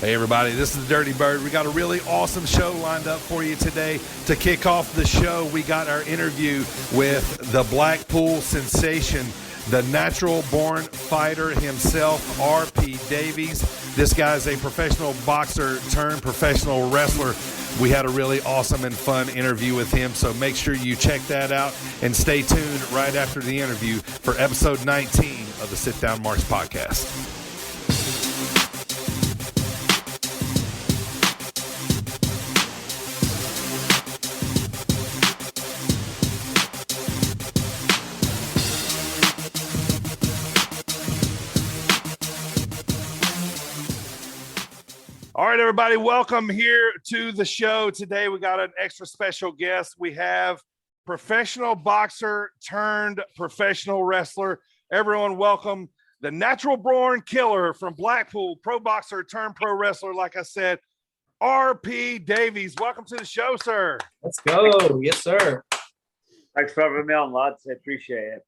Hey everybody, this is the Dirty Bird. We got a really awesome show lined up for you today. To kick off the show, we got our interview with the Blackpool Sensation, the natural-born fighter himself, RP Davies. This guy's a professional boxer turned professional wrestler. We had a really awesome and fun interview with him, so make sure you check that out and stay tuned right after the interview for episode 19 of the Sit Down Marks podcast. All right, everybody, welcome here to the show. Today, we got an extra special guest. We have professional boxer turned professional wrestler. Everyone welcome the natural-born killer from Blackpool, pro boxer turned pro wrestler, like I said, RP Davies. Welcome to the show, sir. Let's go. Yes, sir. Thanks for having me on, lads. I appreciate it.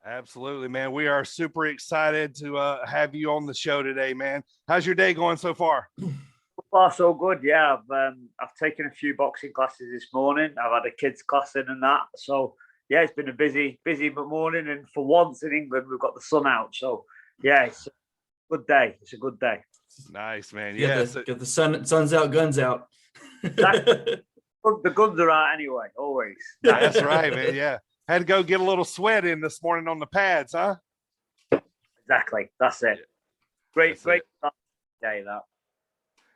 Absolutely, man. We are super excited to have you on the show today, man. How's your day going so far? So far, so good. Yeah, I've taken a few boxing classes this morning. I've had a kids class in and that. So yeah, it's been a busy morning. And for once in England, we've got the sun out. So yeah, it's a good day. It's a good day. Nice, man. Yeah, get the sun's out, guns out. The guns are out anyway, always. That's right, man. Yeah, had to go get a little sweat in this morning on the pads, huh? Exactly. That's it. Great day that.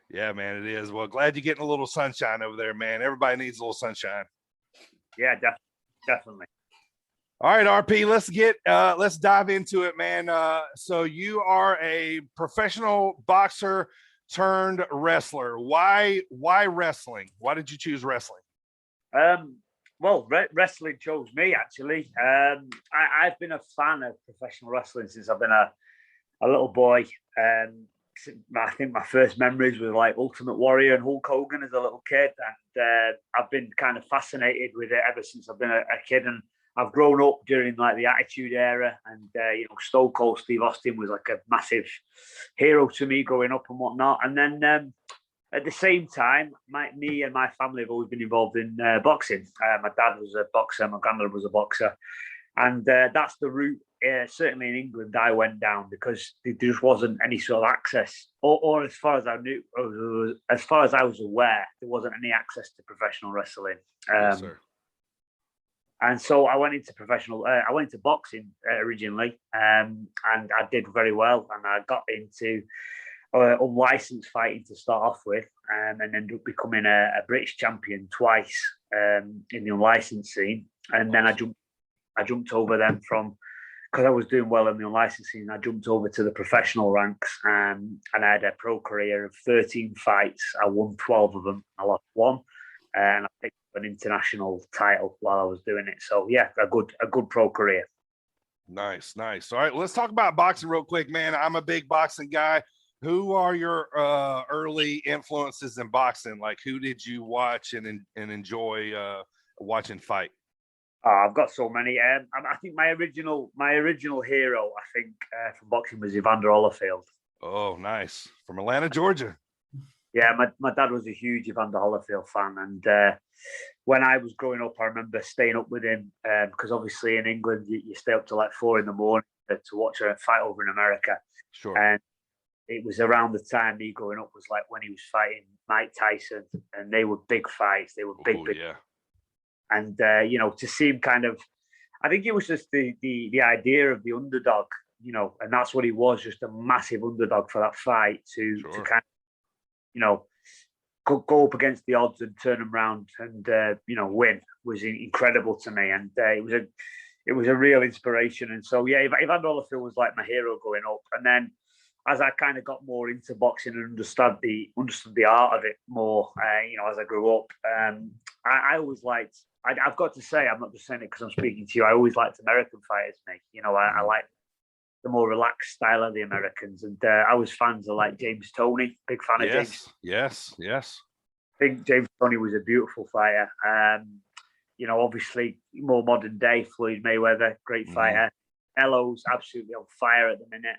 Yeah, man, it is. Well, glad you're getting a little sunshine over there, man. Everybody needs a little sunshine. Yeah, definitely. All right, RP, let's dive into it, man. So you are a professional boxer turned wrestler. Why wrestling? Why did you choose wrestling? Well, wrestling chose me, actually. I've been a fan of professional wrestling since I've been a little boy. I think my first memories were like Ultimate Warrior and Hulk Hogan as a little kid, and I've been kind of fascinated with it ever since I've been a kid. And I've grown up during like the Attitude Era, and Stone Cold Steve Austin was like a massive hero to me growing up and whatnot. And then at the same time, me and my family have always been involved in boxing. My dad was a boxer, my granddad was a boxer, and that's the route. Certainly in England, I went down because there just wasn't any sort of access, or as far as I knew, as far as I was aware, there wasn't any access to professional wrestling. Yes, sir. And so I went into I went into boxing originally, and I did very well, and I got into unlicensed fighting to start off with, and ended up becoming a British champion twice in the unlicensed scene, and then I jumped over them because I was doing well in the unlicensed scene. I jumped over to the professional ranks, and I had a pro career of 13 fights. I won 12 of them. I lost one, and I picked up an international title while I was doing it. So yeah, a good pro career. Nice. All right, let's talk about boxing real quick, man. I'm a big boxing guy. Who are your early influences in boxing? Like, who did you watch and enjoy watching fight? I've got so many. I think my original hero, I think, from boxing was Evander Holyfield. Oh, nice. From Atlanta, Georgia. Yeah, my dad was a huge Evander Holyfield fan, and when I was growing up, I remember staying up with him because obviously in England you stay up till like 4 a.m. to watch a fight over in America. Sure. And it was around the time me growing up was like when he was fighting Mike Tyson, and they were big fights. They were big. Yeah. And to see him kind of, I think it was just the idea of the underdog, and that's what he was, just a massive underdog for that fight to kind of, go up against the odds and turn them around and win was incredible to me, and it was a real inspiration. And so yeah, Evander Holyfield was like my hero growing up, and then as I kind of got more into boxing and understood the art of it more, as I grew up, I always liked. I've got to say, I'm not just saying it because I'm speaking to you. I always liked American fighters, mate. I like the more relaxed style of the Americans, and I was fans of like James Toney. Big fan of James. Yes. I think James Toney was a beautiful fighter. Obviously more modern day, Floyd Mayweather, great fighter. Elo's absolutely on fire at the minute.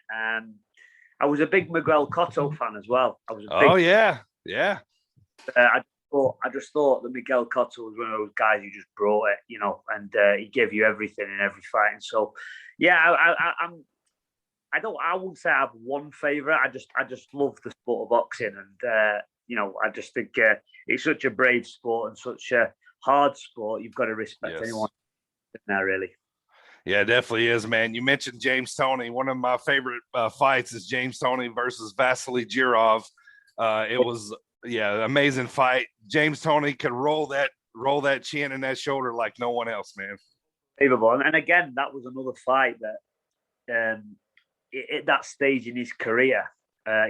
I was a big Miguel Cotto fan as well. I was a big. Oh yeah, yeah. I just thought that Miguel Cotto was one of those guys who just brought it, you know, and he gave you everything in every fight. And so, yeah, I wouldn't say I have one favorite. I just love the sport of boxing, and you know, I just think it's such a brave sport and such a hard sport. You've got to respect anyone in there, really. Yeah, it definitely is, man. You mentioned James Toney. One of my favorite fights is James Toney versus Vasily Jirov. It was amazing fight. James Toney could roll that chin and that shoulder like no one else, man. Unbelievable. And again, that was another fight that at that stage in his career,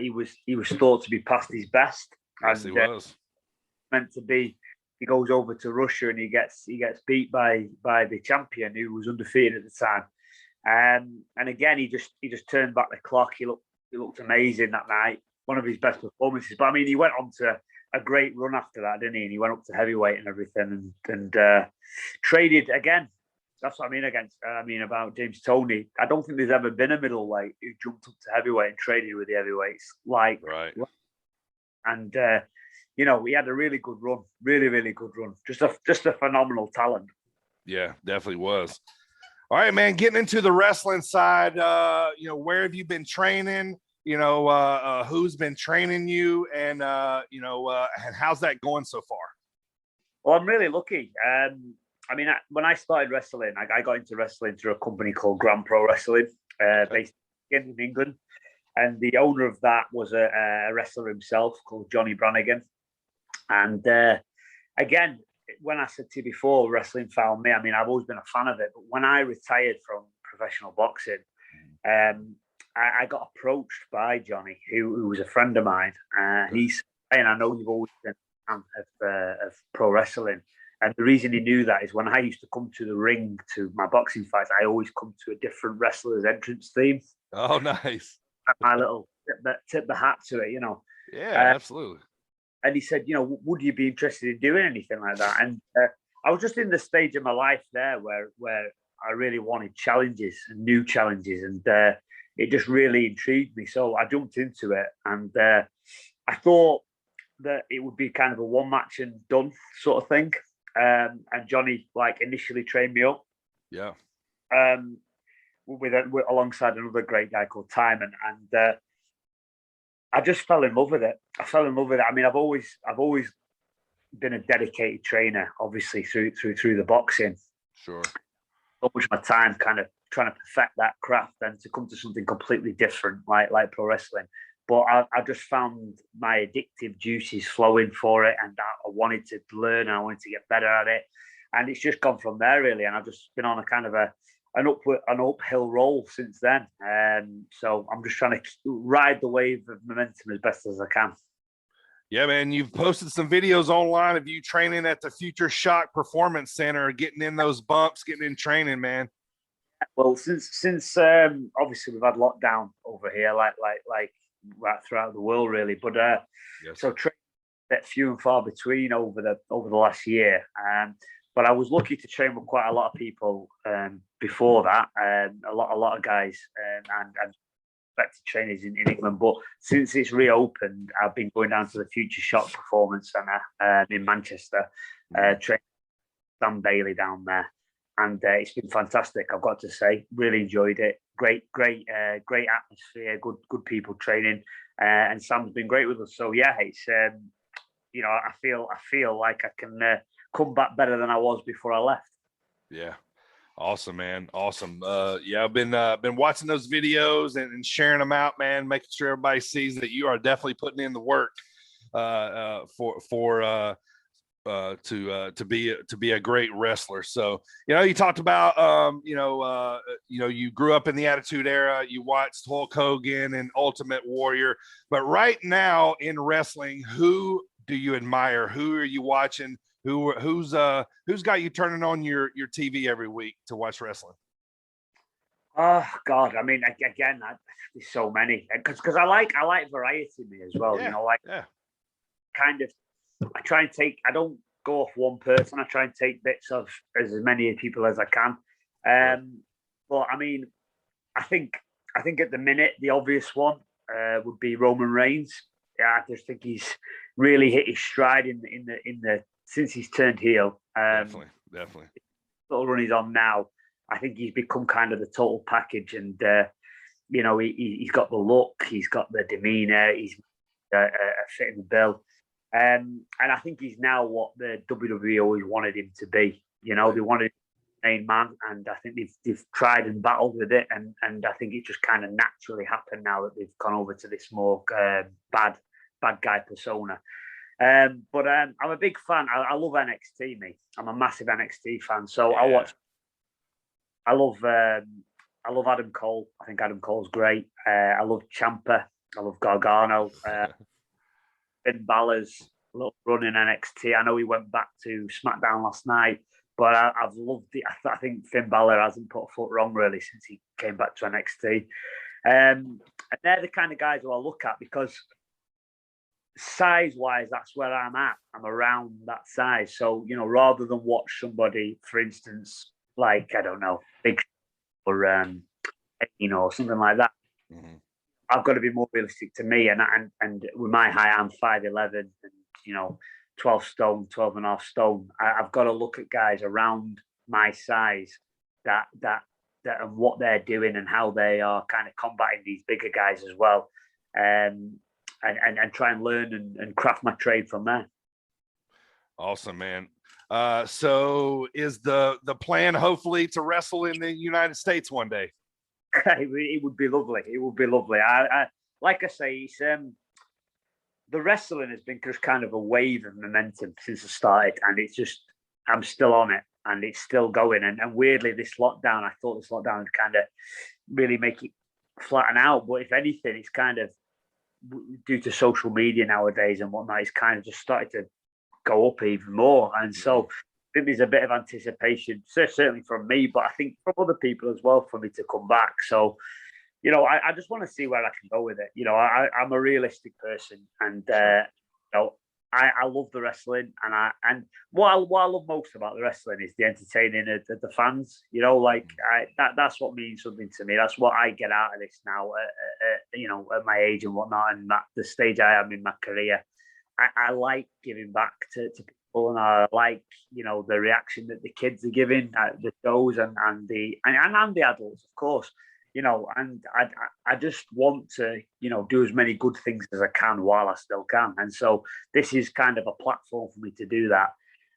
he was thought to be past his best. Yes, he was meant to be. He goes over to Russia and he gets beat by the champion who was undefeated at the time. And again, he just turned back the clock. He looked amazing that night. One of his best performances. But I mean, he went on to a great run after that, didn't he? And he went up to heavyweight and everything, and traded again. That's what I mean about James Toney. I don't think there's ever been a middleweight who jumped up to heavyweight and traded with the heavyweights. And you know, he had a really good run, really good run. Just a phenomenal talent. Yeah, definitely was. All right, man. Getting into the wrestling side, you know, where have you been training? You know, who's been training you, and you know, and how's that going so far? Well, I'm really lucky. I mean, when I started wrestling, I got into wrestling through a company called Grand Pro Wrestling, based in England, and the owner of that was a wrestler himself called Johnny Brannigan. And again, when I said to you before, wrestling found me. I mean, I've always been a fan of it. But when I retired from professional boxing, I got approached by Johnny, who was a friend of mine. He's saying, I know you've always been a fan of pro wrestling. And the reason he knew that is when I used to come to the ring to my boxing fights, I always come to a different wrestler's entrance theme. Oh, nice. My little tip the hat to it, you know. Yeah, absolutely. And he said, you know, would you be interested in doing anything like that? And I was just in the stage of my life there where I really wanted challenges and new challenges. And it just really intrigued me. So I jumped into it. And I thought that it would be kind of a one match and done sort of thing. And Johnny, like, initially trained me up. Yeah. With alongside another great guy called Timon. And I just fell in love with it. I mean, I've always been a dedicated trainer, obviously through the boxing. Sure. So much of my time kind of trying to perfect that craft and to come to something completely different, like pro wrestling. But I just found my addictive juices flowing for it, and I wanted to learn and I wanted to get better at it. And it's just gone from there, really. And I've just been on a kind of an uphill roll since then. So I'm just trying to ride the wave of momentum as best as I can. Yeah, man, you've posted some videos online of you training at the Future Shock Performance Center, getting in those bumps, getting in training, man. Well, since obviously we've had lockdown over here, like right throughout the world, really. But so training a bit few and far between over the last year. But I was lucky to train with quite a lot of people before that, a lot of guys and respected trainers in England. But since it's reopened, I've been going down to the Future Shock Performance Centre in Manchester, training Sam Bailey down there, and it's been fantastic. I've got to say, really enjoyed it. Great atmosphere, good people training, and Sam's been great with us. So yeah, it's you know, I feel like I can come back better than I was before I left. Yeah. Awesome, man. Awesome. Yeah, I've been watching those videos and sharing them out, man, making sure everybody sees that you are definitely putting in the work to be a great wrestler. So, you know, you talked about you grew up in the Attitude Era, you watched Hulk Hogan and Ultimate Warrior, but right now in wrestling, who do you admire? Who are you watching? Who's got you turning on your TV every week to watch wrestling? Oh God, I mean, again, there's so many because I like variety in me as well. You know, kind of, I try and take. I don't go off one person. I try and take bits of as many people as I can. But I mean, I think at the minute the obvious one would be Roman Reigns. Yeah, I just think he's really hit his stride in the since he's turned heel. Definitely. Little run he's on now, I think he's become kind of the total package, and he's got the look, he's got the demeanor, he's fitting the bill, and I think he's now what the WWE always wanted him to be. They wanted main man, and I think they've tried and battled with it, and I think it just kind of naturally happened now that they've gone over to this more bad guy persona. But I'm a big fan. I love NXT, me. I'm a massive NXT fan. So yeah. I love Adam Cole. I think Adam Cole's great. I love Ciampa. I love Gargano. Finn Balor's little run in NXT. I know he went back to SmackDown last night, but I've loved it. I think Finn Balor hasn't put a foot wrong really since he came back to NXT. And they're the kind of guys who I look at because size-wise, that's where I'm at. I'm around that size. So, rather than watch somebody, for instance, like, I don't know, Big or, or something like that, I've got to be more realistic to me. And with my height, I'm 5'11", and, 12 stone, 12 and a half stone. I've got to look at guys around my size that and what they're doing and how they are kind of combating these bigger guys as well. And try and learn and craft my trade from there. Awesome, man. So is the plan hopefully to wrestle in the United States one day? It would be lovely. It would be lovely. I like I say, it's, the wrestling has been just kind of a wave of momentum since I started, and it's just, I'm still on it, and it's still going. And weirdly, this lockdown, I thought this lockdown would kind of really make it flatten out. But if anything, it's kind of, due to social media nowadays and whatnot, it's kind of just started to go up even more. And so I think there's a bit of anticipation, certainly from me, but I think from other people as well, for me to come back. So, I just want to see where I can go with it. I'm a realistic person, and I love the wrestling, and what I love most about the wrestling is the entertaining of the fans. That's what means something to me. That's what I get out of this now. At my age and whatnot, and the stage I am in my career, I like giving back to people, and I like the reaction that the kids are giving, the shows, and the adults, of course. And I just want to, do as many good things as I can while I still can. And so this is kind of a platform for me to do that.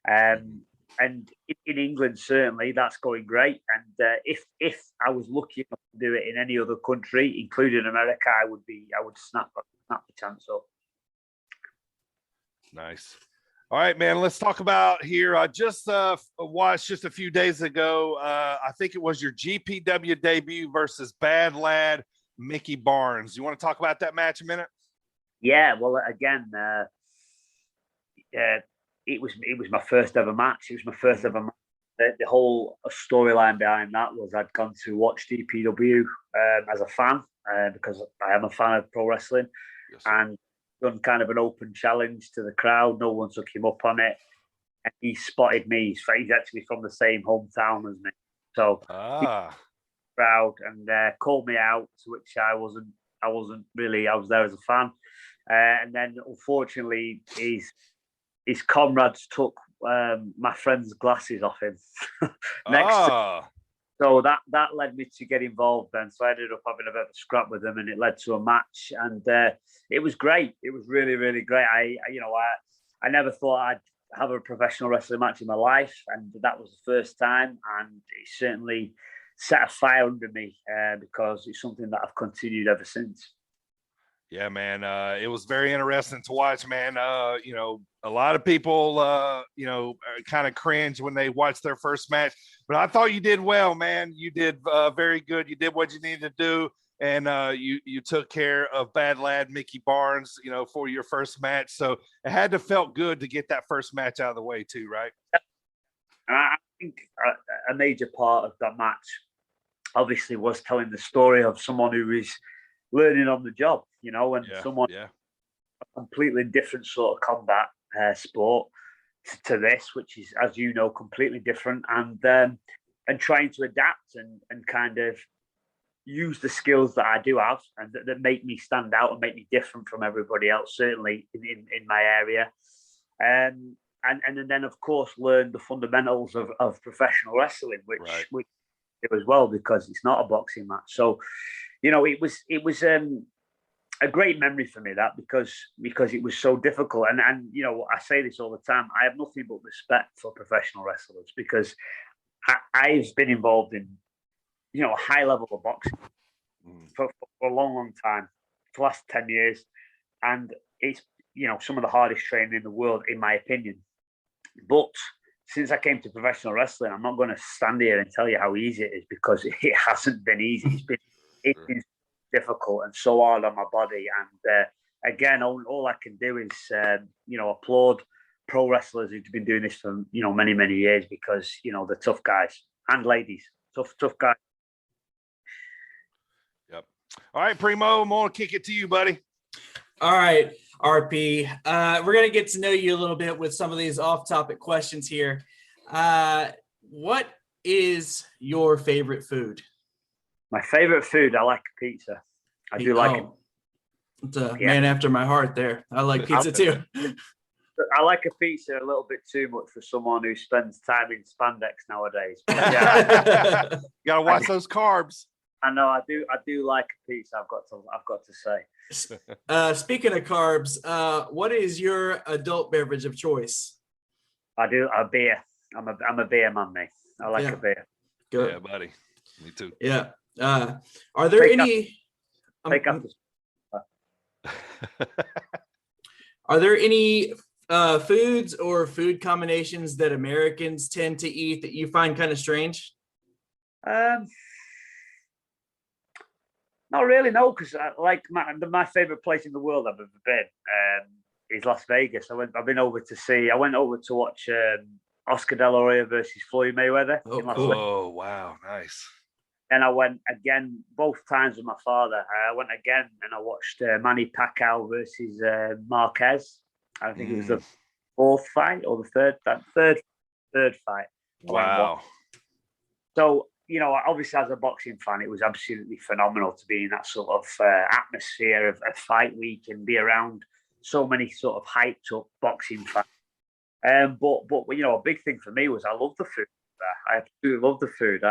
And in England, certainly, that's going great. And if I was lucky enough to do it in any other country, including America, I would snap the chance up. Nice. All right, man, let's talk about here. I just watched just a few days ago. I think it was your GPW debut versus Bad Lad Mickey Barnes. You want to talk about that match a minute? Yeah, well, again, it was my first ever match. It was my first ever match. The whole storyline behind that was I'd gone to watch GPW as a fan because I am a fan of pro wrestling. Yes. And done kind of an open challenge to the crowd. No one took him up on it, and he spotted me. He's actually from the same hometown as me, so proud, and called me out, which I wasn't really. I was there as a fan, and then unfortunately, his comrades took my friend's glasses off him next. So that led me to get involved then. So I ended up having a bit of a scrap with them, and it led to a match. And it was great. It was really, really great. I never thought I'd have a professional wrestling match in my life, and that was the first time. And it certainly set a fire under me because it's something that I've continued ever since. Yeah, man. It was very interesting to watch, man. A lot of people, kind of cringe when they watch their first match, but I thought you did well, man. You did very good. You did what you needed to do, and you took care of Bad Lad Mickey Barnes, for your first match. So it had to felt good to get that first match out of the way too, right? And I think a major part of that match, obviously, was telling the story of someone who is learning on the job, and someone a completely different sort of combat sport to this, which is, as you know, completely different, and trying to adapt and kind of use the skills that I do have and that make me stand out and make me different from everybody else, certainly in my area. And then, of course, learn the fundamentals of professional wrestling, which as well, because it's not a boxing match. So, it was a great memory for me, that because it was so difficult. And I say this all the time. I have nothing but respect for professional wrestlers, because I've been involved in a high level of boxing for a long time, for the last 10 years, and it's some of the hardest training in the world, in my opinion. But since I came to professional wrestling, I'm not going to stand here and tell you how easy it is, because it hasn't been easy. It's been difficult and so hard on my body. And again, all I can do is applaud pro wrestlers who've been doing this for many years, because they're tough guys and ladies, tough guys. Yep. All right, Primo, I'm gonna kick it to you, buddy. All right, RP. We're gonna get to know you a little bit with some of these off-topic questions here. What is your favorite food? My favorite food, I like pizza. I do like it. It's a man after my heart there. I like pizza too. I like a pizza a little bit too much for someone who spends time in spandex nowadays. Yeah. You gotta watch those carbs. I know. I do like a pizza. I've got to say. Speaking of carbs, what is your adult beverage of choice? I do a beer. I'm a beer man, mate. I like a beer. Good. Yeah, buddy. Me too. Yeah. Are there any? Are there any foods or food combinations that Americans tend to eat that you find kind of strange? Not really, no, because my favorite place in the world I've ever been is Las Vegas. I went over to watch Oscar De La Hoya versus Floyd Mayweather in Las Vegas. Oh, wow, nice. And I went again both times with my father. I went again and I watched Manny Pacquiao versus Marquez. I think it was the fourth fight or the third fight. Wow. So, obviously as a boxing fan, it was absolutely phenomenal to be in that sort of atmosphere of a fight week and be around so many sort of hyped up boxing fans. But a big thing for me was I love the food there. I absolutely love the food.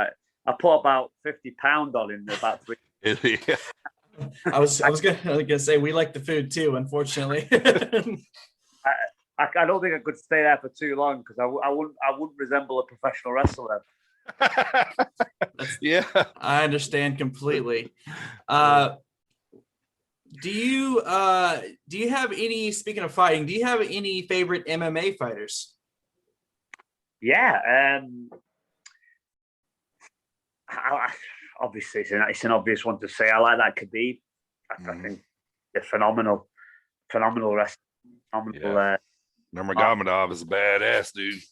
I put about 50 pounds on in about 3 years. I was gonna say we like the food too, unfortunately. I don't think I could stay there for too long, because I wouldn't resemble a professional wrestler. Yeah, I understand completely. Do you have any? Speaking of fighting, do you have any favorite MMA fighters? Yeah. Obviously, it's an obvious one to say. I like that Khabib. I think they're phenomenal wrestler. Phenomenal. Nurmagomedov is a badass dude.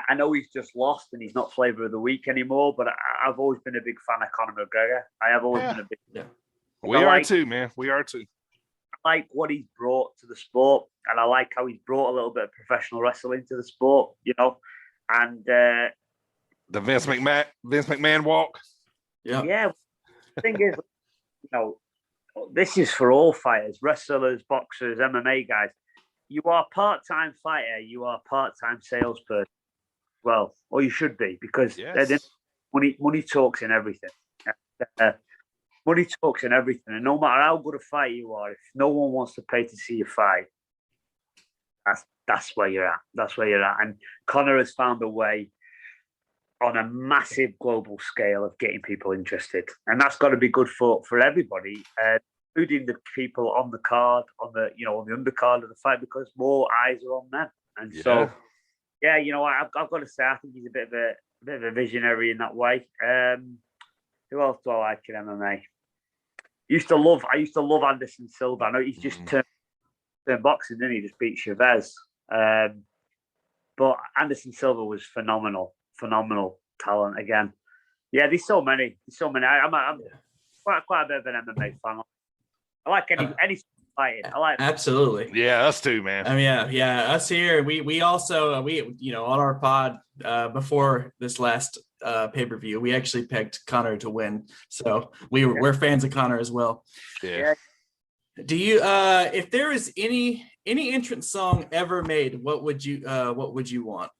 I know he's just lost and he's not flavor of the week anymore, but I've always been a big fan of Conor McGregor. I have always been a big. Yeah. We are too, man. We are too. I like what he's brought to the sport, and I like how he's brought a little bit of professional wrestling to the sport. And the Vince McMahon walk. Yeah. Yeah. The thing is, this is for all fighters, wrestlers, boxers, MMA guys. You are a part-time fighter. You are a part-time salesperson. Well, or you should be, because money talks in everything. Money talks in everything, and no matter how good a fighter you are, if no one wants to pay to see you fight, that's where you're at. That's where you're at. And Conor has found a way on a massive global scale of getting people interested, and that's got to be good for everybody, including the people on the card, on the undercard of the fight, because more eyes are on them. And so, I've got to say, I think he's a bit of a visionary in that way. Who else do I like in MMA? I used to love Anderson Silva. I know he's just turned boxing, didn't he? Just beat Chavez. But Anderson Silva was phenomenal talent again. Yeah, there's so many. I'm quite a bit of an MMA fan. I like any fighting. I like absolutely. Yeah, us too, man. I mean, yeah, us here. We also on our pod before this last pay-per-view. We actually picked Connor to win, so we're fans of Connor as well. Yeah. Do you if there is any entrance song ever made, what would you want?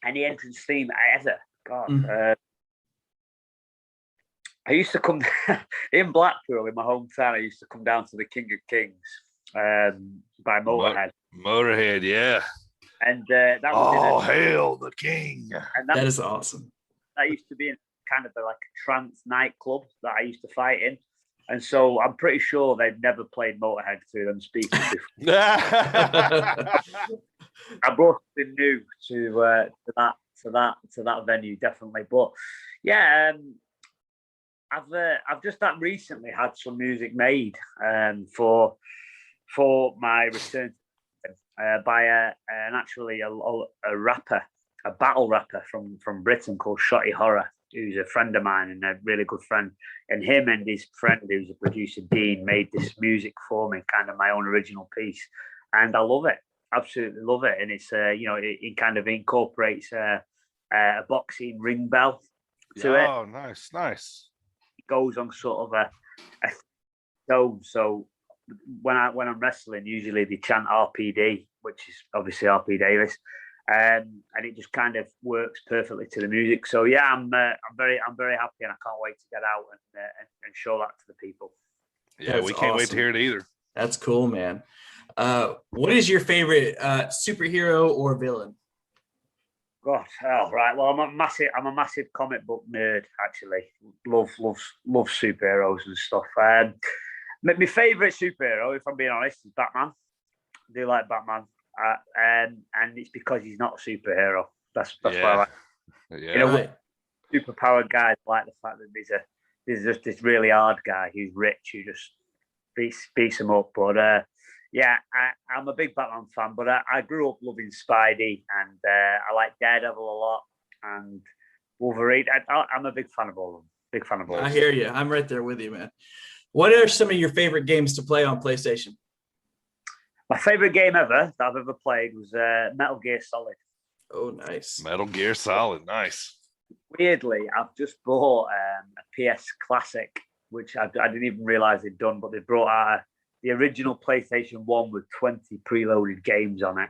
Any entrance theme ever? God. I used to come in Blackpool, in my hometown. I used to come down to the King of Kings by Motorhead. Motorhead, yeah. And that was hail the king! And that is awesome. That used to be in kind of like a trance nightclub that I used to fight in, and so I'm pretty sure they've never played Motorhead through them speakers before. I brought something new to that venue, definitely. But yeah. I've just recently had some music made for my return by a rapper, a battle rapper from Britain called Shotty Horror, who's a friend of mine and a really good friend. And him and his friend, who's a producer, Dean, made this music for me, kind of my own original piece, and I love it, absolutely love it. And it's it kind of incorporates a boxing ring bell to it. Oh, nice. Goes on sort of a tone. So when I'm wrestling, usually they chant RPD, which is obviously RP Davies, and it just kind of works perfectly to the music. So yeah, I'm very happy, and I can't wait to get out and show that to the people. Yeah, That's we can't wait to hear it either. That's cool, man. What is your favorite superhero or villain? God, oh right. Well, I'm a massive comic book nerd. Actually, love superheroes and stuff. My favorite superhero, if I'm being honest, is Batman. I do like Batman, and it's because he's not a superhero. That's why I like. Yeah. Right. Superpowered guys like the fact that there's just this really hard guy who's rich who just beats him up. But yeah, I'm a big Batman fan, but I grew up loving Spidey, and I like Daredevil a lot, and Wolverine. I'm a big fan of all of them. Big fan of all of them. I hear you. I'm right there with you, man. What are some of your favorite games to play on PlayStation? My favorite game ever that I've ever played was Metal Gear Solid. Oh, nice. Metal Gear Solid, nice. Weirdly, I've just bought a PS Classic, which I didn't even realize they'd done, but they brought out the original PlayStation 1 with 20 preloaded games on it.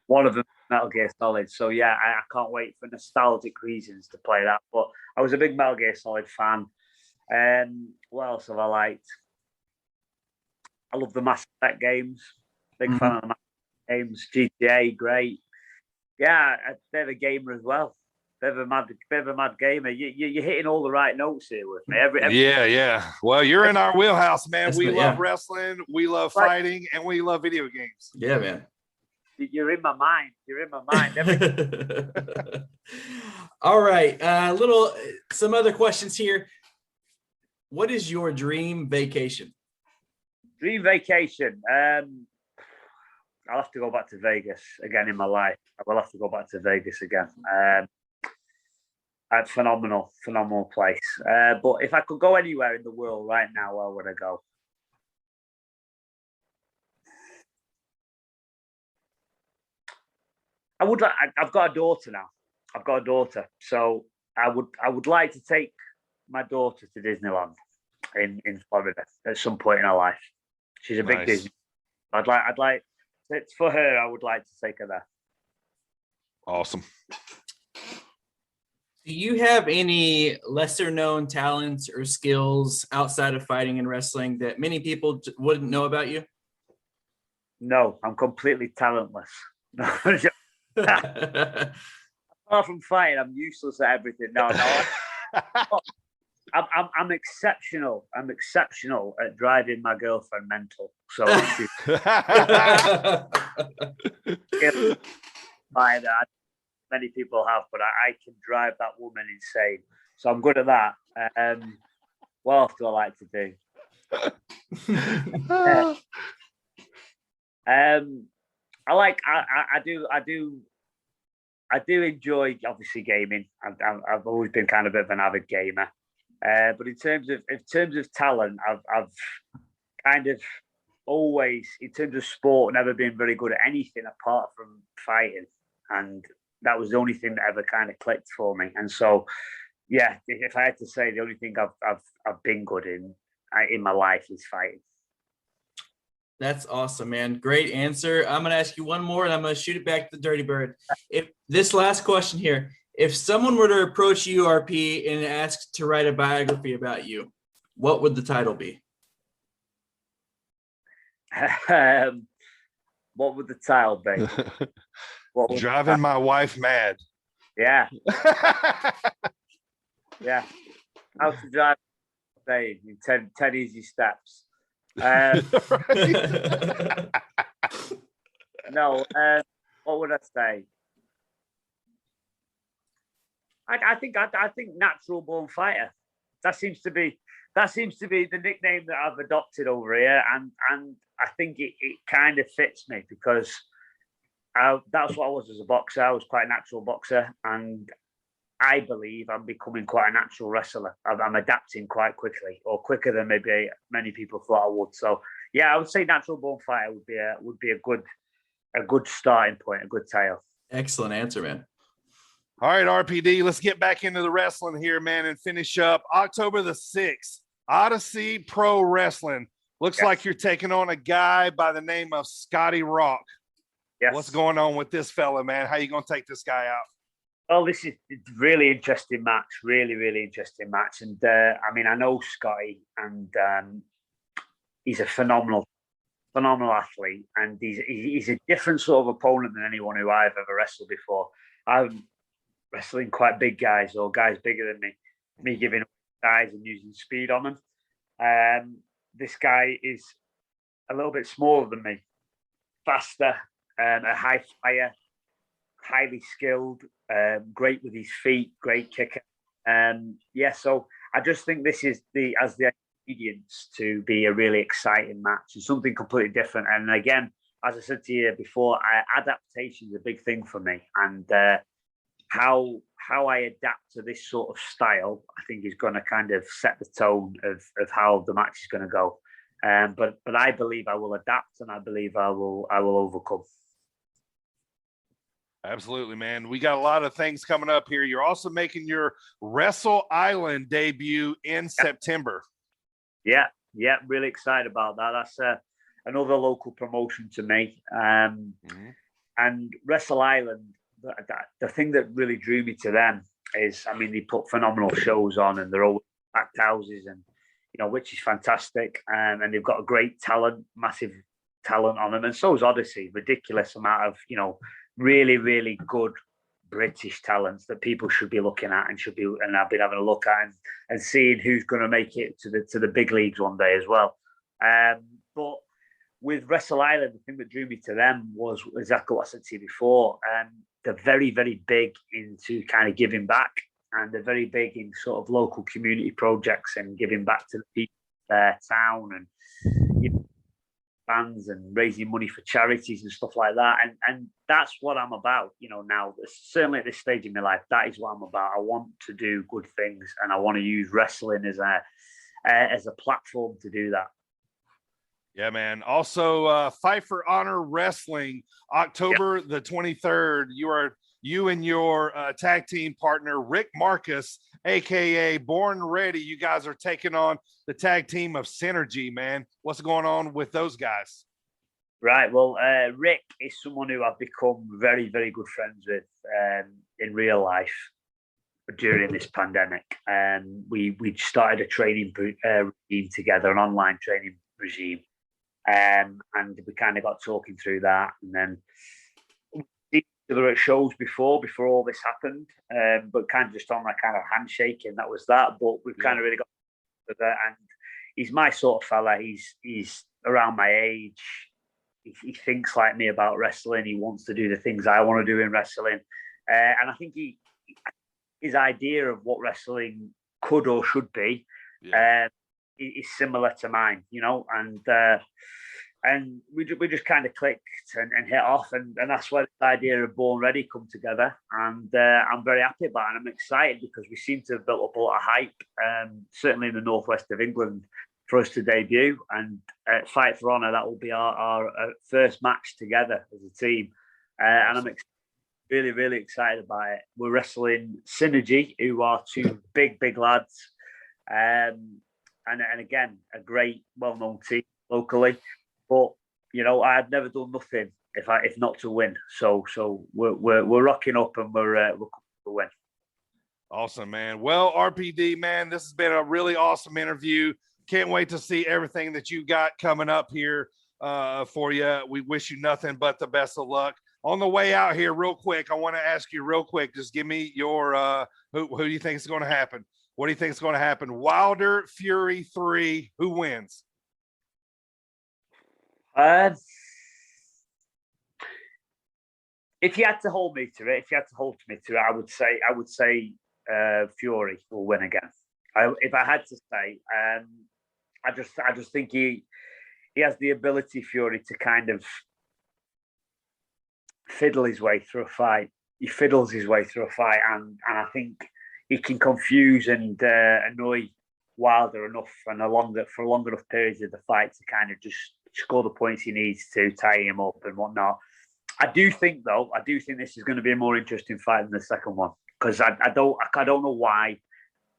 One of them Metal Gear Solid. So yeah, I can't wait for nostalgic reasons to play that. But I was a big Metal Gear Solid fan. What else have I liked? I love the Mass Effect games. Big fan of the Mass Effect games. GTA, great. Yeah, a bit of a gamer as well. Bit of a mad gamer. You're hitting all the right notes here with me. Yeah. Well, you're in our wheelhouse, man. We love yeah. wrestling, we love fighting, and we love video games. Yeah, man. You're in my mind. All right. Some other questions here. What is your dream vacation? Dream vacation. I'll have to go back to Vegas again in my life. I will have to go back to Vegas again. A phenomenal place. But if I could go anywhere in the world right now, where would I go? I've got a daughter now. So I would like to take my daughter to Disneyland in Florida at some point in her life. She's a big Disney. I'd like for her. I would like to take her there. Awesome. Do you have any lesser known talents or skills outside of fighting and wrestling that many people wouldn't know about you? No, I'm completely talentless. Apart from fighting, I'm useless at everything. No. I'm exceptional. I'm exceptional at driving my girlfriend mental. So many people have, but I can drive that woman insane. So I'm good at that. What else do I like to do? I do enjoy obviously gaming. I've always been kind of a bit of an avid gamer. But in terms of talent, I've kind of always, in terms of sport, never been very good at anything apart from fighting. And that was the only thing that ever kind of clicked for me. And so, yeah, if I had to say the only thing I've been good in my life is fighting. That's awesome, man. Great answer. I'm going to ask you one more, and I'm going to shoot it back to the Dirty Bird. If this last question here, if someone were to approach you, RP, and ask to write a biography about you, what would the title be? What would the title be? Driving my wife mad. Yeah. Yeah. How to drive in 10 easy steps. No, what would I say? I think natural born fighter. That seems to be the nickname that I've adopted over here, and I think it kind of fits me because that's what I was as a boxer. I was quite a natural boxer, and I believe I'm becoming quite a natural wrestler. I'm adapting quite quickly, or quicker than maybe many people thought I would. So yeah, I would say natural born fighter would be a good starting point, a good title. Excellent answer, man. All right, RPD, let's get back into the wrestling here, man, and finish up October the 6th. Odyssey Pro Wrestling. Looks like you're taking on a guy by the name of Scotty Rock. Yes. What's going on with this fella, man? How you going to take this guy out? Well, this is a really interesting match, really, really interesting match. And I mean, I know Scotty, and he's a phenomenal athlete, and he's a different sort of opponent than anyone who I've ever wrestled before. I'm wrestling quite big guys, or guys bigger than me giving size and using speed on them. This guy is a little bit smaller than me, faster, a high flyer, highly skilled, great with his feet, great kicker. So I just think this is has the ingredients to be a really exciting match and something completely different. And again, as I said to you before, adaptation is a big thing for me, and how I adapt to this sort of style, I think, is going to kind of set the tone of how the match is going to go. But I believe I will adapt, and I believe I will overcome. Absolutely, man. We got a lot of things coming up here. You're also making your Wrestle Island debut in September. Yeah, really excited about that. That's another local promotion to me. And Wrestle Island, the thing that really drew me to them is, I mean, they put phenomenal shows on, and they're always packed houses, and which is fantastic. And they've got a great talent, massive talent on them, and so is Odyssey. Ridiculous amount of really, really good British talents that people should be looking at, and I've been having a look at and seeing who's going to make it to the big leagues one day as well. But with Wrestle Island, the thing that drew me to them was exactly what I said to you before. They're very, very big into kind of giving back, and they're very big in sort of local community projects and giving back to the people of their town, and fans, and raising money for charities and stuff like that. And that's what I'm about, now, certainly at this stage in my life. That is what I'm about. I want to do good things, and I want to use wrestling as a platform to do that. Yeah, man. Also, Fight for Honor Wrestling, October the 23rd. You and your tag team partner, Rick Marcus, a.k.a. Born Ready, you guys are taking on the tag team of Synergy, man. What's going on with those guys? Right. Well, Rick is someone who I've become very, very good friends with in real life during this pandemic. We started a training regime together, an online training regime. And we kind of got talking through that, and then we were at shows before all this happened, but kind of just on that kind of handshaking. That was that. But we've kind of really got to that, and he's my sort of fella. He's around my age. He thinks like me about wrestling. He wants to do the things I want to do in wrestling, and I think his idea of what wrestling could or should be. Yeah. Is similar to mine, and we just kind of clicked and hit off, and that's where the idea of Born Ready come together, and I'm very happy about it. And I'm excited because we seem to have built up a lot of hype, certainly in the northwest of England, for us to debut. And at Fight for Honor, that will be our first match together as a team, and I'm excited really, really excited about it. We're wrestling Synergy, who are two big, big lads. And again, a great, well-known team locally. But, you know, I had never done nothing if not to win. So we're rocking up and we're coming to win. Awesome, man. Well, RPD, man, this has been a really awesome interview. Can't wait to see everything that you got coming up here for you. We wish you nothing but the best of luck. On the way out here, real quick, I want to ask you real quick, just give me your who do you think is going to happen? What do you think is going to happen? Wilder Fury 3, who wins? If you had to hold me to it, I would say Fury will win again. If I had to say, I just think he has the ability, Fury, to kind of fiddle his way through a fight. He fiddles his way through a fight, and I think he can confuse and annoy Wilder enough for long enough periods of the fight to kind of just score the points he needs to tie him up and whatnot. I do think this is going to be a more interesting fight than the second one, because I don't know why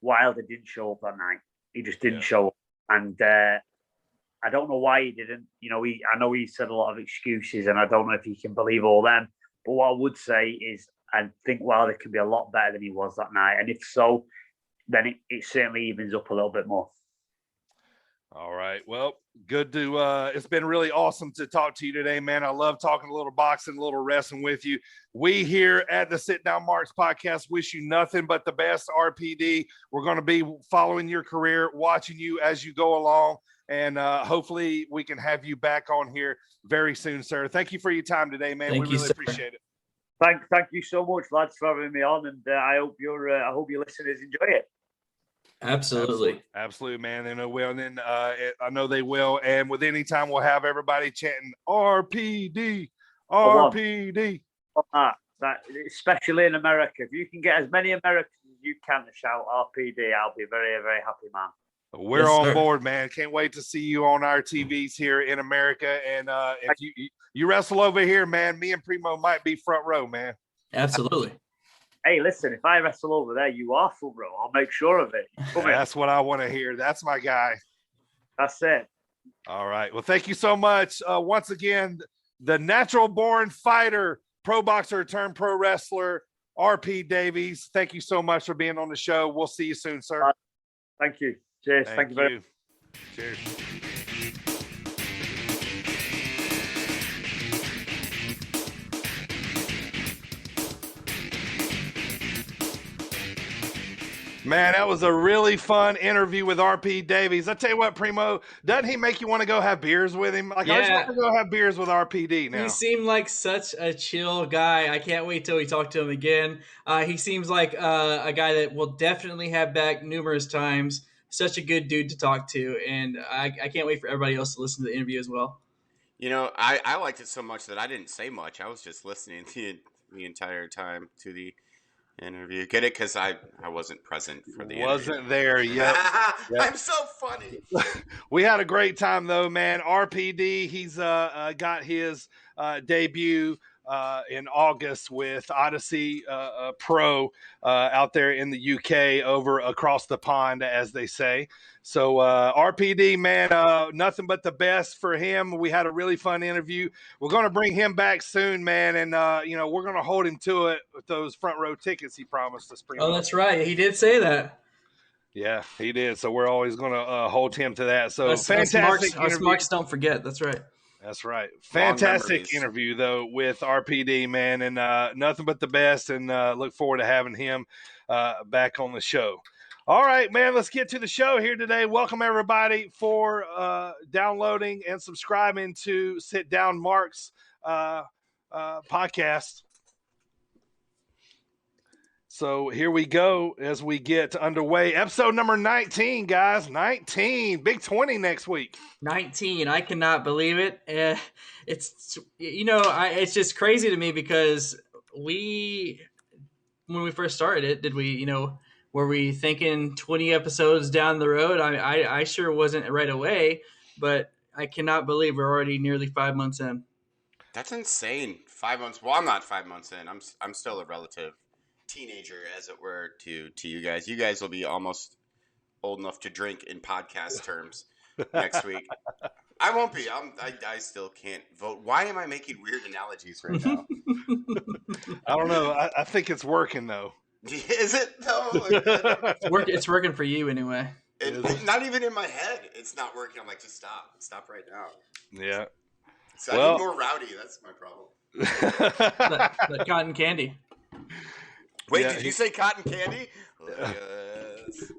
Wilder didn't show up that night. He just didn't show up, and I don't know why he didn't. You know, I know he said a lot of excuses, and I don't know if he can believe all them. But what I would say is, I think Wilder can be a lot better than he was that night, and if so, then it certainly evens up a little bit more. All right. Well, good to it's been really awesome to talk to you today, man. I love talking a little boxing, a little wrestling with you. We here at the Sit Down Marks podcast wish you nothing but the best, RPD. We're going to be following your career, watching you as you go along, and hopefully we can have you back on here very soon, sir. Thank you for your time today, man. We really appreciate it. Thank you so much, lads, for having me on, and I hope your listeners enjoy it. Absolutely, man. They know will, and then I know they will. And with any time, we'll have everybody chanting RPD, RPD. That especially in America, if you can get as many Americans as you can to shout RPD, I'll be a very, very happy man. We're on board, man. Can't wait to see you on our TVs here in America. And if you wrestle over here, man, me and Primo might be front row, man. Absolutely. Hey, listen, if I wrestle over there, you are front row. I'll make sure of it. That's what I want to hear. That's my guy. That's it. All right. Well, thank you so much. Once again, the natural born fighter, pro boxer turned pro wrestler, RP Davies. Thank you so much for being on the show. We'll see you soon, sir. Thank you. Cheers. Thank you very much. Cheers. Man, that was a really fun interview with RP Davies. I tell you what, Primo, doesn't he make you want to go have beers with him? I just want to go have beers with RPD now. He seemed like such a chill guy. I can't wait till we talk to him again. He seems like a guy that will definitely have back numerous times. Such a good dude to talk to, and I can't wait for everybody else to listen to the interview as well. You know, I liked it so much that I didn't say much. I was just listening to the entire time to the interview. Get it? Because I wasn't present for the Wasn't there yet. I'm so funny. We had a great time, though, man. RPD, he's got his debut in August with Odyssey Pro out there in the UK, over across the pond, as they say. So RPD, man, nothing but the best for him. We had a really fun interview. We're going to bring him back soon, man, and we're going to hold him to it with those front row tickets he promised us. Oh, that's right. He did say that. Yeah, he did. So we're always going to hold him to that. So fantastic. Us Marks don't forget. That's right. That's right. Fantastic interview, though, with RPD, man, and nothing but the best, and look forward to having him back on the show. All right, man, let's get to the show here today. Welcome, everybody, for downloading and subscribing to Sit Down Marks podcast. So here we go as we get underway. Episode number 19, guys. 19. Big 20 next week. 19. I cannot believe it. It's just crazy to me because when we first started it, were we thinking 20 episodes down the road? I sure wasn't right away, but I cannot believe we're already nearly 5 months in. That's insane. 5 months. Well, I'm not 5 months in. I'm still a relative teenager, as it were, to you guys. You guys will be almost old enough to drink in podcast terms next week. I won't be. I still can't vote. Why am I making weird analogies right now? I don't know. I think it's working though. Is it though? It's working for you anyway. Not even in my head. It's not working. I'm like, just stop. Stop right now. Yeah. So I need more rowdy. That's my problem. That cotton candy. Wait, did you say cotton candy? Yes.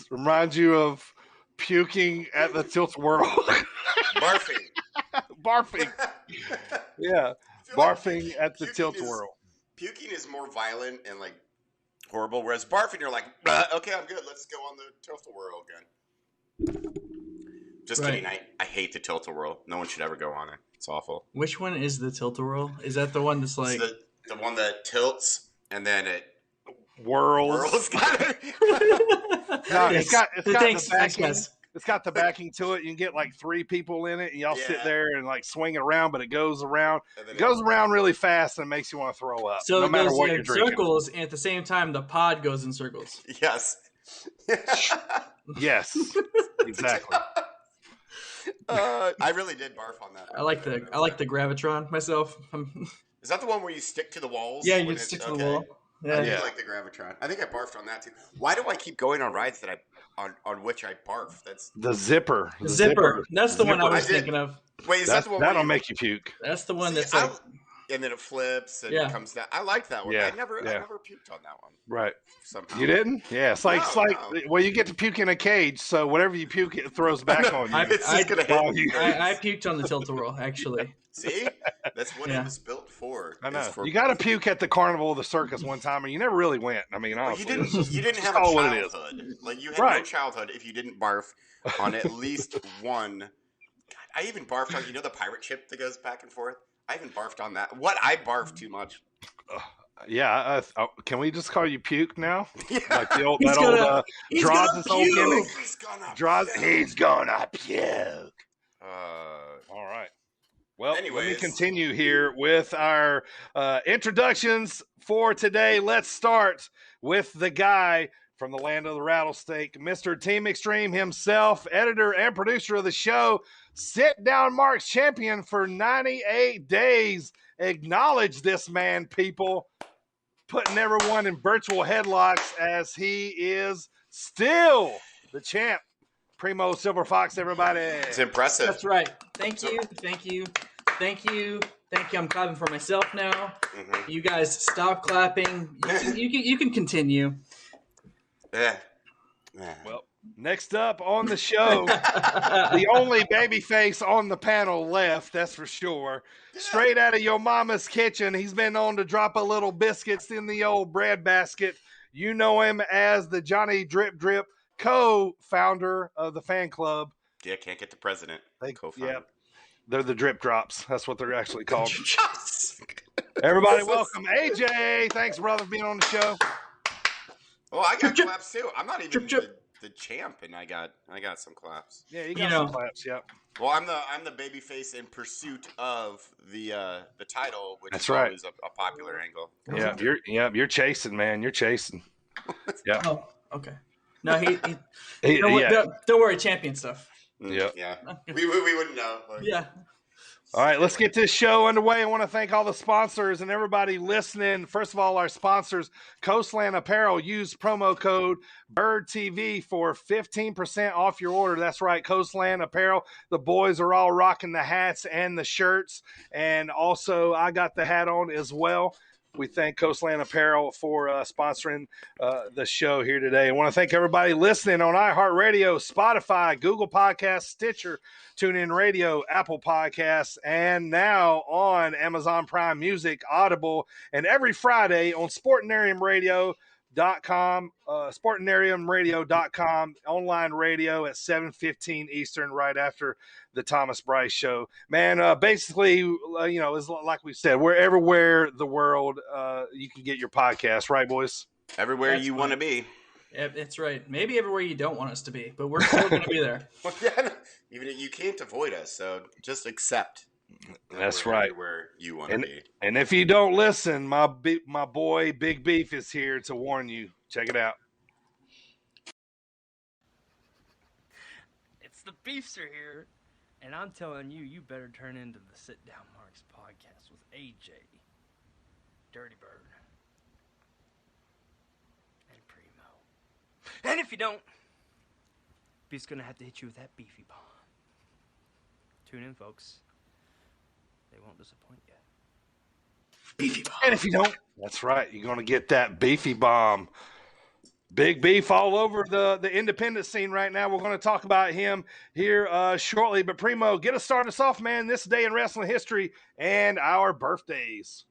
Remind you of puking at the Tilt-A-Whirl. Barfing. Barfing. Yeah. Barfing at the Tilt-A-Whirl. Puking is more violent and like horrible, whereas barfing, you're like, okay, I'm good. Let's go on the Tilt-A-Whirl again. Just kidding. I hate the Tilt-A-Whirl. No one should ever go on it. It's awful. Which one is the Tilt-A-Whirl? Is that the one that's like it's the one that tilts and then it whirls? No, it's got Thanks, the backing. guys. It's got the backing to it. You can get like 3 people in it, and y'all sit there and like swing it around, but it goes around. It goes around really fast and makes you want to throw up. So no it matter goes what in you're drinking. circles, and at the same time, the pod goes in circles. Yes. Yes. Exactly. I really did barf on that. I like the Gravitron myself. Is that the one where you stick to the walls? Yeah, you stick to the wall. Yeah. I do like the Gravitron. I think I barfed on that too. Why do I keep going on rides that on which I barf? That's the zipper. The zipper. That's the one I was thinking of. Wait, is that the one that'll make you puke? That's the one that's like, and then it flips and it comes down. I like that one. Yeah. I never puked on that one. Right. Somehow. You didn't? Yeah. It's like well, you get to puke in a cage, so whatever you puke, it throws back on you. I puked on the Tilt-A-Whirl, actually. See? That's what it was built for. I know. You got to puke at the carnival of the circus one time, and you never really went. I mean, honestly. You didn't have a childhood. Like, you had no childhood if you didn't barf on at least one. God, I even barfed on, the pirate ship that goes back and forth? I even barfed on that. What? I barfed too much. Yeah. Can we just call you Puke now? Yeah. Like the old, Draws' old gimmick. He's gonna puke. All right. Well, let me continue here with our introductions for today. Let's start with the guy from the land of the rattlesnake, Mr. Team Extreme himself, editor and producer of the show, Sit Down Marks champion for 98 days. Acknowledge this man, people. Putting everyone in virtual headlocks as he is still the champ. Primo Silver Fox, everybody. It's impressive. That's right. Thank you. I'm clapping for myself now. Mm-hmm. You guys stop clapping. You can continue. Yeah. Well, next up on the show, the only baby face on the panel left, that's for sure. Straight out of your mama's kitchen, he's been known to drop a little biscuits in the old bread basket. You know him as the Johnny Drip Drip, co-founder of the fan club. Yeah, can't get the president. Co-founder. Yeah, they're the Drip Drops. That's what they're actually called. Everybody, welcome AJ. Thanks, brother, for being on the show. Oh, I got claps too. I'm not even the champ, and I got some claps. Yeah, you got some claps. Yep. Well, I'm the baby face in pursuit of the title, which is always a popular angle. Yeah, you're chasing, man. You're chasing. Yeah. Oh, okay. No, don't worry, champion stuff. Yeah. Yeah. We wouldn't know. Yeah. All right, let's get this show underway. I want to thank all the sponsors and everybody listening. First of all, our sponsors, Coastland Apparel. Use promo code BIRDTV for 15% off your order. That's right, Coastland Apparel. The boys are all rocking the hats and the shirts. And also, I got the hat on as well. We thank Coastland Apparel for sponsoring the show here today. I want to thank everybody listening on iHeartRadio, Spotify, Google Podcasts, Stitcher, TuneIn Radio, Apple Podcasts, and now on Amazon Prime Music, Audible, and every Friday on SportNariumRadio.com, SportNariumRadio.com, online radio at 7:15 Eastern, right after the Thomas Bryce show. Man, basically, it's like we said, we're everywhere the world you can get your podcast, right, boys? Everywhere you want to be. Yeah, that's right. Maybe everywhere you don't want us to be, but we're still going to be there. Well, yeah, even you can't avoid us, so just accept That's We're right. everywhere you want to be. And if you don't listen, my boy Big Beef is here to warn you. Check it out. It's the Beefster here, and I'm telling you, you better turn into the Sit Down Marks podcast with AJ, Dirty Bird, and Primo. And if you don't, Beef's gonna have to hit you with that beefy bomb. Tune in, folks. They won't disappoint you. Beefy bomb. And if you don't, that's right. You're going to get that beefy bomb. Big Beef all over the independent scene right now. We're going to talk about him here shortly. But Primo, get us started off, man. This day in wrestling history and our birthdays.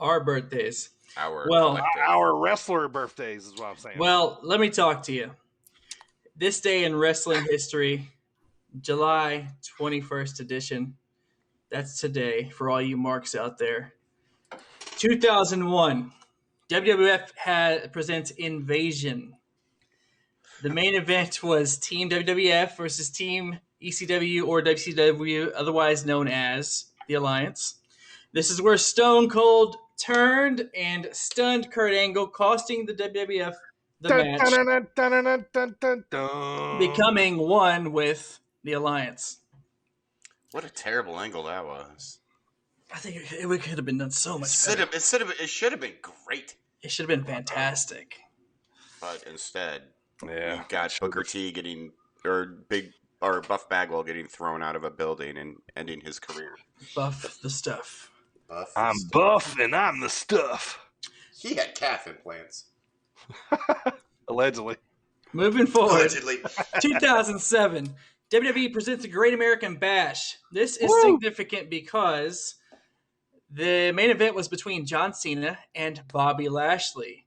Our birthdays. Our wrestler birthdays is what I'm saying. Well, let me talk to you. This day in wrestling history, July 21st edition. That's today for all you marks out there. 2001, WWF presents Invasion. The main event was Team WWF versus Team ECW or WCW, otherwise known as the Alliance. This is where Stone Cold turned and stunned Kurt Angle, costing the WWF the match, becoming one with the Alliance. What a terrible angle that was. I think it could have been done so much better. It should have been great. It should have been fantastic. But instead, yeah, you got Booker T Buff Bagwell getting thrown out of a building and ending his career. Buff the stuff. I'm buff and I'm the stuff. He had calf implants. Allegedly. Moving forward, 2007, WWE presents the Great American Bash. This is significant because the main event was between John Cena and Bobby Lashley,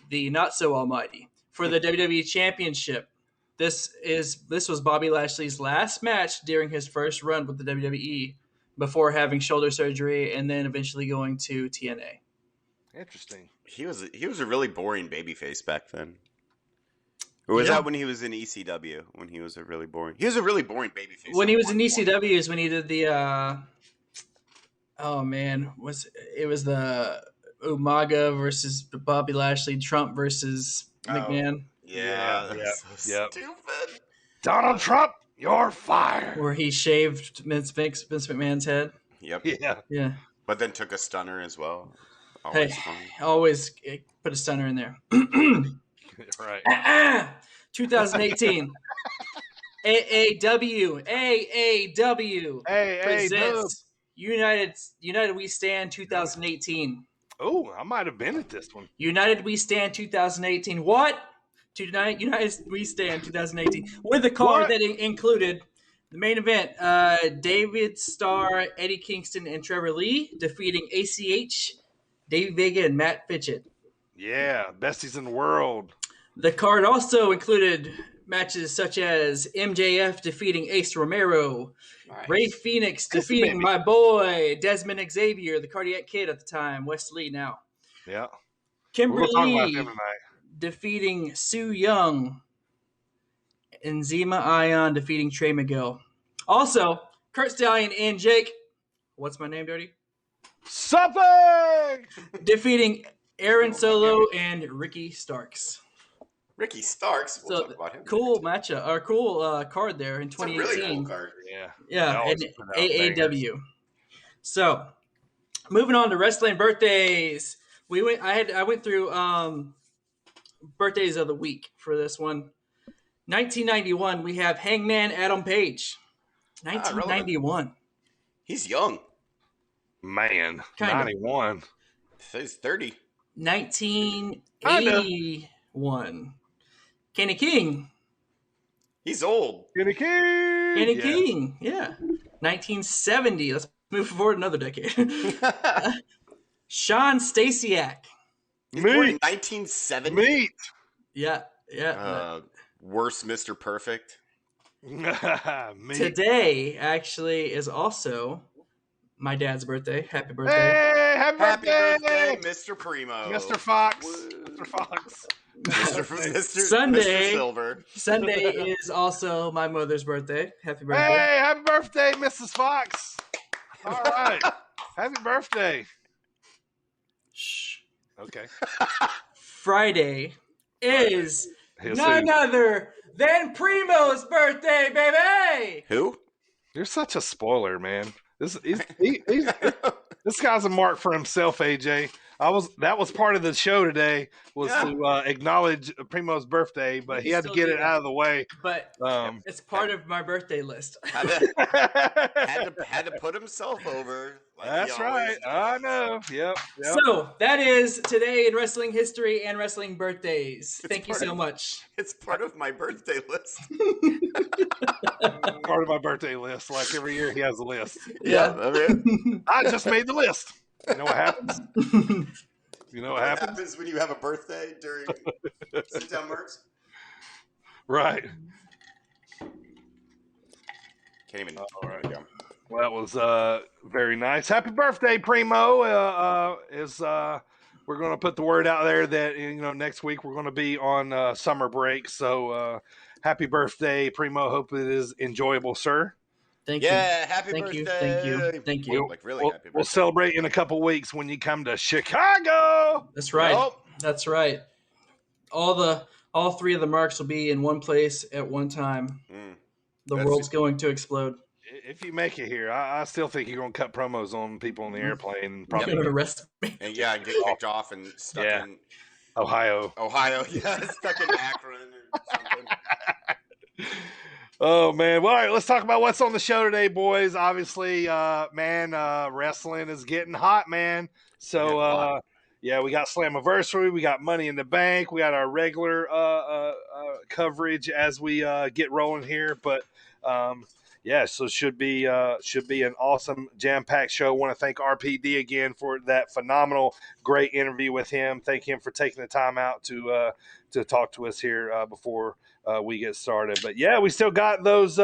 the not so almighty, for the WWE Championship. This was Bobby Lashley's last match during his first run with the WWE before having shoulder surgery and then eventually going to TNA. Interesting. He was a really boring babyface back then. Or was that when he was in ECW? When he was a really boring babyface. When he was in ECW is when he did the it was the Umaga versus Bobby Lashley, Trump versus McMahon. Yeah. Stupid. Donald Trump, you're fired. Where he shaved Vince McMahon's head. Yep. Yeah. But then took a stunner as well. Always put a stunner in there. Right. 2018. AAW presents United We Stand 2018. Oh, I might have been at this one. United We Stand 2018. What? United We Stand 2018 with a card that included the main event: David Starr, Eddie Kingston, and Trevor Lee defeating ACH, Davey Vega, and Matt Fitchett. Yeah, besties in the world. The card also included matches such as MJF defeating Ace Romero, nice. Ray Phoenix defeating my boy Desmond Xavier, the Cardiac Kid at the time, Wes Lee now. Yeah. Kimberly defeating Sue Young, and Zema Ion defeating Trey Miguel. Also, Kurt Stallion and Jake, what's my name, Dirty? Something! Defeating Aaron Solo and Ricky Starks. Ricky Starks. We'll talk about him. Cool matchup or cool card there in 2018. It's a really cool card. Yeah, and AAW. So, moving on to wrestling birthdays. I went through birthdays of the week for this one. 1991, we have Hangman Adam Page. 1991. He's young. Man, 91. He's 30. 1981. Kenny King. He's old. Kenny King, yeah. 1970. Let's move forward another decade. Sean Stasiak. He's born in 1970. Meat. Yeah. Worst Mr. Perfect. Today actually is also my dad's birthday. Happy birthday. Hey, happy birthday, Mr. Primo. Mr. Fox. Mr. Fox. Mr. Sunday. Mr. Silver. Sunday is also my mother's birthday. Happy birthday. Hey, happy birthday, Mrs. Fox. All right. Happy birthday. Shh. Okay. Friday is He'll none see. other than Primo's birthday, baby. Who? You're such a spoiler, man. This guy's a mark for himself, AJ. That was part of the show today was Yeah. to acknowledge Primo's birthday, but he had to still get do it that. out of the way. But Um, it's part of my birthday list. Had to put himself over. Like That's he right. always does. I know. Yep. So that is today in wrestling history and wrestling birthdays. Thank you part so of- much. It's part of my birthday list. Part of my birthday list. Like every year, he has a list. Yeah. I mean, I just made the list. You know what happens? You know what what happens? happens when you have a birthday during sit down marks? Right. Can't even. All right. Yeah. Well, that was very nice. Happy birthday, Primo! We're going to put the word out there that next week we're going to be on summer break. So happy birthday, Primo! Hope it is enjoyable, sir. Thank you. Yeah, happy Thank birthday. you. Thank you. Thank you. Like really happy birthday. We'll celebrate in a couple weeks when you come to Chicago. That's right. Nope. That's right. All three of the marks will be in one place at one time. The That's- world's going to explode. If you make it here, I still think you're going to cut promos on people on the airplane. And You're probably going to arrest me. And yeah, get kicked off and stuck Yeah. in Ohio. Ohio. Yeah, stuck in Akron or something. Oh man! Well, all right, let's talk about what's on the show today, boys. Obviously, wrestling is getting hot, man. So, yeah, we got Slammiversary, we got Money in the Bank, we got our regular coverage as we get rolling here. But yeah, so should be an awesome jam-packed show. I want to thank RPD again for that phenomenal, great interview with him. Thank him for taking the time out to talk to us here before we get started. But yeah, we still got those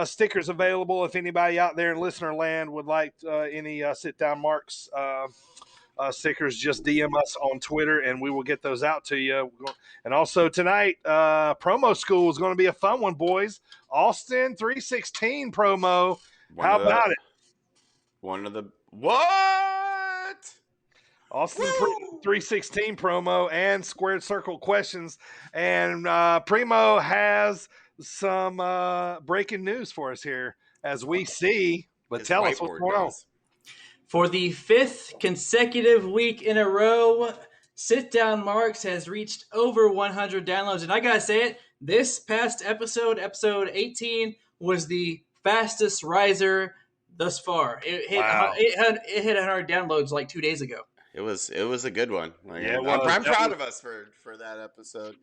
stickers available. If anybody out there in listener land would like any sit down marks stickers, just DM us on Twitter and we will get those out to you. And also tonight, promo school is going to be a fun one, boys. Austin 316 promo. How about it? One of the what? Austin 316 promo and squared circle questions. And Primo has some breaking news for us here as we see. But His tell us what's whiteboard going on. does. For the 5th consecutive week in a row, Sit Down Marks has reached over 100 downloads. And I got to say it, this past episode 18, was the fastest riser thus far. It hit 100 downloads like 2 days ago. It was a good one. Like, Yeah, it I'm was. proud of us for that episode.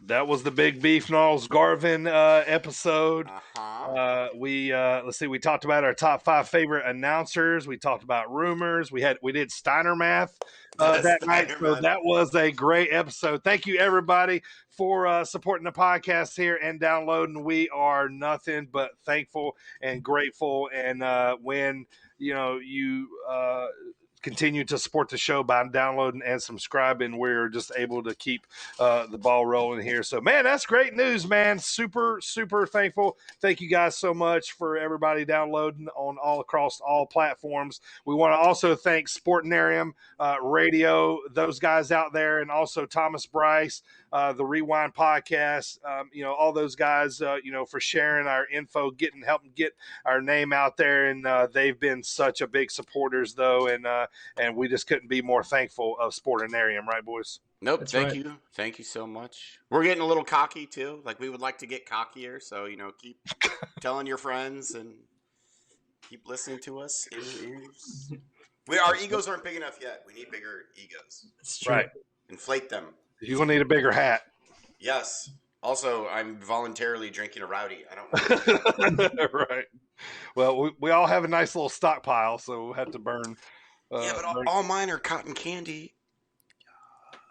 That was the Big Beef Gnarls Garvin episode. Let's see, we talked about our top 5 favorite announcers. We talked about rumors. We did Steiner math that night. So that was a great episode. Thank you everybody for supporting the podcast here and downloading. We are nothing but thankful and grateful. And when you continue to support the show by downloading and subscribing, we're just able to keep the ball rolling here. So, man, that's great news, man. Super, super thankful. Thank you guys so much for everybody downloading on across all platforms. We want to also thank Sportinarium Radio, those guys out there, and also Thomas Bryce, the Rewind podcast, all those guys, for sharing our info, helping get our name out there. And they've been such a big supporters, though. And we just couldn't be more thankful of Sportinarium, right, boys? Nope. That's Thank right. you. Thank you so much. We're getting a little cocky too. Like we would like to get cockier. So, keep telling your friends and keep listening to us in your ears. Our egos aren't big enough yet. We need bigger egos. It's true. Right. Inflate them. You're going to need a bigger hat. Yes. Also, I'm voluntarily drinking a rowdy. I don't Right. Well, we all have a nice little stockpile, so we'll have to burn. yeah, but all mine are cotton candy.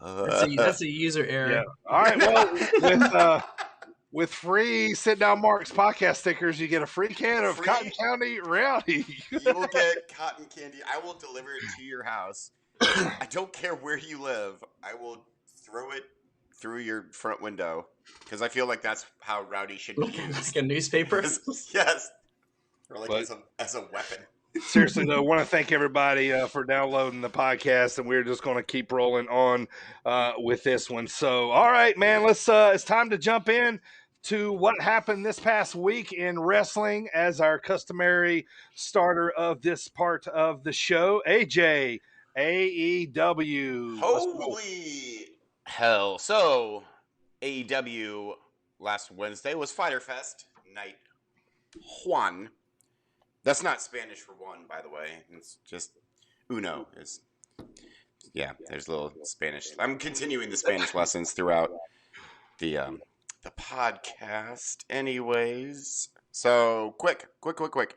That's a user error. Yeah. All right. Well, with free Sit Down Marks podcast stickers, you get a free can of Free? Cotton County Rowdy. You will get cotton candy. I will deliver it to your house. I don't care where you live. I will throw it through your front window because I feel like that's how rowdy should be used. Like a newspaper. Yes. Or like But- as a weapon. Seriously, though, I want to thank everybody for downloading the podcast, and we're just going to keep rolling on with this one. So, all right, man, let's. It's time to jump in to what happened this past week in wrestling as our customary starter of this part of the show. AJ, AEW. Holy hell! So AEW last Wednesday was Fyter Fest night one. That's not Spanish for one, by the way. It's just uno. There's a little Spanish. I'm continuing the Spanish lessons throughout the podcast. Anyways, so quick. This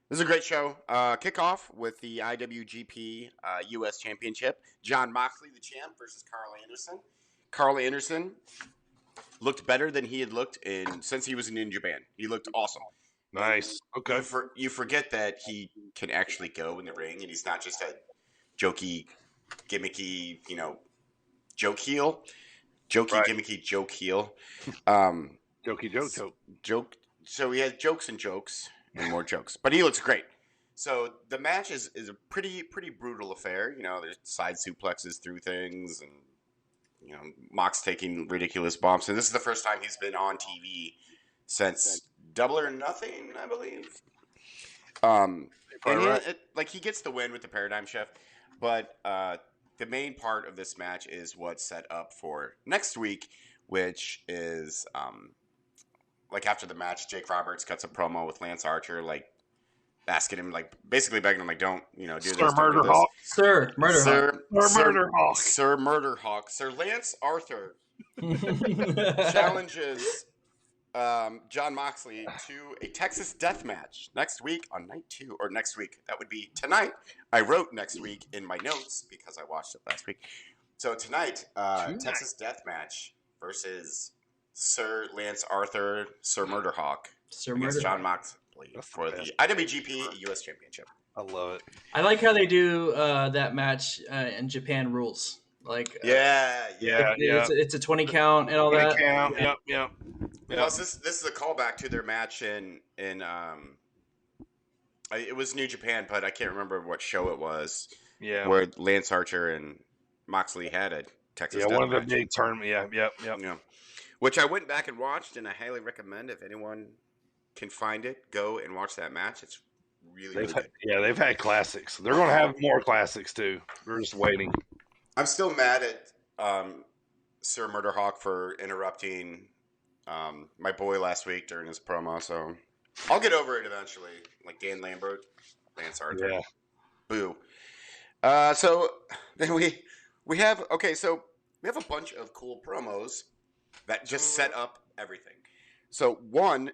is a great show. Kickoff with the IWGP U.S. Championship. Jon Moxley, the champ, versus Carl Anderson. Carl Anderson looked better than he had looked since he was in New Japan. He looked awesome. Nice. Okay. You forget that he can actually go in the ring, and he's not just a jokey, gimmicky, joke heel. Gimmicky joke heel. Jokey Joke. So he has jokes and more jokes. But he looks great. So the match is a pretty brutal affair. There's side suplexes through things, and Mox taking ridiculous bumps. And this is the first time he's been on TV since Double or Nothing, I believe. He gets the win with the Paradigm Shift, but the main part of this match is what's set up for next week, which is after the match, Jake Roberts cuts a promo with Lance Archer, asking him, basically begging him, don't, do this. Sir Murder Hawk. Sir Murder Hawk. Sir Murder Hawk. Sir Lance Arthur challenges Jon Moxley to a Texas death match next week on night 2, or next week. That would be tonight. I wrote next week in my notes because I watched it last week. So tonight, Texas death match versus Sir Lance Arthur, Sir Murder Hawk, against Jon Moxley for the IWGP US Championship. I love it. I like how they do that match in Japan rules. It's a 20 count and all that. Count. Yep. Plus, this is a callback to their match in it was New Japan, but I can't remember what show it was. Yeah, where Lance Archer and Moxley had a Texas. Yeah, one of the match. big tournament. Yep. Yeah, which I went back and watched, and I highly recommend if anyone can find it, go and watch that match. It's really good. They've had classics. They're going to have more classics too. We're just waiting. I'm still mad at Sir Murder Hawk for interrupting my boy last week during his promo, so I'll get over it eventually. Like Dan Lambert, Lance Archer. Yeah. Boo. So then we have a bunch of cool promos that just set up everything. So one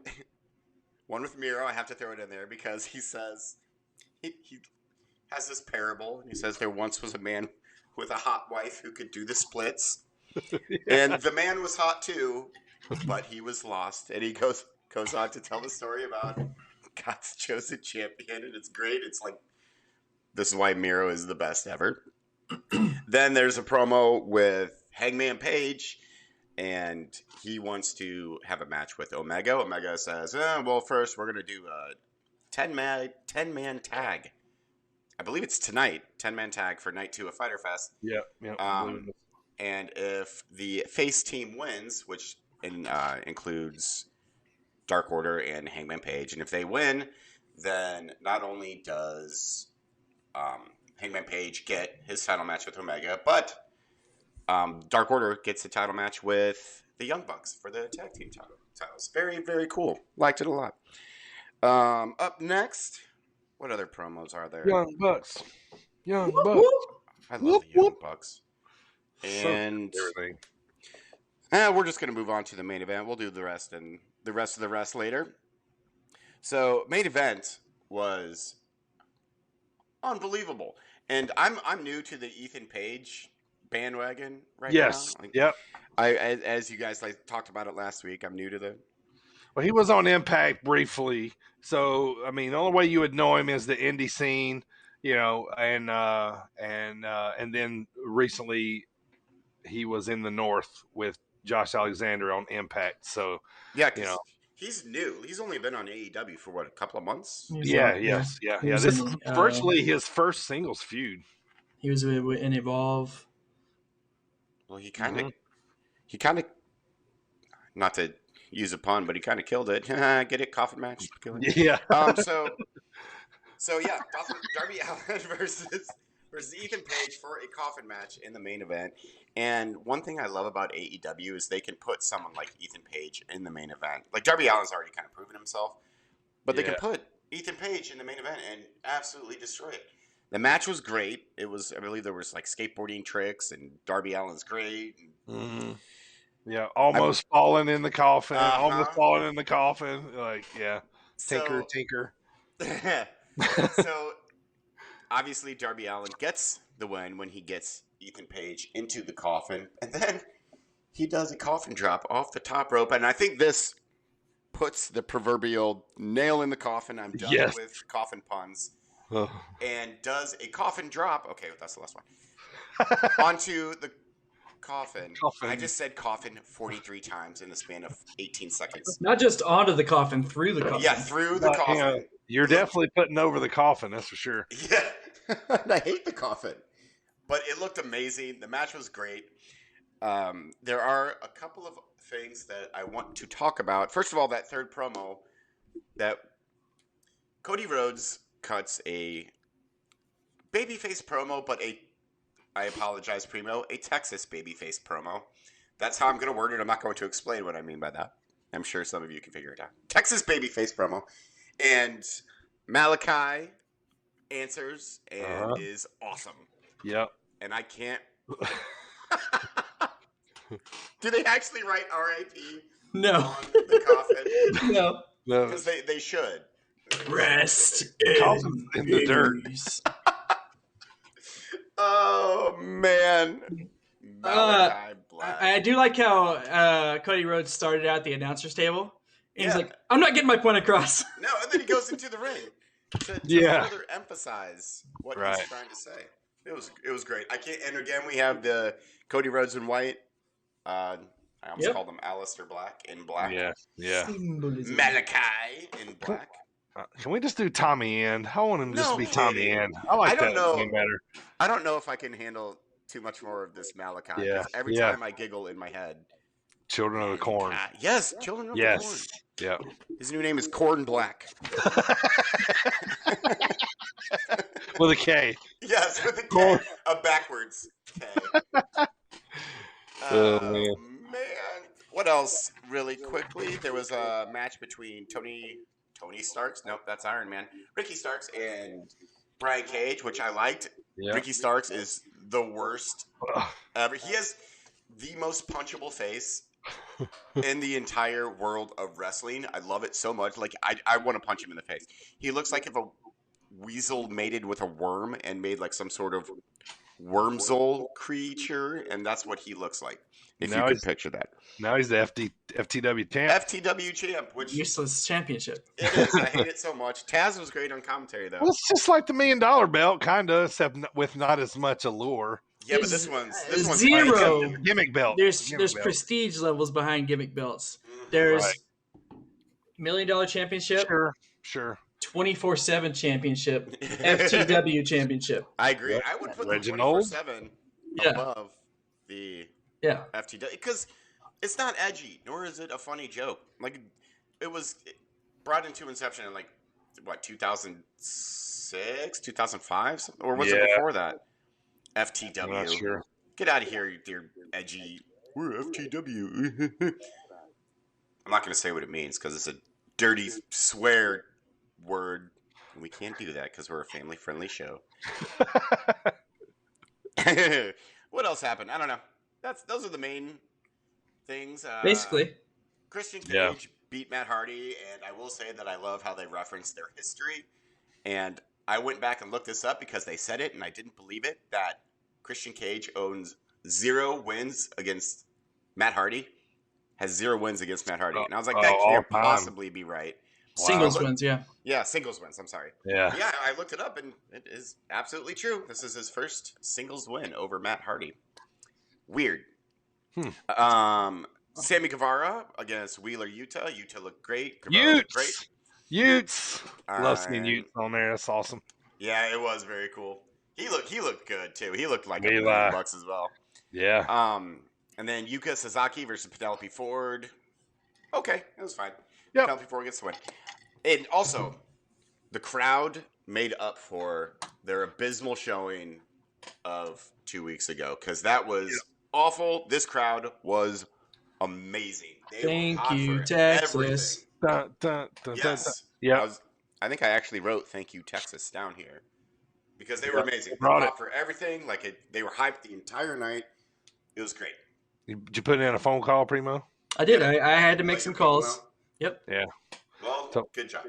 with Miro, I have to throw it in there because he says he has this parable, and he says there once was a man with a hot wife who could do the splits. And the man was hot too, but he was lost. And he goes on to tell the story about God's chosen champion, and it's great. It's this is why Miro is the best ever. Then there's a promo with Hangman Page, and he wants to have a match with Omega. Omega says, well, first we're going to do a 10-man tag. I believe it's tonight, 10-man tag for night 2 of Fyter Fest. Yeah. And if the face team wins, which includes Dark Order and Hangman Page, and if they win, then not only does Hangman Page get his title match with Omega, but Dark Order gets the title match with the Young Bucks for the tag team titles. Very, very cool. Liked it a lot. Up next, what other promos are there? Young Bucks. I love the Young Bucks. And we're just going to move on to the main event. We'll do the rest and the rest of the rest later. So, main event was unbelievable. And I'm new to the Ethan Page bandwagon right now. Yes. Yep. As you guys talked about it last week, I'm new to the. Well, he was on Impact briefly, so I mean, the only way you would know him is the indie scene, and then recently he was in the North with Josh Alexander on Impact. So yeah, He's new. He's only been on AEW for what, a couple of months? Yeah. He was This in, is virtually his first singles feud. He was in Evolve. Well, he kind of, not to use a pun, but he kind of killed it. Get it? Coffin match. Kill it. Yeah. So yeah, Darby Allin versus Ethan Page for a coffin match in the main event. And one thing I love about AEW is they can put someone like Ethan Page in the main event. Like Darby Allin's already kind of proven himself, but they can put Ethan Page in the main event and absolutely destroy it. The match was great. It was, I believe there was like skateboarding tricks, and Darby Allin's great. Mm-hmm. Yeah, almost falling in the coffin. Almost falling in the coffin. Like, yeah. Tinker. So, obviously, Darby Allin gets the win when he gets Ethan Page into the coffin. And then he does a coffin drop off the top rope. And I think this puts the proverbial nail in the coffin. I'm done with coffin puns. And does a coffin drop. Okay, that's the last one. Onto the coffin. I just said coffin 43 times in the span of 18 seconds. Not just onto the coffin, through the coffin. Yeah, through the coffin. You're definitely putting over the coffin, that's for sure. Yeah. I hate the coffin. But it looked amazing. The match was great. There are a couple of things that I want to talk about. First of all, that third promo that Cody Rhodes cuts a babyface promo, but I apologize, Primo, a Texas babyface promo. That's how I'm going to word it. I'm not going to explain what I mean by that. I'm sure some of you can figure it out. Texas babyface promo. And Malachi answers and is awesome. Yep. And I can't... Do they actually write R.I.P. No. on the coffin? No. Because they should. Rest in the dirt. Oh, man. Malachi Black. I do like how Cody Rhodes started out at the announcer's table. And he's like, I'm not getting my point across. No, and then he goes into the ring to further emphasize what he's trying to say. It was great. I can't. And again, we have the Cody Rhodes in white. I almost called him Alistair Black in black. Yeah. Malachi in black. Can we just do Tommy End? I want him to just be Tommy End. I like that name better. I don't know if I can handle too much more of this Malachi. Yeah. Every time I giggle in my head. Children of the Corn. Yes, Children of the Corn. Yeah. His new name is Corn Black. With a K. Yes, with a K. A backwards K. Oh, man. What else, really quickly? There was a match between Tony Starks. Nope, that's Iron Man. Ricky Starks and Brian Cage, which I liked. Yeah. Ricky Starks is the worst ever. He has the most punchable face in the entire world of wrestling. I love it so much. Like, I want to punch him in the face. He looks like if a weasel mated with a worm and made like some sort of wormsole creature, and that's what he looks like. If you can picture that. Now he's the FTW champ. FTW champ, which useless championship. It is. I hate it so much. Taz was great on commentary though. Well, it's just like the $1 Million belt, kind of, except with not as much allure. Yeah, but this one's zero gimmick belt. There's prestige levels behind gimmick belts. There's $1 Million championship. Sure. 24/7 championship, FTW championship. I agree. I would put the 24/7 above the FTW because it's not edgy, nor is it a funny joke. Like it was brought into inception in like what 2006, 2005, or was it before that? FTW. I'm not sure. Get out of here, you edgy. We're FTW. I'm not going to say what it means because it's a dirty swear word. We can't do that because we're a family-friendly show. What else happened? I don't know. Those are the main things. Basically, Christian Cage beat Matt Hardy, and I will say that I love how they reference their history. And I went back and looked this up because they said it, and I didn't believe it, that Christian Cage owns 0 wins against Matt Hardy. Has 0 wins against Matt Hardy. And I was like, that can't possibly be right. Singles wins, yeah. Yeah, singles wins. I'm sorry. Yeah. Yeah, I looked it up, and it is absolutely true. This is his first singles win over Matt Hardy. Weird. Sammy Guevara against Wheeler, Utah. Utah looked great. Guevara looked great. Utes. Love seeing And- Utes on there. That's awesome. Yeah, it was very cool. He looked good too. He looked like Really? $1 million as well. Yeah. And then Yuka Sasaki versus Penelope Ford. Okay, it was fine. Yep. Penelope Ford gets the win. And also, the crowd made up for their abysmal showing of 2 weeks ago because that was awful. This crowd was amazing. They Thank were hot you, for Texas. everything. Dun, dun, dun, Yes. dun, dun. Yeah. I think I actually wrote "Thank you, Texas" down here because they were amazing. They brought popped for everything. They were hyped the entire night. It was great. Did you put in a phone call, Primo? I did. I had to make Like some your people calls. out? Yep. Yeah. Well, good job.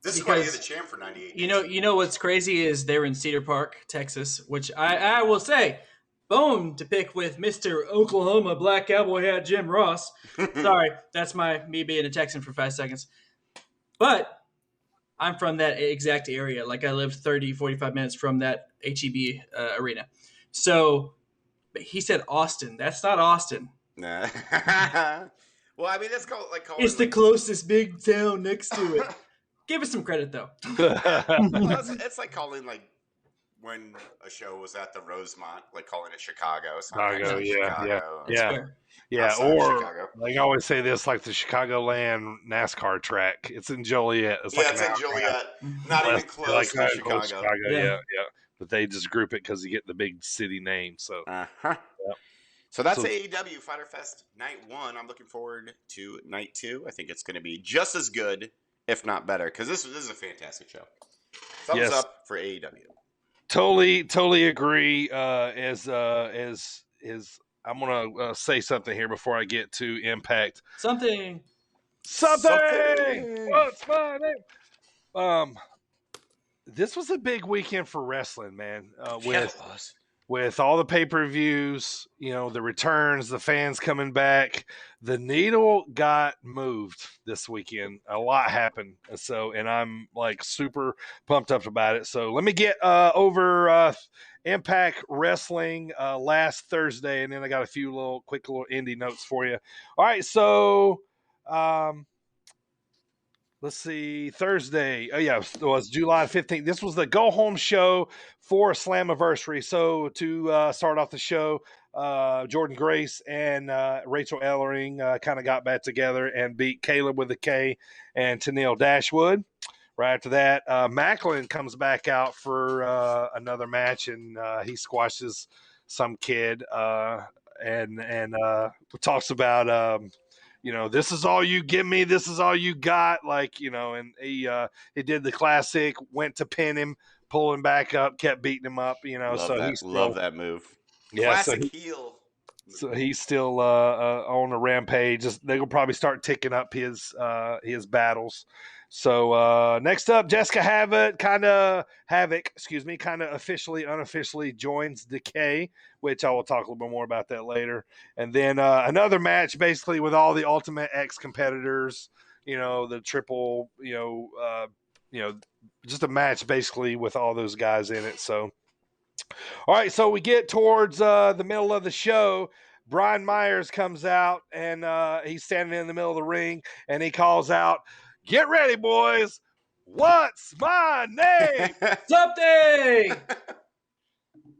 This is why you're the champ for 98 days. You know what's crazy is they're in Cedar Park, Texas, which I will say, bone to pick with Mr. Oklahoma Black Cowboy Hat Jim Ross. Sorry, that's me being a Texan for 5 seconds. But I'm from that exact area. Like I lived 30, 45 minutes from that HEB arena. So he said Austin. That's not Austin. Nah. Well, I mean, that's calling It's the closest big town next to it. Give us some credit, though. Well, it's like calling when a show was at the Rosemont, like calling it Chicago. It's not Chicago, actually yeah, Chicago. yeah. Fair. Yeah, Outside of or Chicago. like I always say this, like the Chicagoland NASCAR track. It's in Joliet. It's Yeah, like it's an in hour Joliet. Not even close like to Chicago. Yeah. Yeah. But they just group it because you get the big city name. So Uh-huh. Yep. So that's So- AEW Fighter Fest Night 1. I'm looking forward to Night 2. I think it's going to be just as good, if not better, because this is a fantastic show. Thumbs Yes. up for AEW. totally agree. As I'm gonna say something here before I get to Impact. Something. Something. What's my name? This was a big weekend for wrestling, man. With all the pay-per-views, the returns, the fans coming back, the needle got moved this weekend. A lot happened. And I'm like super pumped up about it. So let me get over Impact Wrestling last Thursday, and then I got a few quick little indie notes for you. All right, so let's see, Thursday. Oh, yeah, it was July 15th. This was the go-home show for Slammiversary. So to start off the show, Jordan Grace and Rachel Ellering kind of got back together and beat Caleb with a K and Tennille Dashwood. Right after that, Macklin comes back out for another match, and he squashes some kid and talks about this is all you give me. This is all you got. And he did the classic, went to pin him, pull him back up, kept beating him up, Love that move. Yeah, Classic heel. So he's still on a rampage. They will probably start ticking up his battles. So next up, Jessica Havoc kind of unofficially joins Decay, which I will talk a little bit more about that later. And then another match basically with all the Ultimate X competitors, the triple, just a match basically with all those guys in it. So, all right, so we get towards the middle of the show. Brian Myers comes out, and he's standing in the middle of the ring, and he calls out, "Get ready, boys. What's my name?" Something.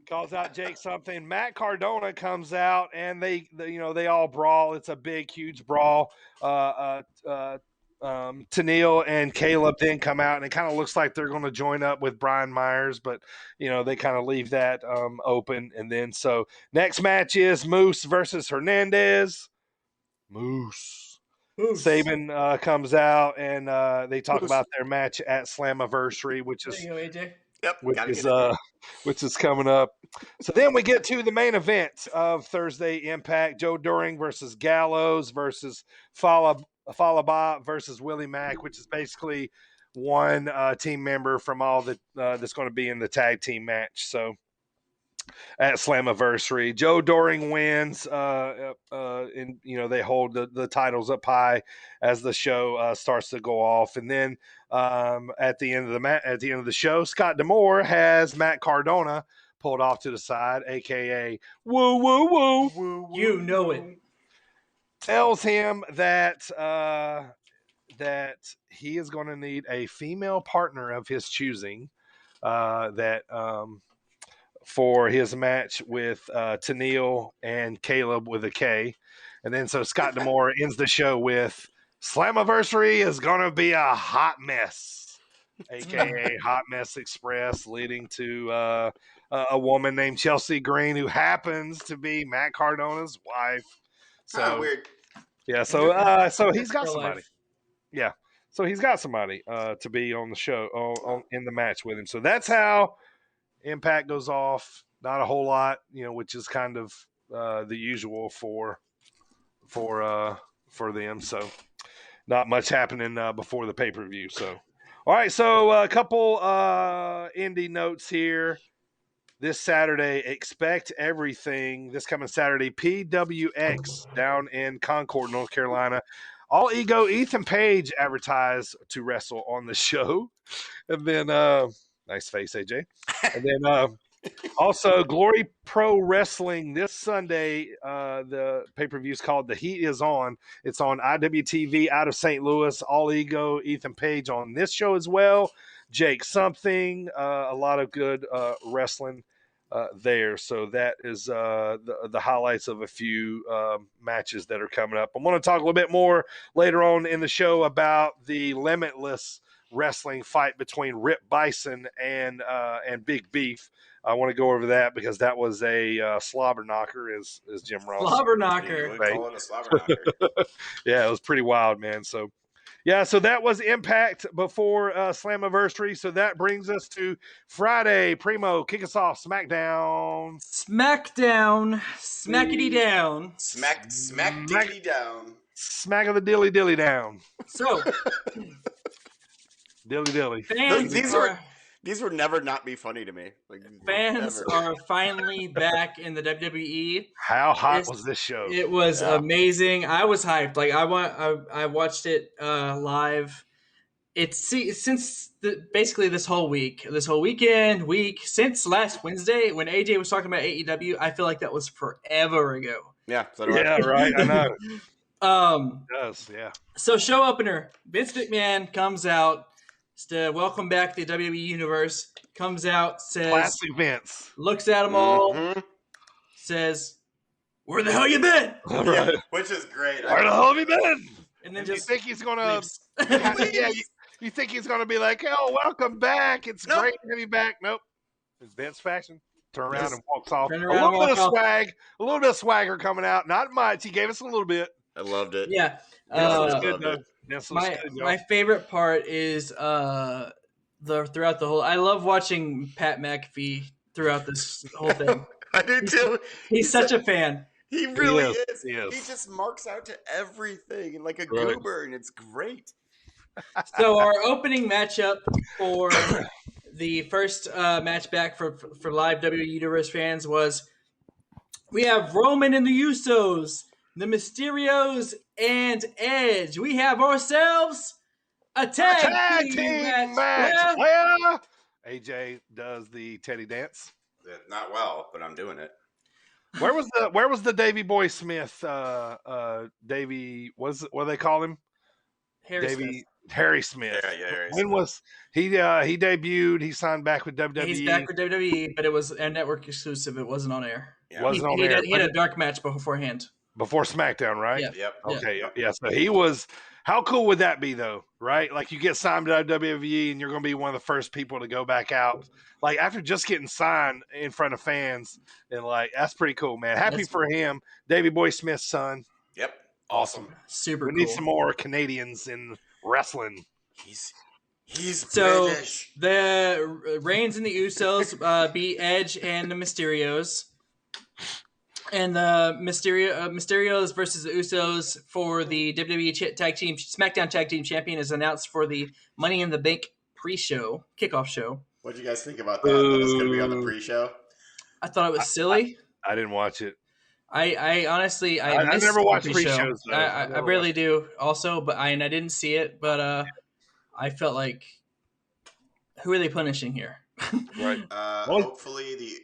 Calls out Jake something. Matt Cardona comes out, and they all brawl. It's a big, huge brawl. Tennille and Caleb then come out, and it kind of looks like they're going to join up with Brian Myers, but they kind of leave that open. And then so next match is Moose versus Hernandez. Moose. Saban comes out, and they talk about their match at Slammiversary, which is There you go, AJ. Yep. which is coming up. So then we get to the main event of Thursday Impact: Joe Doring versus Gallows versus Falaba versus Willie Mack, which is basically one team member from all that's going to be in the tag team match. So at Slammiversary, Joe Doring wins, and they hold the titles up high as the show starts to go off, and then at the end of the show, Scott D'Amore has Matt Cardona pulled off to the side, aka woo woo woo. You know it. tells him that that he is going to need a female partner of his choosing. For his match with Tennille and Caleb with a K. And then so Scott D'Amore ends the show with Slammiversary is going to be a hot mess, a.k.a. Hot Mess Express, leading to a woman named Chelsea Green who happens to be Matt Cardona's wife. So weird. Yeah, so he's got somebody. Yeah, so he's got somebody to be on the show, in the match with him. So that's how Impact goes off. Not a whole lot, which is kind of the usual for them. So not much happening before the pay-per-view. So, all right. So a couple indie notes here. This Saturday, expect everything. This coming Saturday, PWX down in Concord, North Carolina. All Ego Ethan Page advertised to wrestle on the show. And then, nice face, AJ. And then also Glory Pro Wrestling this Sunday. The pay-per-view is called The Heat Is On. It's on IWTV out of St. Louis. All Ego Ethan Page on this show as well. Jake Something. A lot of good wrestling there. So that is the highlights of a few matches that are coming up. I want to talk a little bit more later on in the show about the Limitless wrestling fight between Rip Bison and Big Beef. I want to go over that because that was a slobber knocker, as Jim Ross. Slobber knocker. Right. Call it a slobber knocker. Yeah, it was pretty wild, man. So, yeah, so that was Impact before Slammiversary. So that brings us to Friday. Primo, kick us off. SmackDown. Smackity down. Smack dilly down. Smack of the dilly down. So, dilly. Fans These would never not be funny to me. Fans are finally back in the WWE. How hot was this show? It was amazing. I was hyped. I watched it live. Since basically this whole weekend, since last Wednesday when AJ was talking about AEW. I feel like that was forever ago. Yeah. Yeah, right. I know. It does, yeah. So show opener, Vince McMahon comes out to welcome back the WWE Universe. Comes out, says, classic Vince. Looks at them all, says, "Where the hell you been?" Yeah, which is great. Where the hell have you been? And then you just think he's gonna? leaves. You think he's gonna be like, "Oh, welcome back. It's great to have you back." Nope. It's Vince fashion. Turn around and walks off. A little bit of swagger coming out. Not much. He gave us a little bit. I loved it. Yeah. My favorite part is throughout the whole. I love watching Pat McAfee throughout this whole thing. I do too. He's such a fan. He really is. He just marks out to everything like a goober, and it's great. So our opening matchup for the first match back for live WWE Universe fans was we have Roman and the Usos, the Mysterios, and Edge. We have ourselves a tag team match. Where AJ does the Teddy dance. Not well, but I'm doing it. Where was the Davey Boy Smith? Davey, what do they call him? Harry Smith. Yeah, Harry when Smith. Was he debuted? He signed back with WWE. He's back with WWE, but it was a network exclusive. It wasn't on air. Yeah. He had a dark match beforehand. Before SmackDown, right? Yeah. Yep. Okay. Yeah. So he was. How cool would that be, though? Right? Like you get signed to WWE, and you're going to be one of the first people to go back out. Like after just getting signed in front of fans, and that's pretty cool, man. Happy for him, Davey Boy Smith's son. Yep. Awesome. Super. We need some more Canadians in wrestling. He's so British. The Reigns and the Usos beat Edge and the Mysterios. And the Mysterios versus the Usos for the WWE SmackDown Tag Team Champion is announced for the Money in the Bank pre-show, kickoff show. What did you guys think about that? That it's going to be on the pre-show? I thought it was silly. I didn't watch it. I honestly I never watch pre-shows. I rarely do also, but I didn't see it, but I felt like, who are they punishing here? Right. Hopefully the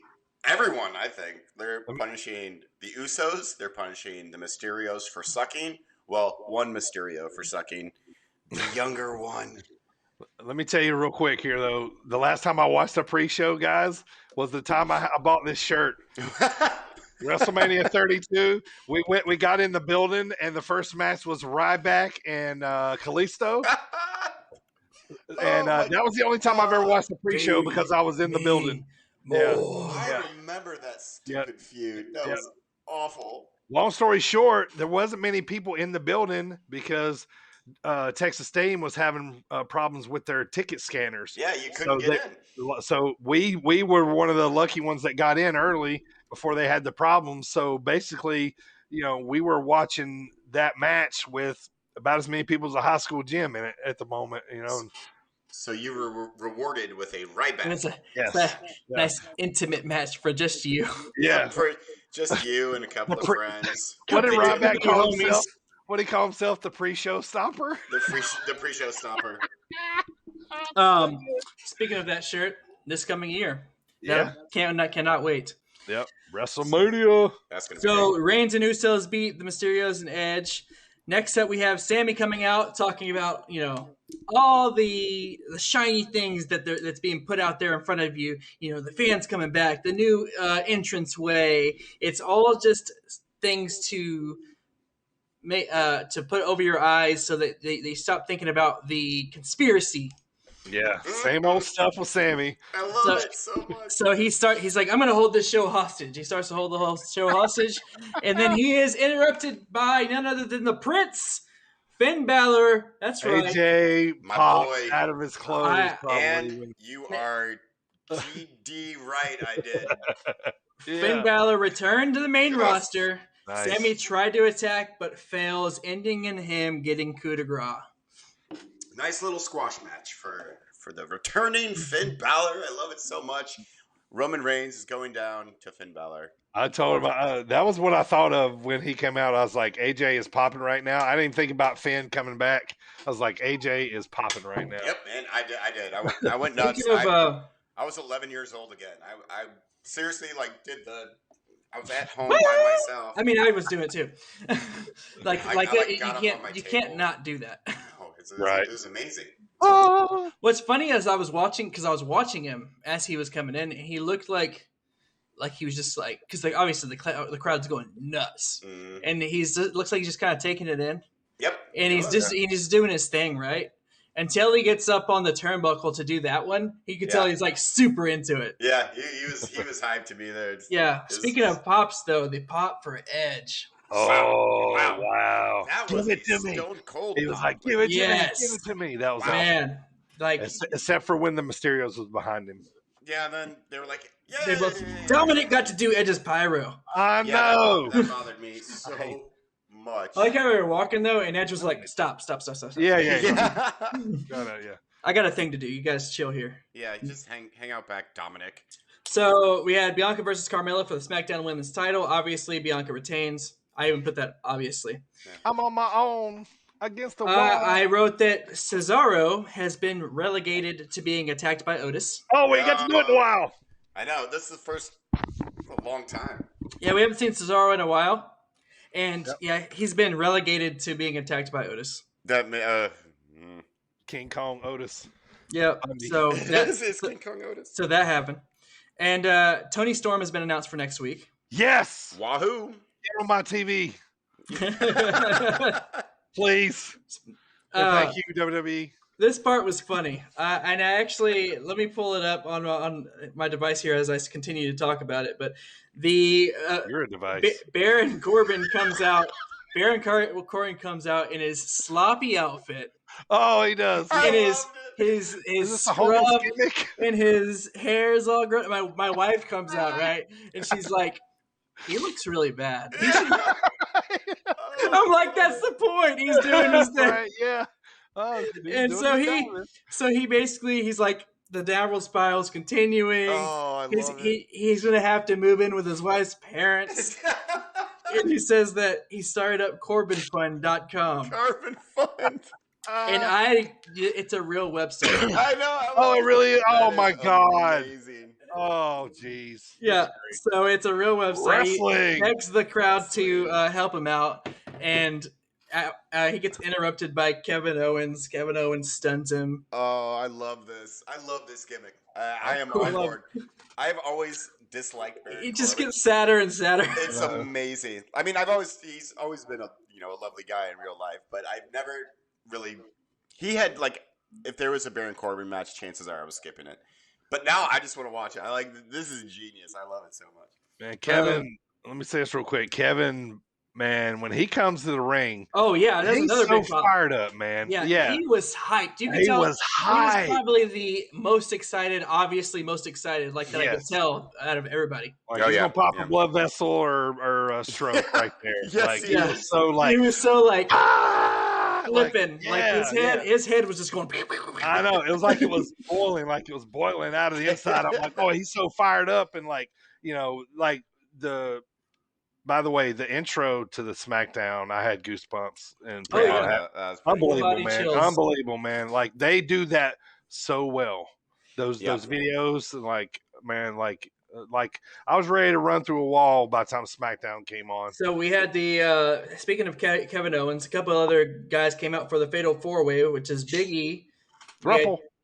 Everyone, I think. They're punishing the Usos. They're punishing the Mysterios for sucking. Well, one Mysterio for sucking. The younger one. Let me tell you real quick here, though. The last time I watched a pre-show, guys, was the time I bought this shirt. WrestleMania 32. We got in the building, and the first match was Ryback and Kalisto. And that was the only time I've ever watched a pre-show because I was in the building. Yeah. I remember that stupid feud. That was awful. Long story short, there wasn't many people in the building because Texas Stadium was having problems with their ticket scanners. Yeah, you couldn't get in. So we were one of the lucky ones that got in early before they had the problems. So basically, we were watching that match with about as many people as a high school gym in it at the moment, So you were rewarded with a Ryback. It's a nice intimate match for just you. Yeah. For just you and a couple of friends. What did Ryback call himself? What did he call himself? The pre-show stomper? The pre-show stomper. Speaking of that shirt, this coming year. Yeah. Cannot wait. Yep. WrestleMania. That's gonna So Reigns and Usos beat the Mysterios and Edge. Next up, we have Sammy coming out talking about, all the shiny things that's being put out there in front of you. The fans coming back, the new entrance way. It's all just things to put over your eyes so that they stop thinking about the conspiracy. Yeah, same old stuff with Sammy. I love it so much. So he's like, I'm going to hold this show hostage. He starts to hold the whole show hostage. And then he is interrupted by none other than the Prince, Finn Balor. That's right. AJ My popped boy. out of his clothes. And you are GD right, I did. Finn Balor returned to the main roster. Nice. Sammy tried to attack, but fails, ending in him getting coup de grace. Nice little squash match for the returning Finn Balor. I love it so much. Roman Reigns is going down to Finn Balor. I told him that was what I thought of when he came out. I was like, AJ is popping right now. I didn't think about Finn coming back. I was like, AJ is popping right now. Yep, and I did. I went nuts. I was 11 years old again. I seriously I was at home by myself. I mean, I was doing it too. You can't not do that. It was amazing. Oh. What's funny is I was watching him as he was coming in, and he looked like he was just because obviously the crowd's going nuts, and looks like he's just kind of taking it in. Yep. And he's just doing his thing, right? Until he gets up on the turnbuckle to do that one, he could tell he's super into it. Yeah, he was hyped to be there. Speaking of pops, though, the pop for Edge. Oh, wow. That was give it to me. Stone Cold. He was like, give it to me. Give it to me. That was man. Except for when the Mysterios was behind him. Yeah, and then they were like, yeah. They both, Dominic got to do Edge's pyro. I know. That bothered me so much. I like how we were walking, though, and Edge was like, stop. Yeah. I got a thing to do. You guys chill here. Yeah, just hang out back, Dominic. So we had Bianca versus Carmella for the SmackDown Women's title. Obviously, Bianca retains. I even put that obviously. I'm on my own against the wall. I wrote that Cesaro has been relegated to being attacked by Otis. Oh, we got to do it in a while. I know. This is the first a long time. Yeah, we haven't seen Cesaro in a while. And, he's been relegated to being attacked by Otis. King Kong Otis. Yep. So that's King Kong Otis. So that happened. And Tony Storm has been announced for next week. Yes. Wahoo. Get on my TV. Please. Thank you, WWE. This part was funny. And I actually, let me pull it up on my device here as I continue to talk about it. But you're a device. Baron Corbin comes out. Baron Corbin comes out in his sloppy outfit. Oh, he does. And his scrub and his hair is all grown. My wife comes out, right? And she's like, he looks really bad. I'm like, that's the point. He's doing his thing. Right, yeah. Oh, and so he basically, he's like, the downward spiral is continuing. Oh, I love it. He's going to have to move in with his wife's parents. And he says that he started up CorbinFund.com. Corbin Fund. And it's a real website. I know. Oh, it really is? Oh, my God. Amazing. Oh, jeez. Yeah, so it's a real website. Wrestling. He begs the crowd to help him out, and he gets interrupted by Kevin Owens. Kevin Owens stuns him. Oh, I love this. I love this gimmick. I am on board. I have always disliked Baron He just Corbin. gets sadder and sadder. It's amazing. I mean, he's always been a lovely guy in real life, but I've never really. He had like, if there was a Baron Corbin match, chances are I was skipping it. But now I just want to watch it. This is genius. I love it so much. Man, Kevin, let me say this real quick. Kevin, man, when he comes to the ring, oh yeah, that's he's another so big pop. fired up, man. Yeah, he was hyped. You could he tell was he was hyped. probably the most excited, obviously most excited, like that I could tell out of everybody. Like he's gonna pop a blood vessel or a stroke right there. Yes, he was so like he was so like flipping. His head was just going. I know. It was like it was boiling, out of the inside. I'm like, oh, he's so fired up, and like by the way, the intro to the SmackDown, I had goosebumps and unbelievable, man. Chills. Unbelievable, man. Like they do that so well. Those videos, like I was ready to run through a wall by the time SmackDown came on. So we had the speaking of Kevin Owens, a couple other guys came out for the Fatal 4-Way, which is Big E.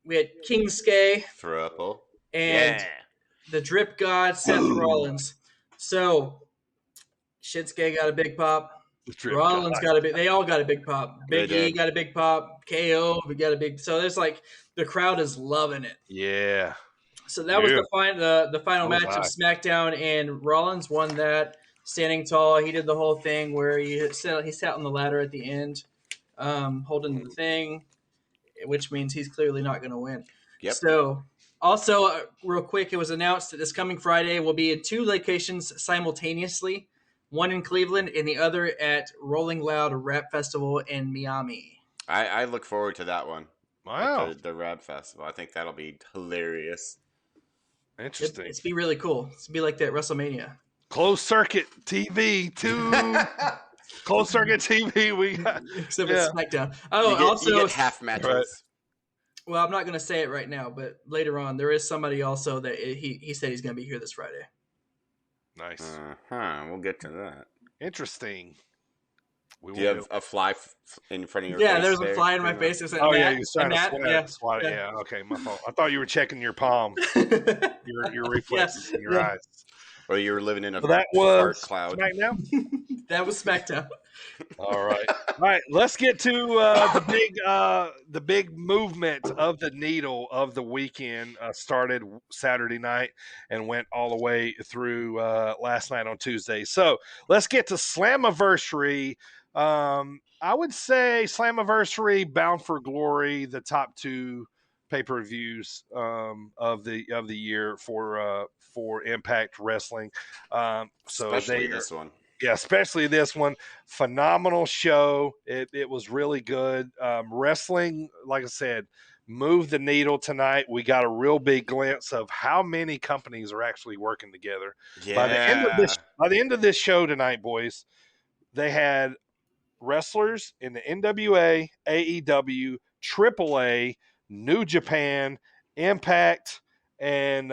We had King Skay. Thruple. And the Drip God, Seth Rollins. So Shinsuke got a big pop. Rollins got a big. They all got a big pop. Big E got a big pop. KO we got a big. So there's like the crowd is loving it. Yeah. So that was the final match of SmackDown, and Rollins won that standing tall. He did the whole thing where he sat on the ladder at the end, holding the thing, which means he's clearly not going to win. Yep. So also real quick, it was announced that this coming Friday will be in 2 locations simultaneously. One in Cleveland and the other at Rolling Loud Rap Festival in Miami. I look forward to that one. Wow. The Rap Festival. I think that'll be hilarious. Interesting. It's be really cool. It's be like that WrestleMania. Closed circuit TV too. Closed circuit TV. We got except for SmackDown. Oh, you get half matches. Right. Well, I'm not going to say it right now, but later on, there is somebody also that he said he's going to be here this Friday. Nice. We'll get to that. Interesting. Do you have a fly in front of your face? Yeah, there's a fly in my face. You're trying to swat it. Yeah, okay, my fault. I thought you were checking your palm, your reflexes in your eyes. Or you were living in a fart cloud. SmackDown? That was SmackDown. All right. Let's get to the big movement of the needle of the weekend. Started Saturday night and went all the way through last night on Tuesday. So let's get to Slammiversary. I would say Slammiversary, Bound for Glory, the top 2 pay-per-views of the year for Impact Wrestling. Especially this one. Yeah, especially this one. Phenomenal show. It was really good. Wrestling, like I said, moved the needle tonight. We got a real big glimpse of how many companies are actually working together. Yeah. By the end of this show tonight, boys, they had wrestlers in the NWA, AEW, AAA, New Japan, Impact, and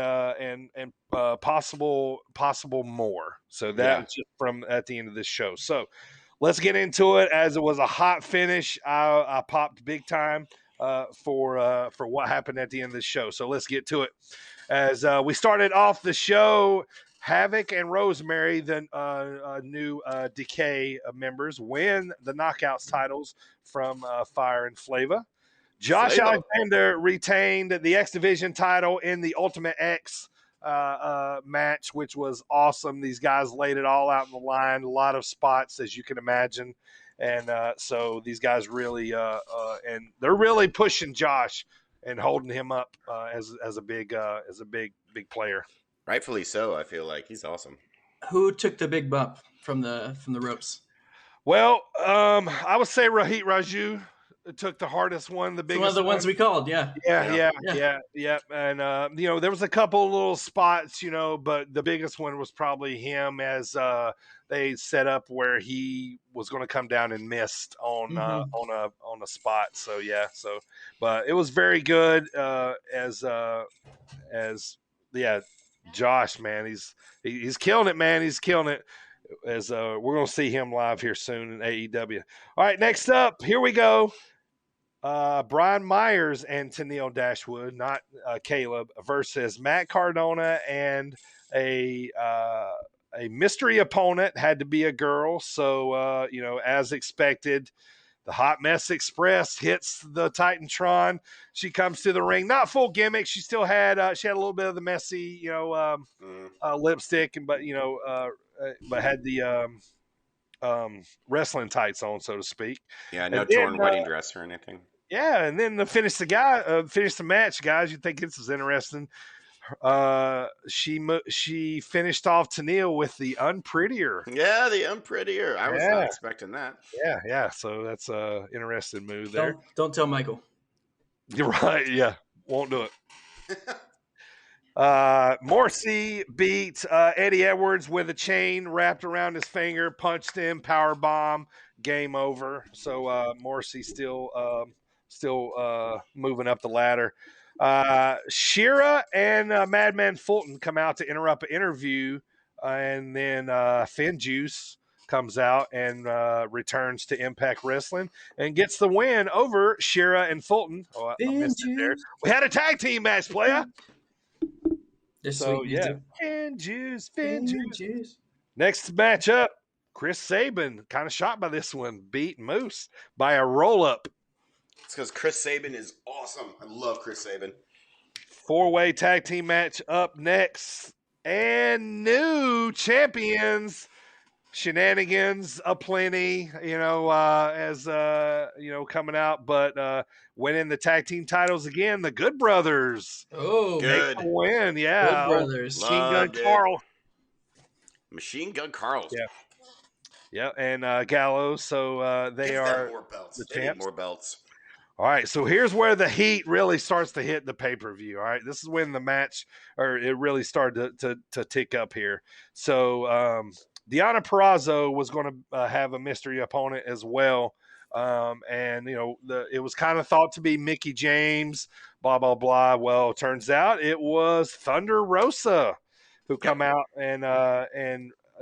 possible more. So that's just from at the end of this show. So let's get into it. As it was a hot finish, I popped big time for what happened at the end of the show. So let's get to it. As we started off the show, Havoc and Rosemary, the new Decay members, win the Knockouts titles from Fire and Flava. Josh Alexander retained the X Division title in the Ultimate X match, which was awesome. These guys laid it all out in the line, a lot of spots, as you can imagine. And so these guys really and they're really pushing Josh and holding him up as a big player. Rightfully so. I feel like he's awesome. Who took the big bump from the ropes? Well, I would say Rohit Raju took the hardest one, the biggest one of the ones we called, yeah. And there was a couple little spots, but the biggest one was probably him, as they set up where he was going to come down and missed on a spot. So but it was very good. Josh, man, he's killing it, man. He's killing it. As we're gonna see him live here soon in AEW. All right, next up, here we go. Brian Myers and Tennille Dashwood, not Caleb, versus Matt Cardona and a mystery opponent. Had to be a girl, so as expected. The Hot Mess Express hits the Titantron. She comes to the ring, not full gimmick. She still had a little bit of the messy, lipstick, but had the wrestling tights on, so to speak. Yeah, no torn wedding dress or anything. Yeah, and then to finish the match, guys. You'd think this was interesting. She finished off Tennille with the Unprettier. Yeah, the Unprettier. I was not expecting that. Yeah. So that's a interesting move there. Don't tell Michael. You're right. Yeah, won't do it. Morrissey beat Eddie Edwards with a chain wrapped around his finger, punched him, power bomb, game over. So Morrissey still moving up the ladder. Shira and Madman Fulton come out to interrupt an interview, and then Finn Juice comes out and returns to Impact Wrestling and gets the win over Shira and Fulton. Oh, I missed it there. We had a tag team match, player. So, yeah. Finn Juice. Next matchup, Chris Sabin, kind of shocked by this one, beat Moose by a roll-up. It's because Chris Sabin is awesome. I love Chris Sabin. 4-way tag team match up next. And new champions. Shenanigans aplenty, coming out. But winning the tag team titles again, the Good Brothers. Oh, good win. Yeah. Good Brothers. Machine Gun Carl. Machine Gun Carl. Yeah. Yeah, and Gallows. So they are more belts. The they champs. need more belts. All right, so here's where the heat really starts to hit the pay-per-view. All right, this is when the match, or it really started to tick up here. So Deonna Purrazzo was going to have a mystery opponent as well, and it was kind of thought to be Mickie James, blah blah blah. Well, turns out it was Thunder Rosa who come out and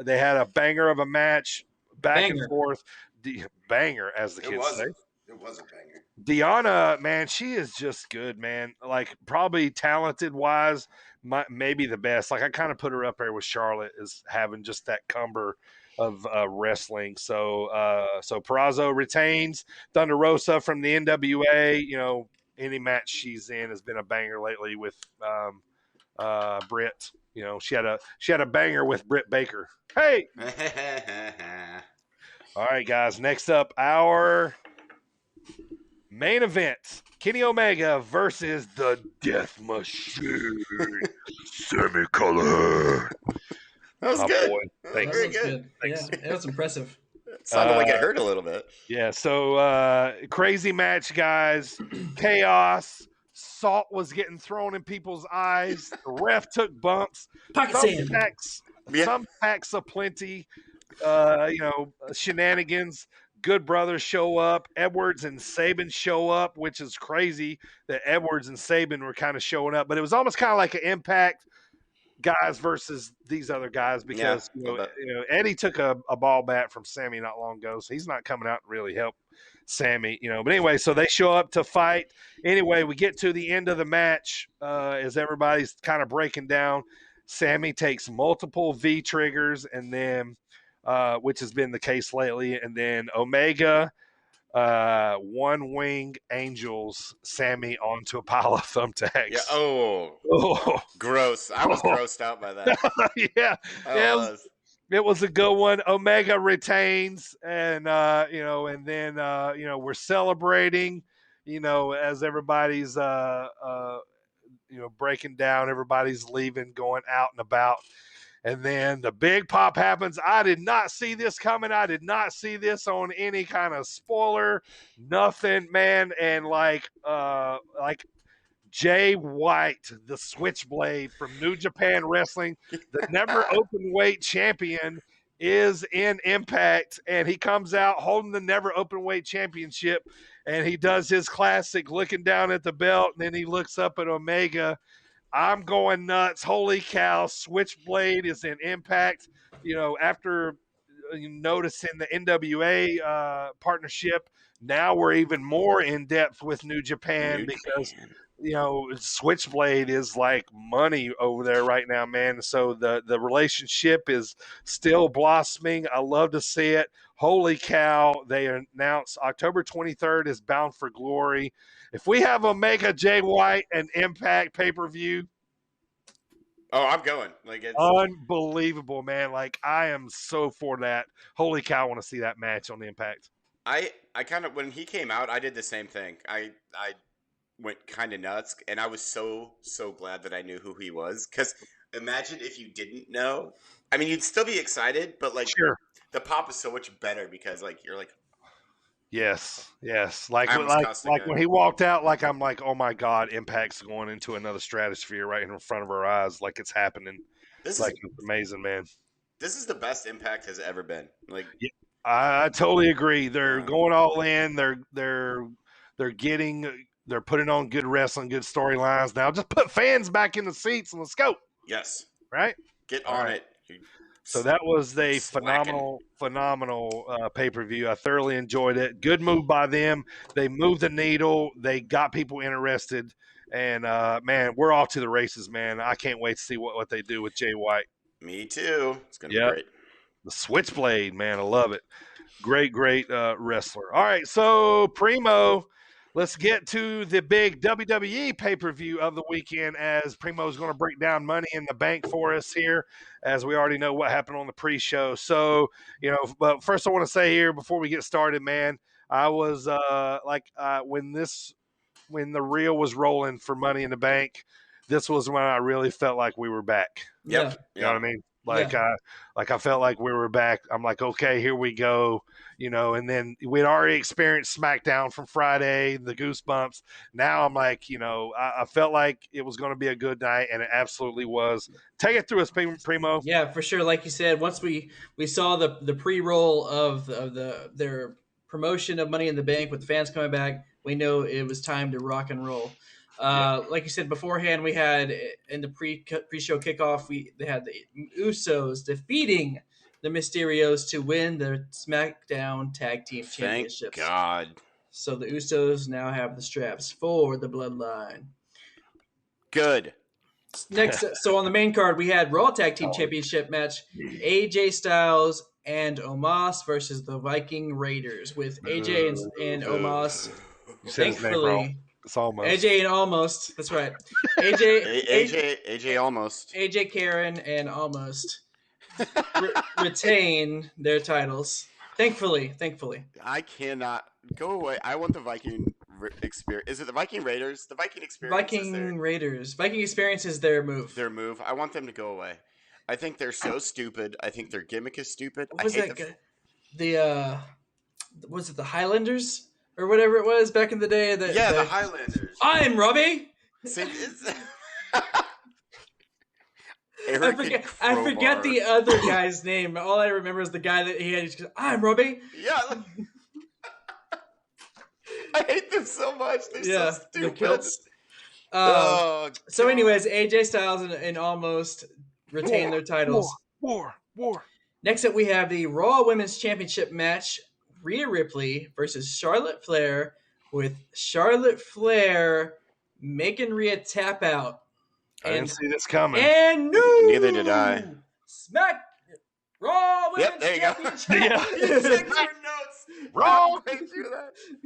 they had a banger of a match, back and forth, banger as the kids say. It was a banger. Deonna, man, she is just good, man. Like, probably talented-wise, maybe the best. Like, I kind of put her up there with Charlotte as having just that cumber of wrestling. So Purrazzo retains. Thunder Rosa from the NWA. Any match she's in has been a banger lately with Britt. She had a banger with Britt Baker. Hey! All right, guys. Next up, our main event, Kenny Omega versus the Death Machine, Sammy Color. That was good. Thanks. Very good. Thanks. Yeah, it was impressive. It sounded like it hurt a little bit. Yeah, so crazy match, guys. Chaos. Salt was getting thrown in people's eyes. The ref took bumps. Some packs aplenty. Shenanigans. Good Brothers show up. Edwards and Sabin show up, which is crazy that Edwards and Sabin were kind of showing up. But it was almost kind of like an Impact guys versus these other guys because Eddie took a ball bat from Sammy not long ago, so he's not coming out to really help Sammy. But anyway, so they show up to fight. Anyway, we get to the end of the match as everybody's kind of breaking down. Sammy takes multiple V triggers and then which has been the case lately. And then Omega, one wing angels Sammy onto a pile of thumbtacks. Yeah. Oh. Gross. I was grossed out by that. Yeah. It was a good one. Omega retains, and and then we're celebrating, as everybody's breaking down, everybody's leaving, going out and about. And then the big pop happens. I did not see this coming. I did not see this on any kind of spoiler. Nothing, man. And like Jay White, the Switchblade from New Japan Wrestling, the never open weight champion, is in Impact. And he comes out holding the never open weight championship. And he does his classic looking down at the belt. And then he looks up at Omega. I'm going nuts. Holy cow. Switchblade is in Impact. After noticing the NWA partnership, now we're even more in depth with New Japan because Switchblade is like money over there right now, man. So the relationship is still blossoming. I love to see it. Holy cow. They announced October 23rd is Bound for Glory. If we have Omega Jay White and Impact pay-per-view, oh, I'm going. Like, it's unbelievable, man. Like, I am so for that. Holy cow, I want to see that match on the Impact. I kind of, when he came out, I did the same thing. I went kind of nuts, and I was so glad that I knew who he was. Because imagine if you didn't know. I mean, you'd still be excited, but like, sure, the pop is so much better because like you're like, yes. Like when he walked out, like I'm like, oh my god, Impact's going into another stratosphere right in front of our eyes, like it's happening. It's amazing, man. This is the best Impact has ever been. Like, yeah, I totally agree. They're going all in. They're putting on good wrestling, good storylines. Now just put fans back in the seats and let's go. Yes. Right? Get on it. So that was a phenomenal pay-per-view. I thoroughly enjoyed it. Good move by them. They moved the needle. They got people interested. And, man, we're off to the races, man. I can't wait to see what they do with Jay White. Me too. It's going to be great. The Switchblade, man. I love it. Great wrestler. All right, so Primo, let's get to the big WWE pay-per-view of the weekend as Primo's going to break down Money in the Bank for us here, as we already know what happened on the pre-show. So, but first I want to say here before we get started, man, I was when the reel was rolling for Money in the Bank, this was when I really felt like we were back. Yeah. You know what I mean? I felt like we were back. I'm like, okay, here we go, and then we'd already experienced SmackDown from Friday, the goosebumps. Now I'm like, I felt like it was going to be a good night, and it absolutely was. Take it through us, Primo. Yeah, for sure. Like you said, once we saw the pre-roll of their promotion of Money in the Bank with the fans coming back, we know it was time to rock and roll. Like you said beforehand, we had in the pre-show kickoff, they had the Usos defeating the Mysterios to win their SmackDown Tag Team Championships. Thank God. So the Usos now have the straps for the Bloodline. Good. Next, so on the main card, we had Raw Tag Team Championship match, AJ Styles and Omos versus the Viking Raiders, with AJ and Omos. Thankfully. It's almost AJ and Almost. That's right. AJ Almost. AJ Karen and Almost retain their titles. Thankfully. I cannot go away. I want the Viking experience. Is it the Viking Raiders? The Viking experience. Raiders. Viking experience is their move. I want them to go away. I think they're so stupid. I think their gimmick is stupid. What was was it the Highlanders? Or whatever it was back in the day. The Highlanders. I'm Robbie. I forget the other guy's name. All I remember is the guy that he had. He goes, I'm Robbie. Yeah. I hate them so much. They're so stupid. So anyways, AJ Styles and Almost retain their titles. War. Next up, we have the Raw Women's Championship match. Rhea Ripley versus Charlotte Flair, with Charlotte Flair making Rhea tap out. I didn't see this coming. And neither did I. Raw Women's Championship. Raw.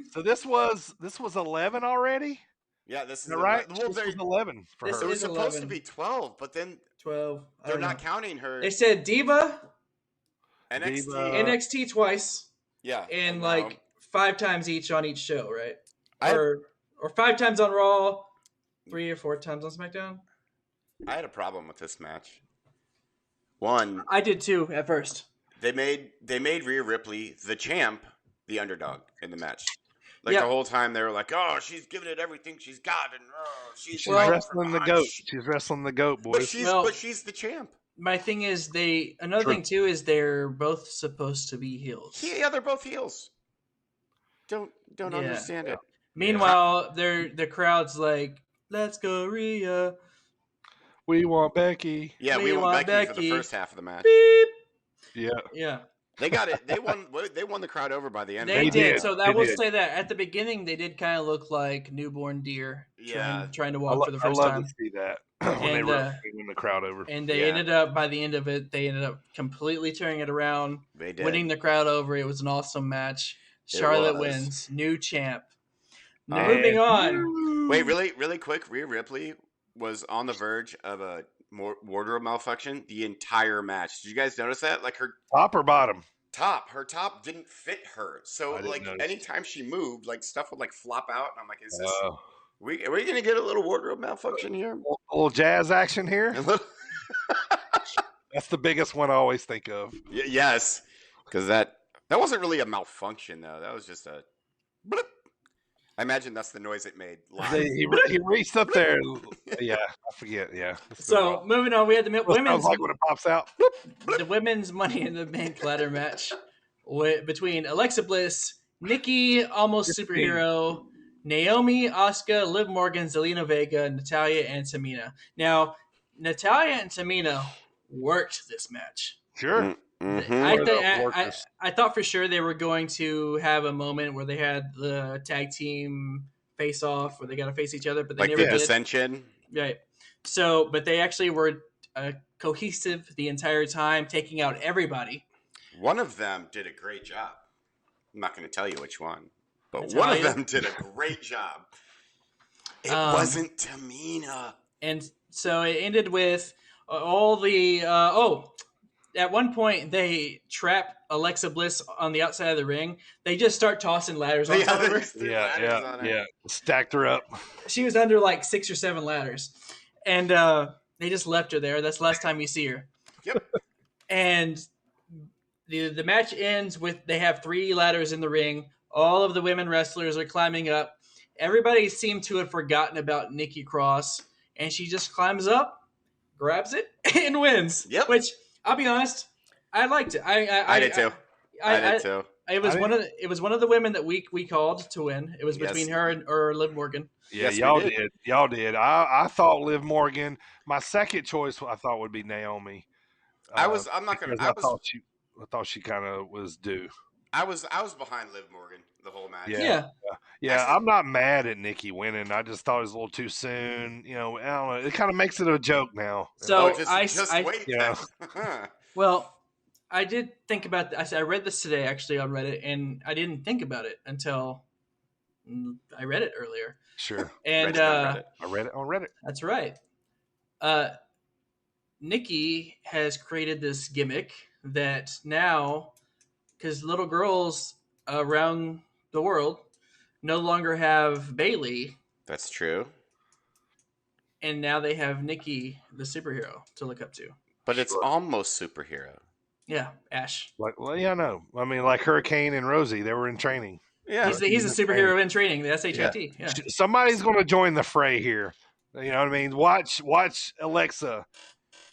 So this was 11 already? Yeah, this is right. Well, this was 11 for her. It was supposed to be 12, but then 12. They're not counting her. They said Diva, NXT, NXT twice. Yeah, and like 5 times each on each show, right? Or 5 times on Raw, 3 or 4 times on SmackDown. I had a problem with this match. One, I did too at first. They made Rhea Ripley the champ, the underdog in the match. Like the whole time they were like, "Oh, she's giving it everything she's got," and she's wrestling the goat. She's wrestling the goat, boys. But she's the champ. My thing is another thing too is they're both supposed to be heels. Yeah, they're both heels. Don't understand it. Meanwhile, the crowd's like, "Let's go, Rhea." We want Becky. Yeah, we want Becky for the first half of the match. Beep. Yeah. Yeah. They got it. They won the crowd over by the end. They They did. did. So They I will did. say that at the beginning they did kind of look like newborn deer trying to walk for the first I love time. to see that when they And, were winning the crowd over. And they ended up, by the end of it, they ended up completely turning it around, They did. winning the crowd over. It was an awesome match. Charlotte was. wins, new champ. Moving on. Wait, really quick. Rhea Ripley was on the verge of a wardrobe malfunction the entire match. Did you guys notice that? Like her Top or bottom? her top didn't fit her. So like notice. anytime she moved, like stuff would like flop out. And I'm like, is this? Are we going to get a little wardrobe malfunction here? A little jazz action here. That's the biggest one I always think of. Yes, because that wasn't really a malfunction though. That was just a. Blip. I imagine that's the noise it made. Live. He reached up there. Yeah, I forget. Yeah. So moving on, we had the women's. Sounds like when it pops out. The women's Money in the Bank ladder match between Alexa Bliss, Nikki, almost superhero, Naomi, Asuka, Liv Morgan, Zelina Vega, Natalya, and Tamina. Now, Natalya and Tamina worked this match. Sure. Mm-hmm. I thought for sure they were going to have a moment where they had the tag team face off, where they got to face each other, but they like never the did. dissension. Right. So, but they actually were cohesive the entire time, taking out everybody. One of them did a great job. I'm not going to tell you which one, but Natalya? one of them did a great job. It wasn't Tamina. And so it ended with all the at one point they trap Alexa Bliss on the outside of the ring. They just start tossing ladders on top of her. Yeah. Stacked her up. She was under like 6 or 7 ladders, and they just left her there. That's the last time you see her. Yep. And the match ends with they have 3 ladders in the ring. All of the women wrestlers are climbing up. Everybody seemed to have forgotten about Nikki Cross, and she just climbs up, grabs it, and wins. Yep. Which, I'll be honest, I liked it. I did too. I did too. It was one of the women that we called to win. It was between her or Liv Morgan. Yeah, Yes, y'all did. Y'all did. I thought Liv Morgan. My second choice I thought would be Naomi. I'm not gonna. I thought she kind of was due. I was behind Liv Morgan the whole match. Yeah. I'm not mad at Nikki winning. I just thought it was a little too soon. You know, I don't know. It kind of makes it a joke now. So just wait. Yeah. Well, I did think about this. I read this today actually on Reddit, and I didn't think about it until I read it earlier. Sure. And I read it on Reddit. That's right. Nikki has created this gimmick that now, because little girls around the world no longer have Bailey. That's true. And now they have Nikki, the superhero, to look up to. But it's almost superhero. Yeah, Ash. No. I mean, like Hurricane and Rosie, they were in training. Yeah. He's a superhero in training, the SHIT. Yeah. Somebody's going to join the fray here. You know what I mean? Watch Alexa,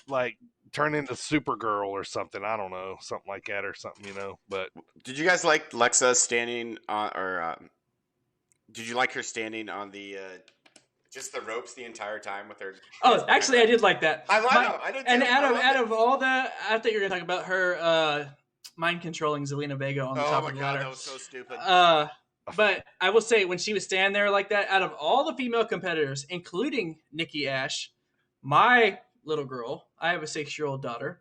like, turn into Supergirl or something. I don't know, something like that or something, you know. But did you guys like Lexa standing on, or did you like her standing on the just the ropes the entire time with her? Oh, actually, I did like that. I did. And out of all that, I thought you were going to talk about her mind controlling Zelina Vega on the top of the ladder. That was so stupid. But I will say, when she was standing there like that, out of all the female competitors, including Nikki Ash, my little girl, I have a 6-year-old daughter.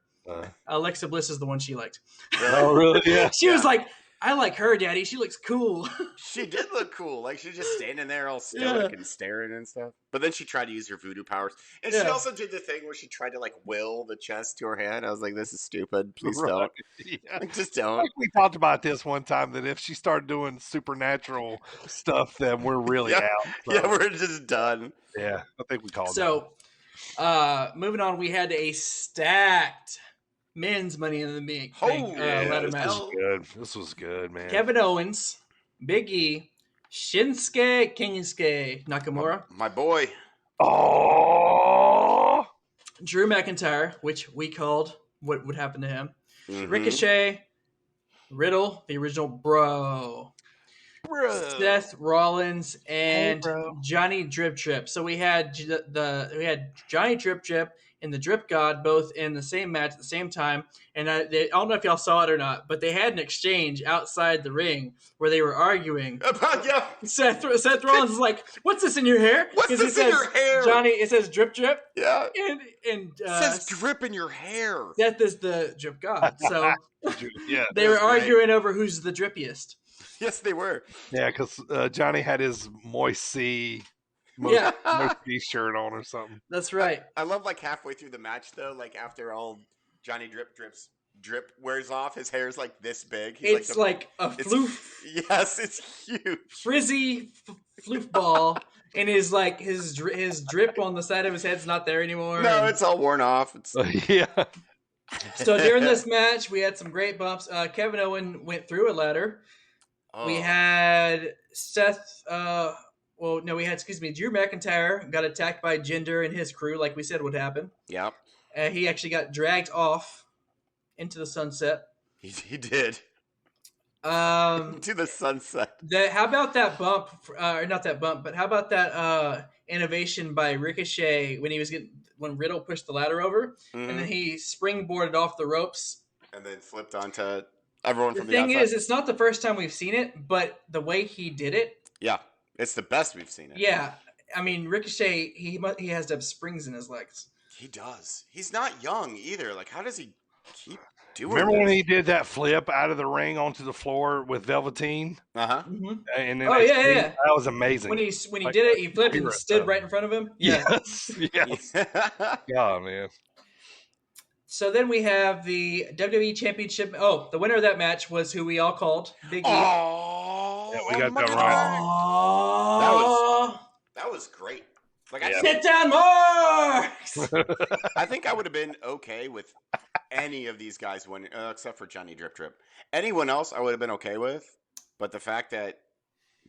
Alexa Bliss is the one she liked. Oh, really? Yeah. She was like, I like her, Daddy. She looks cool. She did look cool. Like, she's just standing there all stoic and staring and stuff. But then she tried to use her voodoo powers. And she also did the thing where she tried to, like, will the chest to her hand. I was like, this is stupid. Please don't. Yeah. Like, just don't. Like we talked about this one time, that if she started doing supernatural stuff, then we're really out. So. Yeah, we're just done. Yeah, I think we called it. So, moving on, we had a stacked men's Money in the Bank ladder match. This was good, man. Kevin Owens, Big E, Shinsuke Nakamura, My boy. Oh, Drew McIntyre, which we called what would happen to him, Mm-hmm. Ricochet, Riddle, the original Bro, Seth Rollins, and bro. Johnny Drip Trip. So we had we had Johnny Drip Trip and the Drip God both in the same match at the same time. And I don't know if y'all saw it or not, but they had an exchange outside the ring where they were arguing. Yeah. Seth Rollins is like, "What's this in your hair?" What's 'Cause this he in says, your hair? Johnny, it says Drip Drip, Yeah. and It says drip in your hair. Seth is the Drip God. So Yeah, they were That's great. arguing over who's the drippiest. Yes, they were. yeah, because Johnny had his Moist Sea shirt on or something. That's right. I love like halfway through the match though, like after all Johnny drip wears off, his hair's like this big. He's It's like a floof, Yes, it's huge. frizzy floof ball, and his drip on the side of his head's not there anymore. No, And it's all worn off. It's Yeah. so during this match, we had some great bumps. Kevin Owen went through a ladder. We had Seth. We had Drew McIntyre got attacked by Jinder and his crew, like we said would happen. Yep. He actually got dragged off into the sunset. He did. To the sunset. How about that bump? Or not that bump, but how about that innovation by Ricochet when Riddle pushed the ladder over, and then he springboarded off the ropes and then flipped onto everyone from the thing outside. is, it's not the first time we've seen it, but the way he did it. Yeah, it's the best we've seen it. Yeah, I mean Ricochet, he has to have springs in his legs. He does. He's not young either. Like, how does he keep doing? Remember this? when he did that flip out of the ring onto the floor with Velveteen? Uh-huh. Mm-hmm. And then yeah. that was amazing. When he did it, he flipped and stood right in front of him. Yeah. Yes. God, man. So then we have the WWE Championship. Oh, the winner of that match was who we all called Big E. Oh, Yeah, we got that right. That was great. Like, Sit down, Marks! I think I would have been okay with any of these guys winning, except for Johnny Drip Drip. Anyone else, I would have been okay with. But the fact that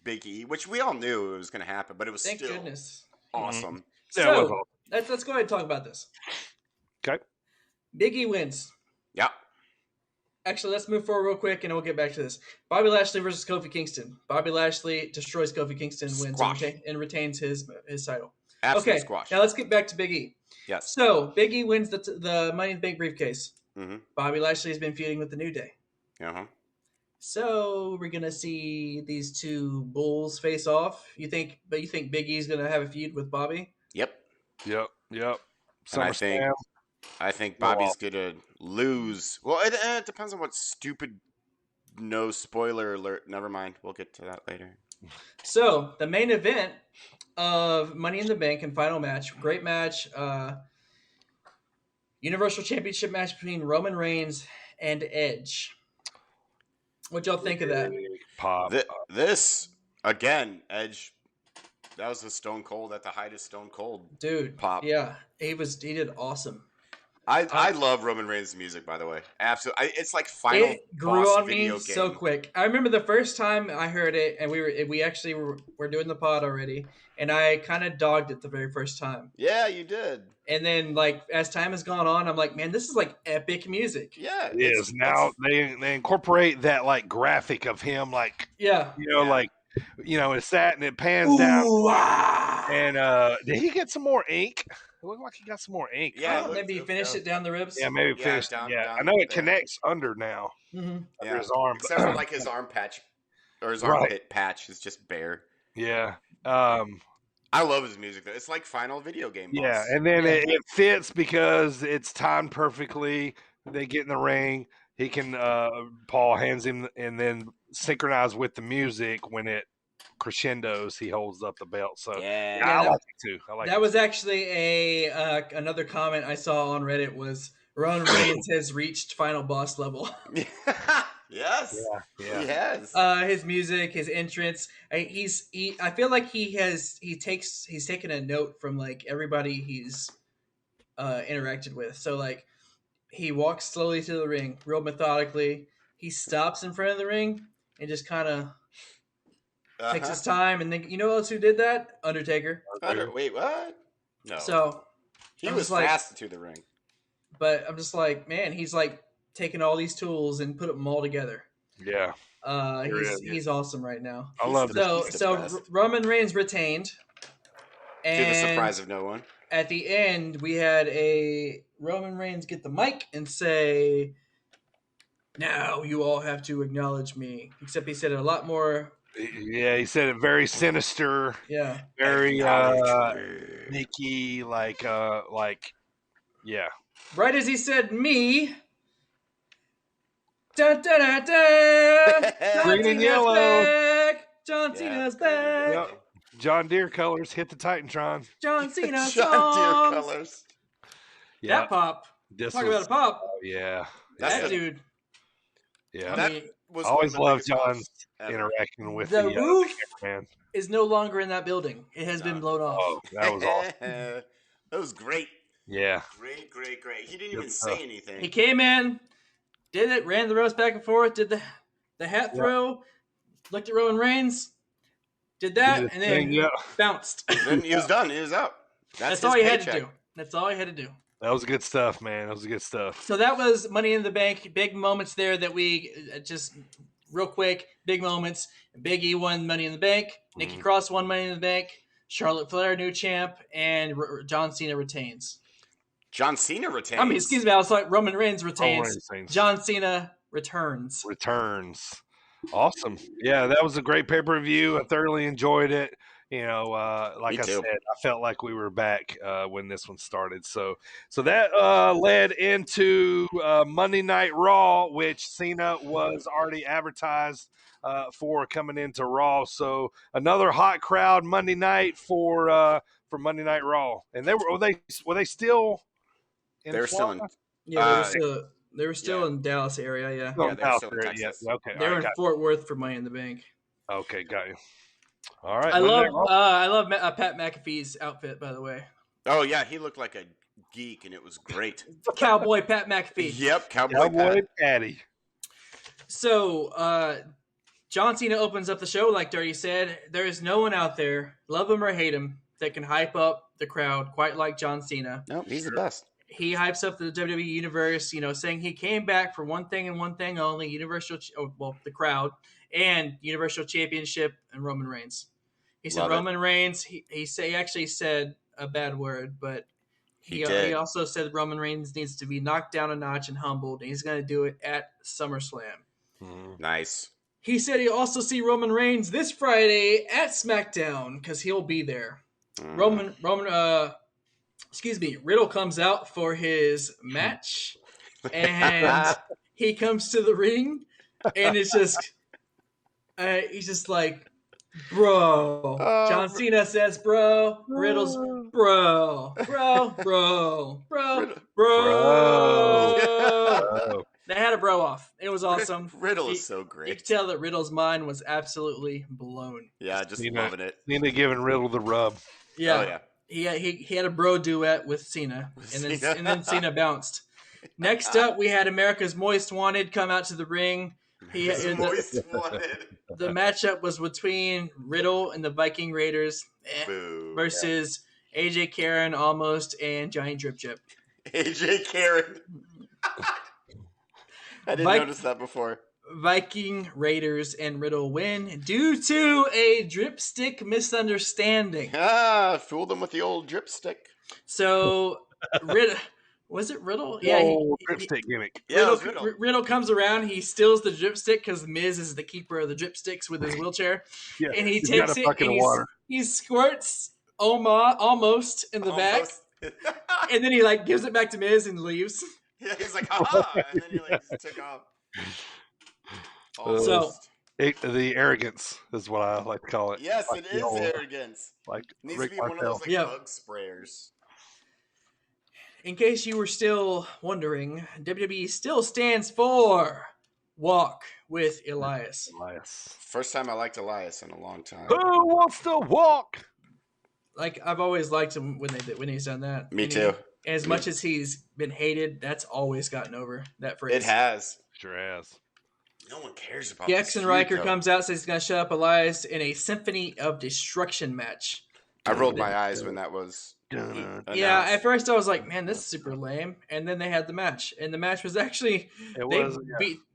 Big E, which we all knew it was going to happen, but it was Thank still goodness. awesome. Yeah, So it was awesome. let's go ahead and talk about this. Okay. Big E wins. Yeah. Actually, let's move forward real quick, and we'll get back to this. Bobby Lashley versus Kofi Kingston. Bobby Lashley destroys Kofi Kingston, wins and retains his title. Absolute Okay, squash. now let's get back to Big E. Yes. So Big E wins the Money in the Bank briefcase. Mm-hmm. Bobby Lashley has been feuding with the New Day. Uh-huh. So we're gonna see these two bulls face off. You think Big E's gonna have a feud with Bobby? Yep. Yep. And I think Bobby's gonna lose. Well, it depends on what stupid. No spoiler alert. Never mind. We'll get to that later. So the main event of Money in the Bank and final match, great match, Universal Championship match between Roman Reigns and Edge. What y'all think of that? Pop. This again, Edge. That was a Stone Cold at the height of Stone Cold. Dude, pop. Yeah, he did awesome. I love Roman Reigns' music, by the way. Absolutely, it's like final. It grew boss on me video game. so quick. I remember the first time I heard it, and we actually were doing the pod already, and I kind of dogged it the very first time. Yeah, you did. And then, like, as time has gone on, I'm like, man, this is like epic music. Yeah, it is. Now they incorporate that like graphic of him, like like it's that, and it pans down. Ah. And did he get some more ink? It looked like he got some more ink. Yeah, maybe he finished it down the ribs. Yeah, maybe finished. Down, I know it connects under now. Mm-hmm. Under his arm, except for like his arm patch or his armpit patch is just bare. Yeah. I love his music though. It's like final video game boss. Yeah, and then it fits because it's timed perfectly. They get in the ring. He can Paul hands him and then synchronize with the music when it crescendos. He holds up the belt. So I like it too. That was actually another comment I saw on Reddit was Roman Reigns has reached final boss level. Yes. Yeah. He has. His music, his entrance. I feel like he's taken a note from like everybody he's interacted with. So like he walks slowly to the ring, real methodically. He stops in front of the ring and just kind of takes his time. And then you know who else who did that? Undertaker. Wait, what? No. So he was fast to the ring. But I'm just like, man, he's like taking all these tools and put them all together. Yeah. He's awesome right now. I love this. So He's the so best. Roman Reigns retained, To and the surprise of no one. at the end we had a Roman Reigns get the mic and say, "Now you all have to acknowledge me." Except he said it a lot more. Yeah, he said it very sinister, Yeah. very Acknowledge me. sneaky, like yeah. Right as he said me. Da, da, da, da. John Green and Cena's yellow. back. John Yeah, Cena's green and back. yellow. Yep. John Deere colors hit the Titantron. John Cena John Deere songs. colors. Yeah. That pop. This Talk was, about a pop. yeah. That's That the- dude. Yeah. That mean, was Always one of loved the biggest John's pops ever. interacting with The the roof cameraman. is no longer in that building. It has been blown off. Oh, that was awesome. That was great. Yeah. Great. He didn't Good even stuff. say anything. He came in, did it, ran the roast back and forth, did the hat throw, looked at Roman Reigns, did that, Did and his then thing, yeah. bounced. Then he was done. He was out. That's his all he had paycheck. to do. That's all he had to do. That was good stuff, man. That was good stuff. So that was Money in the Bank. Big moments there that we just real quick. Big moments. Big E won Money in the Bank. Nikki Cross won Money in the Bank. Charlotte Flair new champ, and John Cena retains. John Cena retains. I mean, excuse me. I was like Roman Reigns retains. Reigns retains. John Cena returns. Returns. Awesome. Yeah, that was a great pay-per-view. I thoroughly enjoyed it. You know, like Me I too. said, I felt like we were back when this one started. So that led into Monday Night Raw, which Cena was already advertised for coming into Raw. So another hot crowd Monday night for Monday Night Raw. And were they still in They're still Florida? in. Yeah, they were still yeah. in Dallas area. Yeah, Oh, Yeah, they're no, still in yeah, Texas. okay, they all were right, in Fort Worth for Money in the Bank. okay, got you. All right. I Monday love Night Raw. Pat McAfee's outfit, by the way. Oh yeah, he looked like a geek, and it was great. Cowboy Pat McAfee. Yep, Cowboy Cowboy Pat. Patty. So John Cena opens up the show, like Dirty said. There is no one out there, love him or hate him, that can hype up the crowd quite like John Cena. Nope, he's the best. He hypes up the WWE Universe, saying he came back for one thing and one thing only: the crowd and Universal Championship and Roman Reigns. He said Love it. Roman Reigns. He actually said a bad word, but He did. he also said Roman Reigns needs to be knocked down a notch and humbled, and he's going to do it at SummerSlam. Nice. He said he'll also see Roman Reigns this Friday at SmackDown because he'll be there. Riddle comes out for his match, and he comes to the ring, and it's just, he's just like, bro. John Cena says, bro. Riddle's, bro. They had a bro off. It was awesome. Riddle is so You great. could tell that Riddle's mind was absolutely blown. Yeah, just Cena. loving it. Cena giving Riddle the rub. Yeah. Oh yeah. He had a bro duet with Cena, Cena. and then Cena bounced. Next up, we had America's Most Wanted come out to the ring. Moist wanted. The matchup was between Riddle and the Viking Raiders Boo. versus AJ Karen almost and Johnny Drip Chip. AJ Karen. I didn't notice that before. Viking Raiders and Riddle win due to a dripstick misunderstanding. Fooled them with the old drip stick. So, was it Riddle? Oh, dripstick gimmick. Yeah, it was Riddle. Riddle comes around. He steals the dripstick because Miz is the keeper of the dripsticks with his wheelchair, Yeah, and he he's takes got a it bucket and of water. he squirts almost in the back, Almost. and then he gives it back to Miz and leaves. Yeah, he's like, haha, and then he took off. Almost. The arrogance is what I like to call it. Yes, Like it the is old- arrogance. Like It needs Rick to be one of those Martel. Yeah. bug sprayers. In case you were still wondering, WWE still stands for Walk with Elias. Elias. First time I liked Elias in a long time. Who wants to walk? I've always liked him when he's done that. Me And too. As much as he's been hated, that's always gotten over that phrase. It has. Sure has. No one cares about Jackson this Riker feud, comes out, says he's going to shut up Elias in a Symphony of Destruction match. I rolled my eyes when that was Yeah, announced. at first I was like, man, this is super lame. And then they had the match. And the match was actually,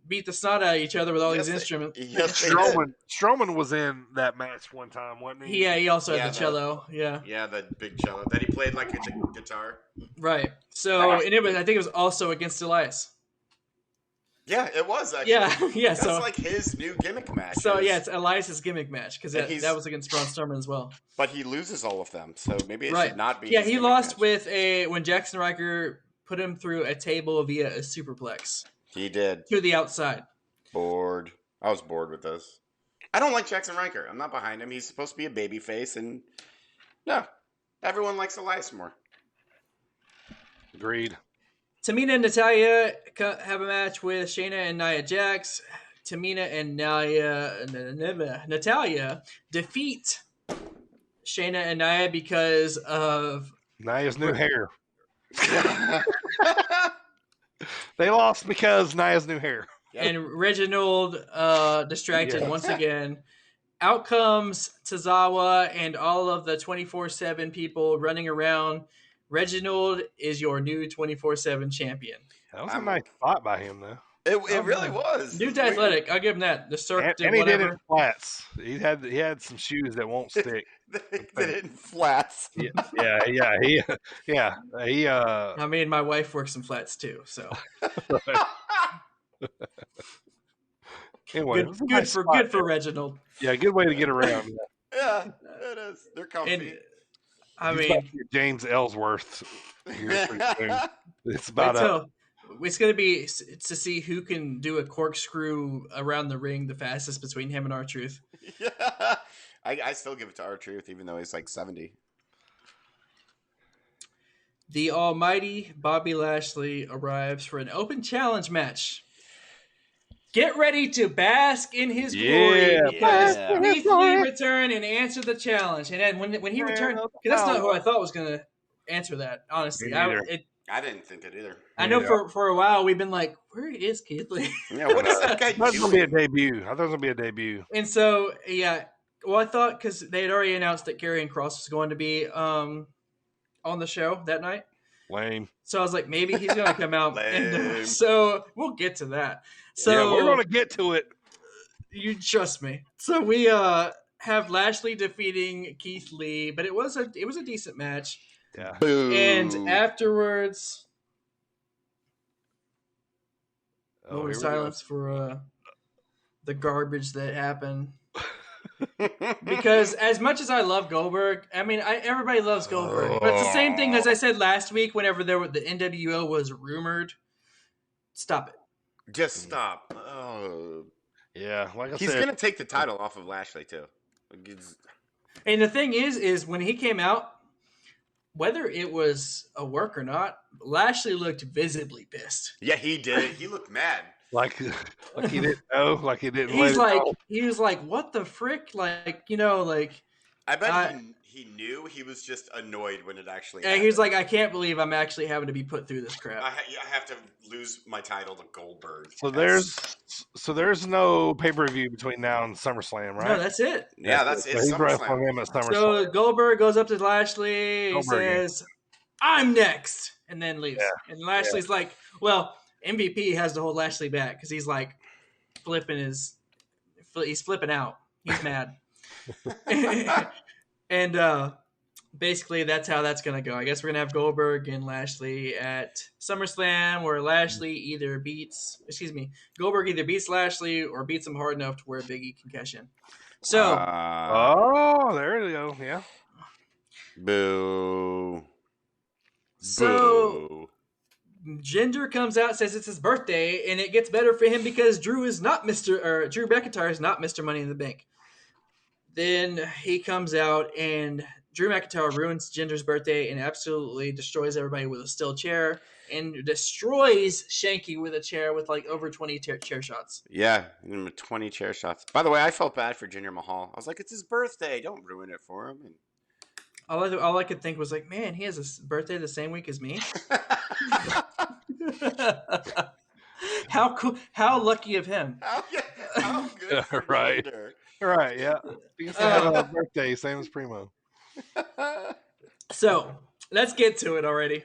beat the snot out of each other with all these instruments. Yes, they did. Strowman was in that match one time, wasn't he? Yeah, he also Yeah, had the cello. Yeah. Yeah, the big cello that he played like a guitar. Right. So, and I think it was also against Elias. Yeah, it was actually. Yeah. That's So like his new gimmick match. So yeah, it's Elias's gimmick match because And that was against Braun Strowman as well. But he loses all of them, so maybe it should not be. Yeah, his he gimmick lost match. when Jackson Riker put him through a table via a superplex He did. to the outside. Bored. I was bored with this. I don't like Jackson Riker. I'm not behind him. He's supposed to be a baby face, and no, everyone likes Elias more. Agreed. Tamina and Natalya have a match with Shayna and Nia Jax. Tamina and Natalya defeat Shayna and Nia because of Nia's new hair. They lost because Nia's new hair. and Reginald distracted once again. Out comes Tozawa and all of the 24/7 people running around. Reginald is your new 24/7 champion. That was a nice spot by him, though. It really was. Dude's athletic. I'll give him that. The circuit And he did it whatever. in flats. He had some shoes that won't stick. They did it in flats. He I mean, my wife works in flats too, so anyway, it was a nice spot good for there. Reginald. Yeah, good way to get around. Yeah, it is. They're comfy. And I He's mean, about to get James Ellsworth. Here pretty soon. It's about it's going to be to see who can do a corkscrew around the ring the fastest between him and R-Truth. Yeah. I still give it to R-Truth, even though he's like 70. The almighty Bobby Lashley arrives for an open challenge match. Get ready to bask in his glory because Keith Lee returned and answered the challenge. And then when he returned, because that's not who I thought was going to answer that, honestly. I didn't think it either. I know for a while we've been like, where is Keith Lee? Yeah, what is that guy I thought it was doing? gonna be a debut. I thought it was gonna be a debut. And so, yeah. Well, I thought because they had already announced that Karrion Kross was going to be on the show that night. Lame. So I was like, maybe he's going to come out. Lame. So we'll get to that. So yeah, we're gonna get to it. You trust me. So we have Lashley defeating Keith Lee, but it was a decent match. Yeah. Boo. And afterwards, Oh, moment of here we go. silence for the garbage that happened. Because as much as I love Goldberg, I mean, everybody loves Goldberg, but it's the same thing as I said last week. Whenever the NWO was rumored, stop it. Just stop. Oh. Yeah, like I He's said, going to take the title off of Lashley, too. And the thing is when he came out, whether it was a work or not, Lashley looked visibly pissed. Yeah, he did. He looked mad. like he didn't know, like he didn't. He was like, what the frick? Like, like. I bet he knew. He was just annoyed when it actually happened. He was like, I can't believe I'm actually having to be put through this crap. I have to lose my title to Goldberg. So there's no pay-per-view between now and SummerSlam, right? No, that's it. Yeah, that's it. So he's SummerSlam. wrestling him at SummerSlam. So Goldberg goes up to Lashley. He says, I'm next. And then leaves. Yeah. And Lashley's like, well, MVP has to hold Lashley back because he's like he's flipping out. He's mad. And basically that's how that's going to go. I guess we're going to have Goldberg and Lashley at SummerSlam where Goldberg either beats Lashley or beats him hard enough to where Biggie can cash in. So. There you go. Yeah. Boo. So Jinder comes out, says it's his birthday, and it gets better for him because Drew McIntyre is not Mr. Money in the Bank. Then he comes out and Drew McIntyre ruins Jinder's birthday and absolutely destroys everybody with a steel chair and destroys Shanky with a chair with like over 20 chair shots. Yeah, 20 chair shots. By the way, I felt bad for Jinder Mahal. I was like, it's his birthday. Don't ruin it for him. And all I could think was like, man, he has a birthday the same week as me. How cool! How lucky of him. How good for Right. Jinder. Right. Yeah. He used to have a birthday, same as Primo. So let's get to it already.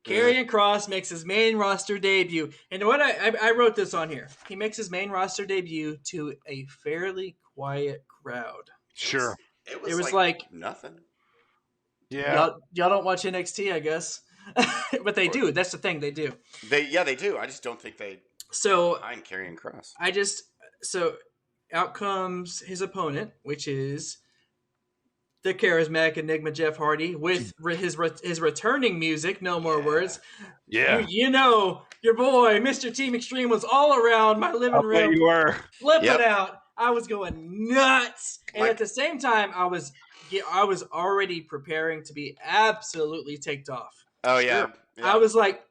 Karrion Kross makes his main roster debut. And what I wrote this on here. He makes his main roster debut to a fairly quiet crowd. Sure. It was, It was like like nothing. Yeah. y'all don't watch NXT, I guess. But they do. That's the thing, they do. They do. I just don't think they So behind Karrion Kross. So out comes his opponent, which is the charismatic Enigma Jeff Hardy with his returning music, No More Words. Yeah. You know, your boy, Mr. Team Extreme, was all around my living I bet room, you were. flipping Yep. out. I was going nuts. And Like- at the same time, I was already preparing to be absolutely ticked off. Oh yeah. I was like,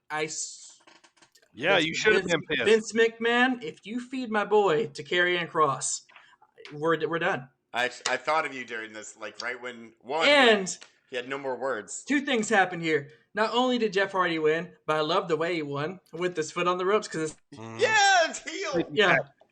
Yeah, you should have been pissed. Vince McMahon, if you feed my boy to Karrion Kross, we're done. I thought of you during this, like right when one And he had no more words. two things happened here. Not only did Jeff Hardy win, but I love the way he won with his foot on the ropes because Yeah, it's heel.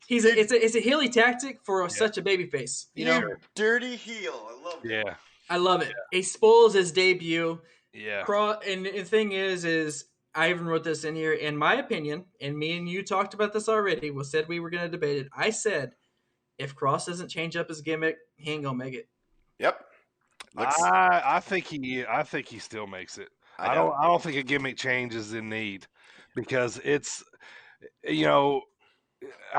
it's a heely tactic for such a babyface. You know, Dirty heel. I love it. Yeah. I love it. He spoils his debut. Yeah. And the thing is I even wrote this in here. In my opinion, and me and you talked about this already. We said we were going to debate it. I said, if Kross doesn't change up his gimmick, he ain't gonna make it. Yep. I think he still makes it. I don't think a gimmick change is in need because it's, you know,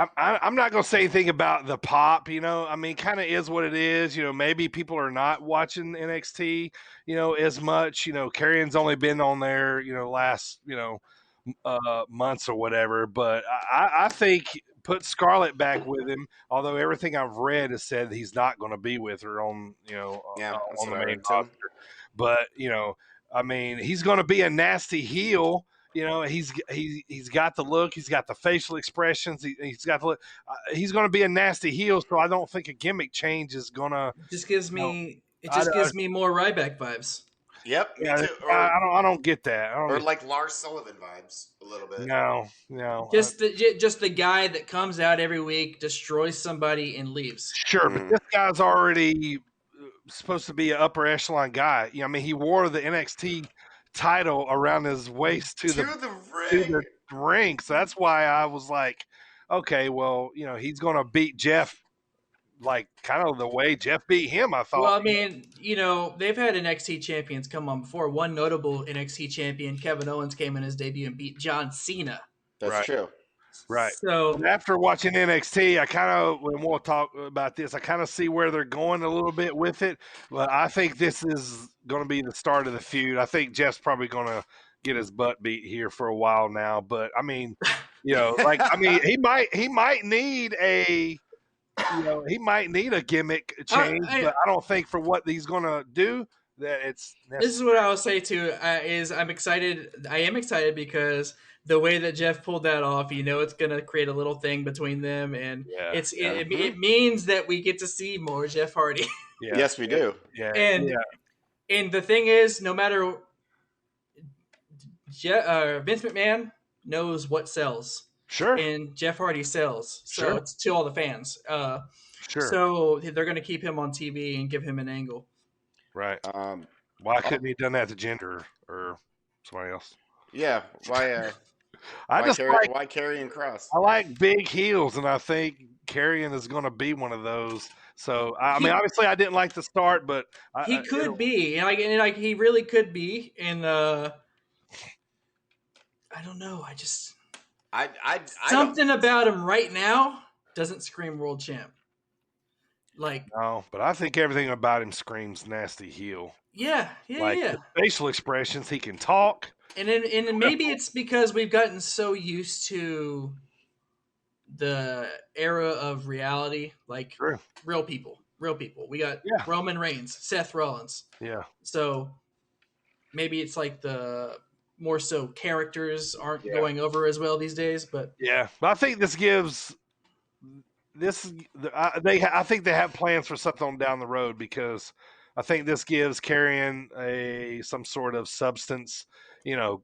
I'm not going to say anything about the pop, you know, I mean, kind of is what it is, you know, maybe people are not watching NXT, you know, as much, you know, Karrion's only been on there, you know, last, you know, months or whatever, but I think put Scarlett back with him, although everything I've read has said he's not going to be with her on, you know, on the main roster. But, you know, I mean, he's going to be a nasty heel. You know, he's got the look, he's got the facial expressions, he's got the look. He's going to be a nasty heel, so I don't think a gimmick change is going to. Just gives me gives me more Ryback vibes. Yep, me Yeah, too. I don't get that. Or like Lars Sullivan vibes a little bit. No. Just the guy that comes out every week, destroys somebody, and leaves. Sure, but this guy's already supposed to be an upper echelon guy. You know, I mean, he wore the NXT title around his waist to the ring. So that's why I was like, okay, well, you know, he's going to beat Jeff like kind of the way Jeff beat him, I thought. Well, I mean, you know, they've had NXT champions come on before. One notable NXT champion, Kevin Owens, came in his debut and beat John Cena. That's true. Right. So after watching NXT, I kind of, when we'll talk about this, I kind of see where they're going a little bit with it. But I think this is going to be the start of the feud. I think Jeff's probably going to get his butt beat here for a while now. But I mean, you know, like, I mean, he might need a, you know, he might need a gimmick change, but I don't think for what he's going to do that it's necessary. This is what I will say too, is I'm excited. I am excited because the way that Jeff pulled that off, you know, it's going to create a little thing between them. And it means that we get to see more Jeff Hardy. Yeah. Yes, we do. Yeah. And the thing is, no matter Vince McMahon knows what sells. Sure. And Jeff Hardy sells. So it's to all the fans. Sure. So they're going to keep him on TV and give him an angle. Right. Why couldn't he done that to Jinder or somebody else? Yeah. Why? Why Karrion Kross? I like big heels, and I think Karrion is going to be one of those. So I mean, obviously, I didn't like the start, but he could be, and like he really could be. And I don't know. Something about him right now doesn't scream world champ. Like no, but I think everything about him screams nasty heel. Yeah. His facial expressions, he can talk. And maybe it's because we've gotten so used to the era of reality, like real people. We got Roman Reigns, Seth Rollins. Yeah. So maybe it's like the more so characters aren't going over as well these days, but I think this gives I think they have plans for something down the road because I think this gives Karrion some sort of substance. If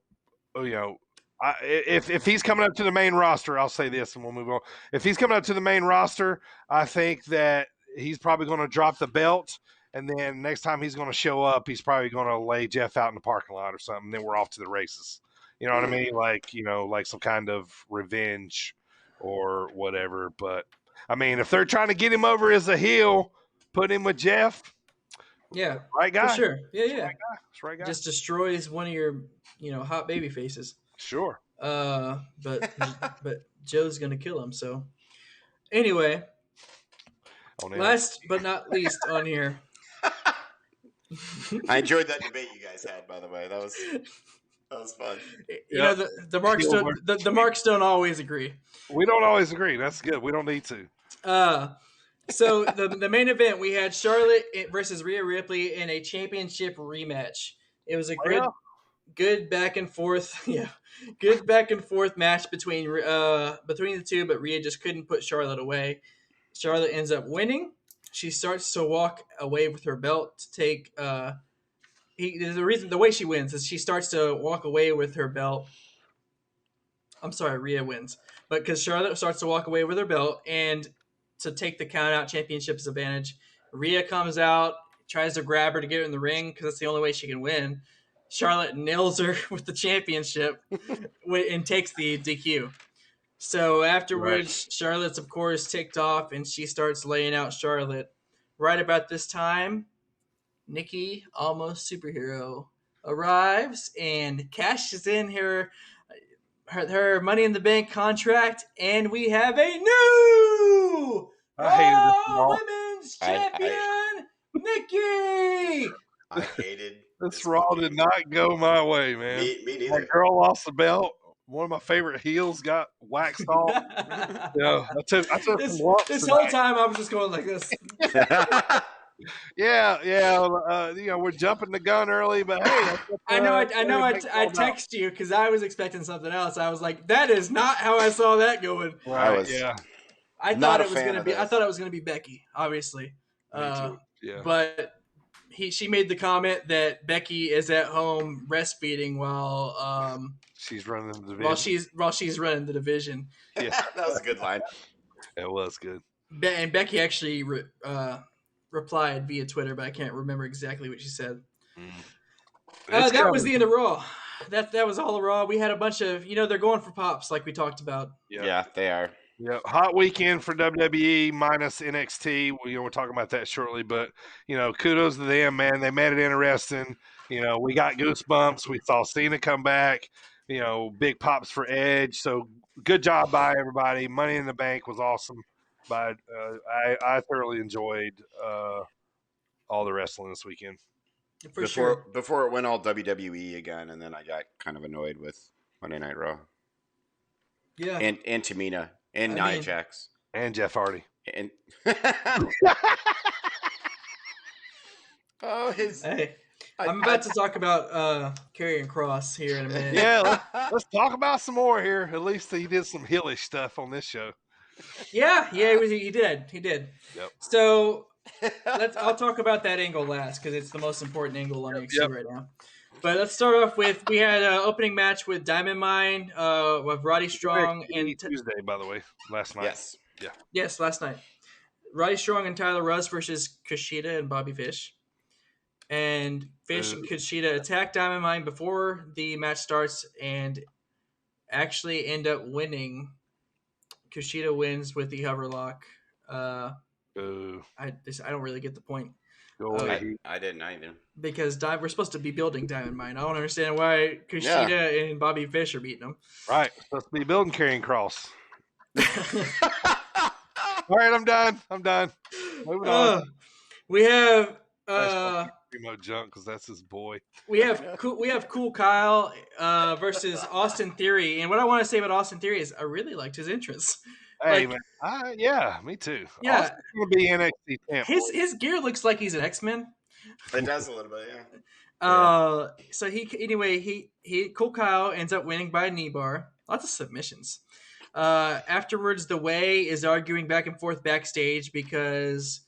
he's coming up to the main roster, I'll say this and we'll move on. If he's coming up to the main roster, I think that he's probably going to drop the belt and then next time he's going to show up, he's probably going to lay Jeff out in the parking lot or something. Then we're off to the races. You know what I mean? Like, like some kind of revenge or whatever. But I mean, if they're trying to get him over as a heel, put him with Jeff. Yeah, right guy. for sure. Yeah, yeah. That's right guy. Just destroys one of your, hot baby faces. Sure. But Joe's gonna kill him. So anyway, last but not least on here. I enjoyed that debate you guys had, by the way. That was fun. The marks the marks don't always agree. We don't always agree. That's good. We don't need to. So the main event, we had Charlotte versus Rhea Ripley in a championship rematch. It was a good back and forth, good back and forth match between the two, but Rhea just couldn't put Charlotte away. Charlotte ends up winning. She starts to walk away with her belt to take. The way she wins is she starts to walk away with her belt. I'm sorry, Rhea wins, but because Charlotte starts to walk away with her belt and to take the count-out championship's advantage, Rhea comes out, tries to grab her to get her in the ring because that's the only way she can win. Charlotte nails her with the championship and takes the DQ. So afterwards, Charlotte's, of course, ticked off, and she starts laying out Charlotte. Right about this time, Nikki, almost superhero, arrives and cashes in her Money in the Bank contract, and we have a new Women's Champion, Nikki. I hated this Raw did not go my way, man. Me neither. That girl lost the belt. One of my favorite heels got waxed off. I took this some whole time I was just going like this. We're jumping the gun early, but hey, I text you because I was expecting something else. I was like, that is not how I saw that going. Right? I thought it was gonna be Becky, obviously. Me too. But she made the comment that Becky is at home breastfeeding while she's running the division. While she's running the division. Yeah, that was a good line. It was good. And Becky actually replied via Twitter, but I can't remember exactly what she said. That was the end of Raw. That was all of Raw. We had a bunch of, they're going for pops like we talked about. Yeah, they are. Yeah, hot weekend for WWE minus NXT. We're talking about that shortly, but kudos to them, man. They made it interesting. We got goosebumps. We saw Cena come back. Big pops for Edge. So good job by everybody. Money in the Bank was awesome. But I thoroughly enjoyed all the wrestling this weekend. Before it went all WWE again, and then I got kind of annoyed with Monday Night Raw. Yeah, and Tamina and Nia Jax and Jeff Hardy and Hey, I'm about to talk about Karrion Kross here in a minute. Yeah, let's talk about some more here. At least he did some heelish stuff on this show. Yeah, he did. Yep. So I'll talk about that angle last because it's the most important angle on NXT right now. But let's start off with, we had an opening match with Diamond Mine, with Roddy Strong and Tuesday, by the way, last night. Yes. Yeah. Yes, last night. Roddy Strong and Tyler Russ versus Kushida and Bobby Fish. And Fish and Kushida attack Diamond Mine before the match starts and actually end up winning. Kushida wins with the hoverlock. I don't really get the point. I didn't either. Because we're supposed to be building Diamond Mine. I don't understand why Kushida and Bobby Fish are beating them. Right. Supposed to be building Karrion Kross. All right, I'm done. Moving on. We have Primo junk because that's his boy. We have Cool Kyle versus Austin Theory, and what I want to say about Austin Theory is I really liked his entrance. Hey man, me too. Yeah, Austin's gonna be NXT champ. His gear looks like he's an X-Men. It does a little bit, yeah. So he Cool Kyle ends up winning by a knee bar. Lots of submissions. Afterwards, The Way is arguing back and forth backstage because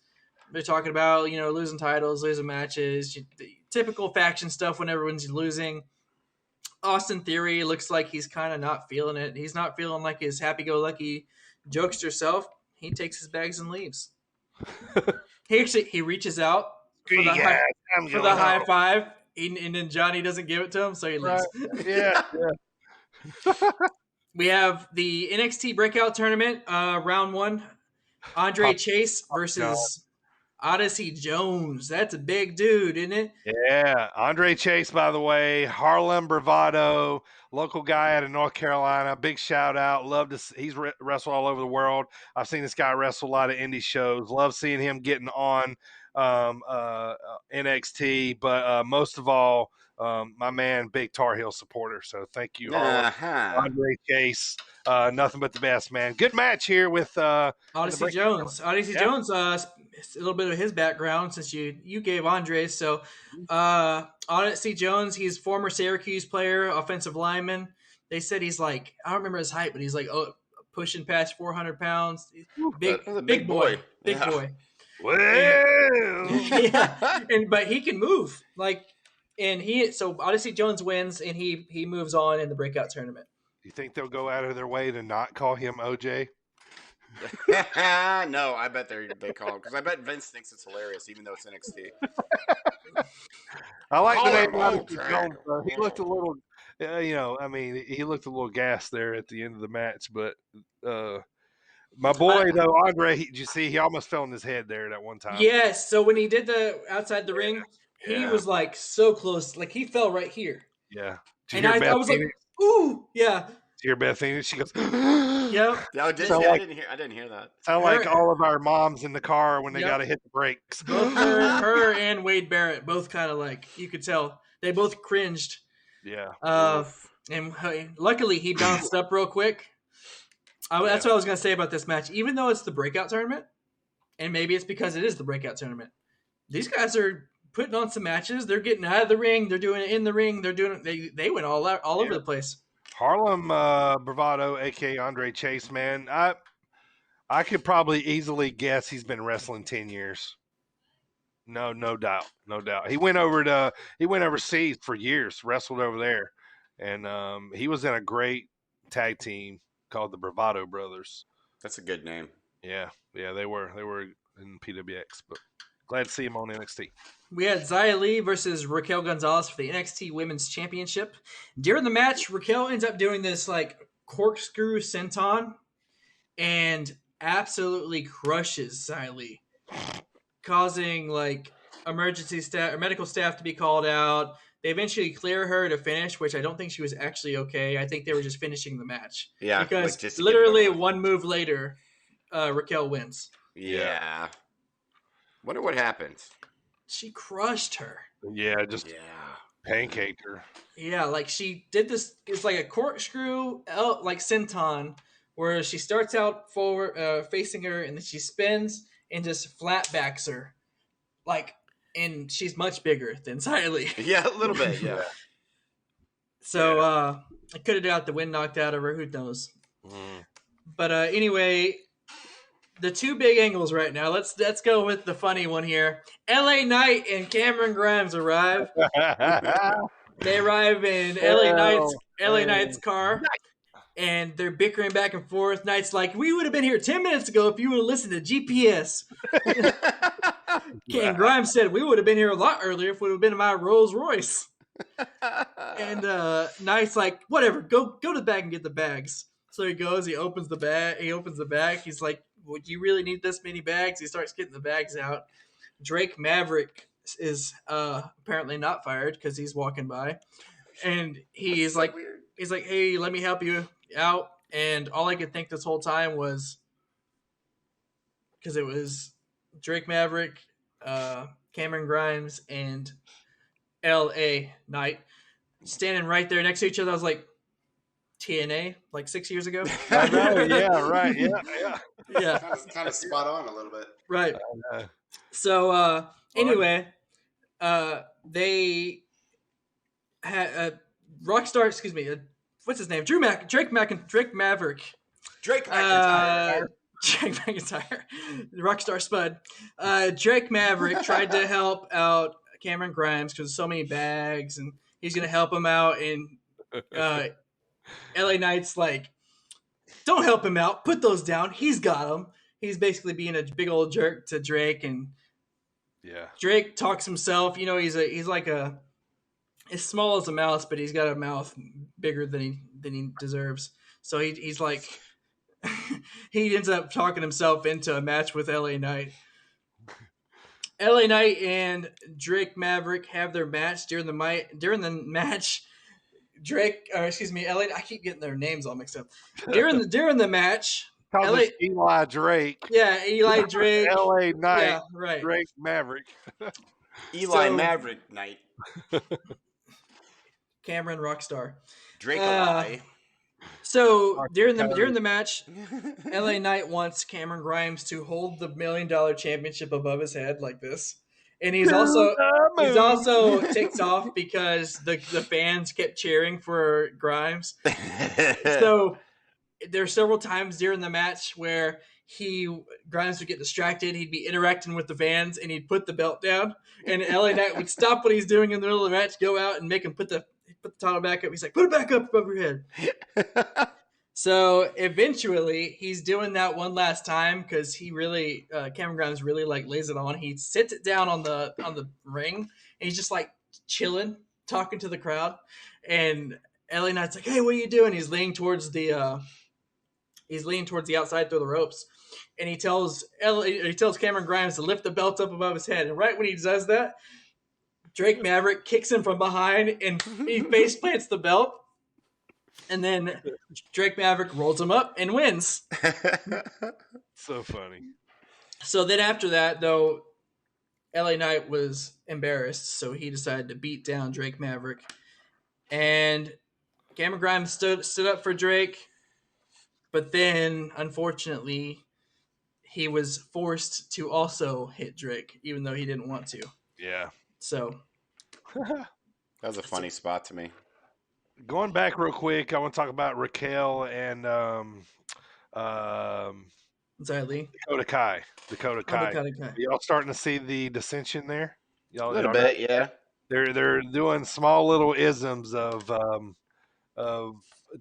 they're talking about, losing titles, losing matches, typical faction stuff when everyone's losing. Austin Theory looks like he's kind of not feeling it. He's not feeling like his happy-go-lucky jokester self. He takes his bags and leaves. He reaches out for the Yeah, high five, and then Johnny doesn't give it to him, so he leaves. Right. Yeah. We have the NXT Breakout Tournament, round 1. Andre Chase versus Odyssey Jones. That's a big dude, isn't it? Yeah, Andre Chase, by the way, Harlem Bravado, local guy out of North Carolina. Big shout out. Love to see, he's wrestled all over the world. I've seen this guy wrestle a lot of indie shows. Love seeing him getting on NXT, but most of all, my man, big Tar Heel supporter. So thank you, Harlem. Andre Chase. Nothing but the best, man. Good match here with Odyssey Jones. Odyssey Jones, a little bit of his background since you gave Andre. So Odyssey Jones, he's former Syracuse player, offensive lineman. They said he's like, I don't remember his height, but he's like pushing past 400 pounds. Big boy. Big boy. Well, But he can move. So Odyssey Jones wins and he moves on in the breakout tournament. you think they'll go out of their way to not call him OJ? No, I bet they call him because I bet Vince thinks it's hilarious, even though it's NXT. I like the name him Odyssey OJ. Jones. He looked a little, he looked a little gassed there at the end of the match. But my boy, though, Andre, did you see he almost fell on his head there that one time? Yes. So when he did the outside the ring, he was like so close. Like he fell right here. Yeah. And I was like, ooh, yeah. Did you hear Beth Phoenix? She goes, Yep. No, I didn't hear that. sound like all of our moms in the car when they got to hit the brakes. Both her and Wade Barrett both kind of like, you could tell they both cringed. Yeah. And luckily he bounced up real quick. That's what I was going to say about this match. Even though it's the breakout tournament, and maybe it's because it is the breakout tournament, these guys are putting on some matches. They're getting out of the ring. They're doing it in the ring. They went all over the place. Harlem Bravado, a.k.a. Andre Chase, man. I could probably easily guess he's been wrestling 10 years. No doubt. He went overseas for years, wrestled over there. And he was in a great tag team called the Bravado Brothers. That's a good name. Yeah, they were in PWX, but glad to see him on NXT. We had Xia Li versus Raquel Gonzalez for the NXT Women's Championship. During the match, Raquel ends up doing this like corkscrew senton and absolutely crushes Xia Li, causing like emergency staff or medical staff to be called out. They eventually clear her to finish, which I don't think she was actually okay. I think they were just finishing the match. Yeah, because like just literally one move later, Raquel wins. Yeah. Wonder what happens. She crushed her. Yeah, just pancaked her. Yeah, like she did this. It's like a corkscrew, like senton, where she starts out forward, facing her, and then she spins and just flat backs her, and she's much bigger than Xia Li. Yeah, a little bit. Yeah. So I could have got the wind knocked out of her. Who knows? But anyway, the two big angles right now. Let's go with the funny one here. LA Knight and Cameron Grimes arrive. They arrive in LA Knight's car, and they're bickering back and forth. Knight's like, "We would have been here 10 minutes ago if you would have listened to GPS." And Grimes said, "We would have been here a lot earlier if it would have been my Rolls Royce." And Knight's like, "Whatever, go to the bag and get the bags." So he goes. He opens the bag. He's like, "Would you really need this many bags?" He starts getting the bags out. Drake Maverick is apparently not fired because he's walking by, and he's like, "Hey, let me help you out." And all I could think this whole time was, because it was Drake Maverick, Cameron Grimes, and L.A. Knight standing right there next to each other. I was like, TNA, like 6 years ago. I know, yeah, right, yeah. Kind of spot on a little bit. Right. So anyway, they had Rockstar. Excuse me. What's his name? Drake Maverick. Drake McIntyre. Drake McIntyre. Rockstar Spud. Drake Maverick tried to help out Cameron Grimes because so many bags, and he's gonna help him out. And LA Knight's like, "Don't help him out. Put those down. He's got them." He's basically being a big old jerk to Drake, and Yeah. Drake talks himself. You know, he's like as small as a mouse, but he's got a mouth bigger than he deserves. So he's like he ends up talking himself into a match with LA Knight. LA Knight and Drake Maverick have their match. During the match, LA. I keep getting their names all mixed up. During the match, Called this Eli Drake. Yeah, Eli Drake. LA Knight. Yeah, right. Drake Maverick. Eli Maverick Knight. Cameron Rockstar. Drake Eli. So during the match, LA Knight wants Cameron Grimes to hold the $1 million championship above his head like this. And he's also ticked off because the fans kept cheering for Grimes. So there's several times during the match where Grimes would get distracted. He'd be interacting with the fans, and he'd put the belt down. And LA Knight would stop what he's doing in the middle of the match, go out and make him put the title back up. He's like, put it back up above your head. So eventually, he's doing that one last time because he really, Cameron Grimes really like lays it on. He sits it down on the ring, and he's just like chilling, talking to the crowd. And LA Knight's like, "Hey, what are you doing?" He's leaning towards the outside through the ropes, and he tells Cameron Grimes to lift the belt up above his head. And right when he does that, Drake Maverick kicks him from behind, and he face plants the belt. And then Drake Maverick rolls him up and wins. So funny. So then after that, though, LA Knight was embarrassed, so he decided to beat down Drake Maverick. And Cameron Grimes stood up for Drake, but then, unfortunately, he was forced to also hit Drake, even though he didn't want to. Yeah. So. That was a funny spot to me. Going back real quick, I want to talk about Raquel and Xia Li. Dakota Kai. Y'all starting to see the dissension there? A little bit, yeah. They're doing small little isms of